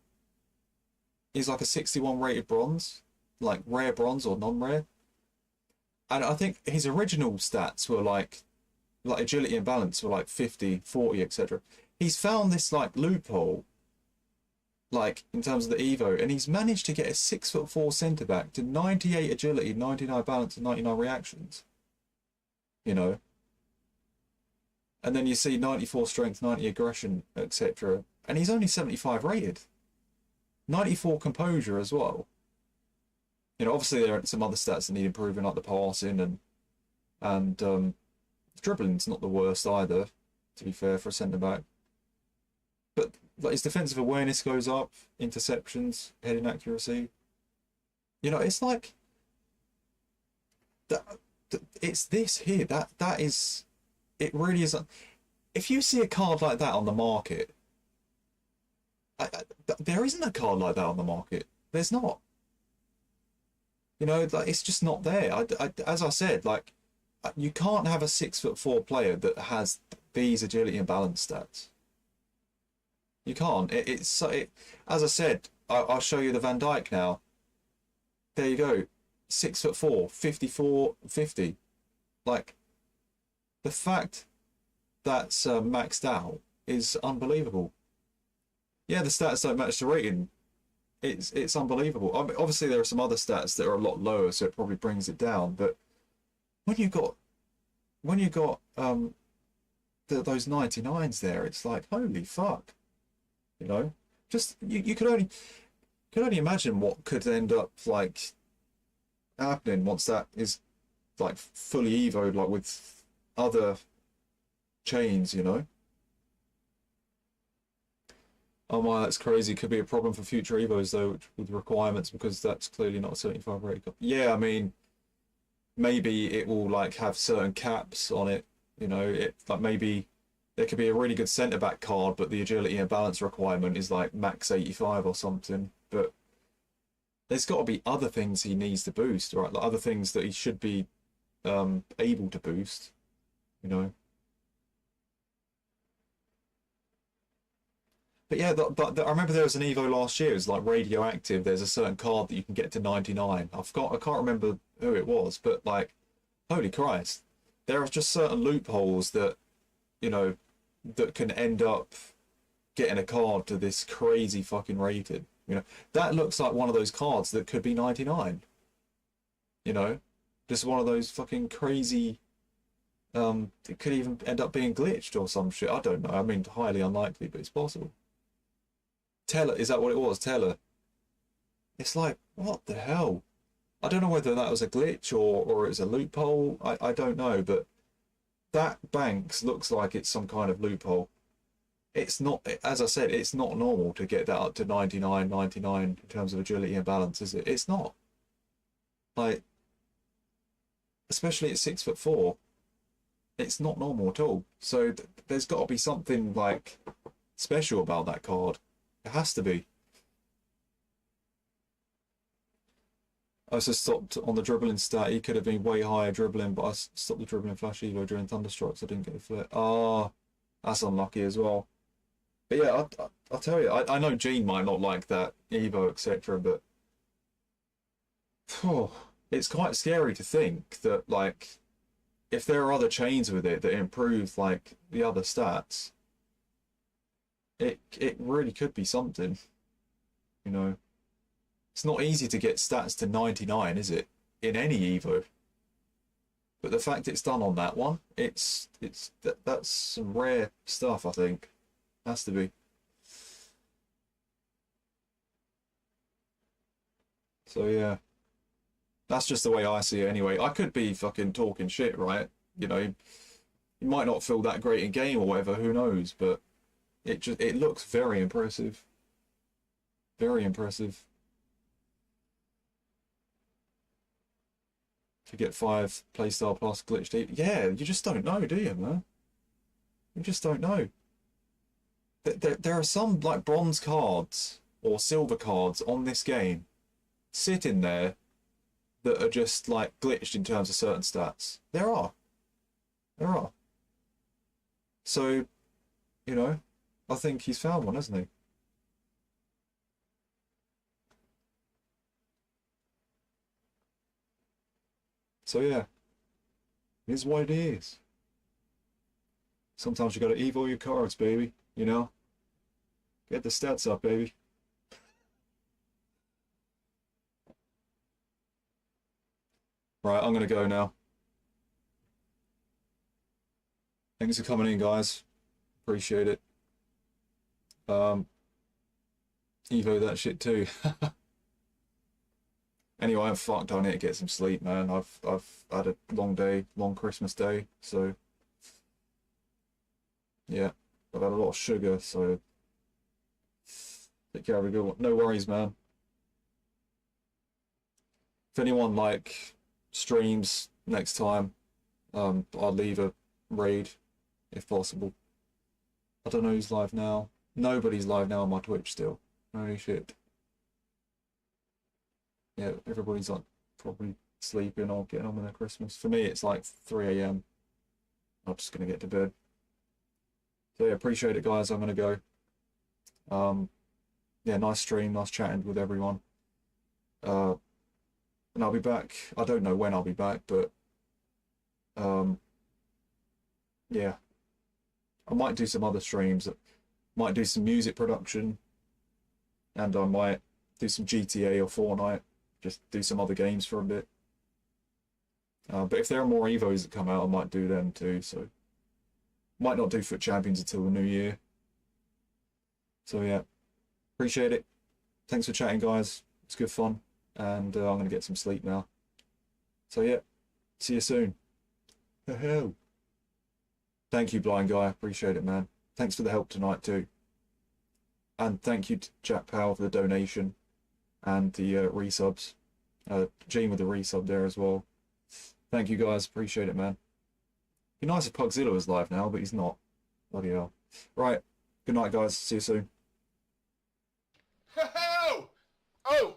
He's like a 61 rated bronze, like rare bronze or non-rare. And I think his original stats were like agility and balance were like 50, 40, etc. He's found this like loophole, like in terms of the Evo, and he's managed to get a 6'4" centre back to 98 agility, 99 balance, and 99 reactions. You know, and then you see 94 strength, 90 aggression, etc. And he's only 75 rated, 94 composure as well. You know, obviously there are some other stats that need improving, like the passing and dribbling's not the worst either, to be fair, for a centre back. But like, his defensive awareness goes up, interceptions, heading accuracy. You know, it's like that. It's this here. That is. It really is. If you see a card like that on the market, there isn't a card like that on the market. There's not. You know, like, it's just not there. As I said, like, you can't have a 6'4" player that has these agility and balance stats. You can't. As I said, I'll show you the Van Dijk now. There you go. 6'4", 54, 50. Like, the fact that's maxed out is unbelievable. Yeah, the stats don't match the rating. it's unbelievable. I mean, obviously there are some other stats that are a lot lower, so it probably brings it down. But when you got those 99s there, it's like, holy fuck, you know. Just you could only imagine what could end up like happening once that is like fully evoed, like with other chains, you know. Oh my, that's crazy. Could be a problem for future Evos though, with requirements, because that's clearly not a 75 rated card. Yeah, I mean, maybe it will like have certain caps on it, you know. It like maybe there could be a really good centre back card, but the agility and balance requirement is like max 85 or something. But there's got to be other things he needs to boost, right? Like other things that he should be able to boost, you know. But yeah, I remember there was an Evo last year. It was like radioactive. There's a certain card that you can get to 99. I can't remember who it was, but like, holy Christ, there are just certain loopholes that, you know, that can end up getting a card to this crazy fucking rated. You know, that looks like one of those cards that could be 99. You know, just one of those fucking crazy. It could even end up being glitched or some shit. I don't know. I mean, highly unlikely, but it's possible. Teller, is that what it was? Teller. It's like, what the hell? I don't know whether that was a glitch or it's a loophole. I don't know, but that Banks looks like it's some kind of loophole. It's not, as I said, it's not normal to get that up to 99 in terms of agility and balance, is it? It's not. Like, especially at 6'4", it's not normal at all. So there's got to be something like special about that card. It has to be. I just stopped on the dribbling stat. He could have been way higher dribbling, but I stopped the dribbling flash Evo during Thunderstrikes. I didn't get the flip. Ah, that's unlucky as well. But yeah, I'll tell you, I know Gene might not like that Evo, etc., but it's quite scary to think that, like, if there are other chains with it that improve, like, the other stats, it really could be something, you know. It's not easy to get stats to 99, is it, in any Evo? But the fact it's done on that one, that's some rare stuff, I think. Has to be. So yeah, that's just the way I see it anyway. I could be fucking talking shit, right? You know, you might not feel that great in game or whatever, who knows, but it looks very impressive. Very impressive. To get 5 playstyle plus glitched. Yeah, you just don't know, do you, man? You just don't know. There are some like bronze cards or silver cards on this game sitting there that are just like glitched in terms of certain stats. There are. So, you know, I think he's found one, hasn't he? So yeah, it is what it is. Sometimes you gotta evo your cards, baby, you know? Get the stats up, baby. Right, I'm gonna go now. Thanks for coming in, guys. Appreciate it. Evo that shit too. Anyway, I'm fucked. I need to get some sleep, man. I've had a long day, long Christmas day, so yeah, I've had a lot of sugar, so take care of a good one. No worries, man. If anyone like streams next time, I'll leave a raid if possible. I don't know who's live now. Nobody's live now on my Twitch still. Holy shit. Yeah, everybody's like probably sleeping or getting on with their Christmas. For me, it's like 3 AM. I'm just gonna get to bed. So yeah, appreciate it, guys. I'm gonna go. Yeah, nice stream, nice chatting with everyone. And I'll be back. I don't know when I'll be back, but yeah, I might do some other streams. Might do some music production, and I might do some GTA or Fortnite, just do some other games for a bit. But if there are more Evos that come out, I might do them too. So might not do Foot Champions until the new year. So yeah, appreciate it. Thanks for chatting, guys. It's good fun, and I'm gonna get some sleep now. So yeah, see you soon. Hell. Thank you, Blind Guy. Appreciate it, man. Thanks for the help tonight too. And thank you to Jack Powell for the donation and the resubs. Gene with the resub there as well. Thank you guys. Appreciate it, man. Be nice if Pugzilla was live now, but he's not. Bloody hell. Right. Good night, guys. See you soon. Oh!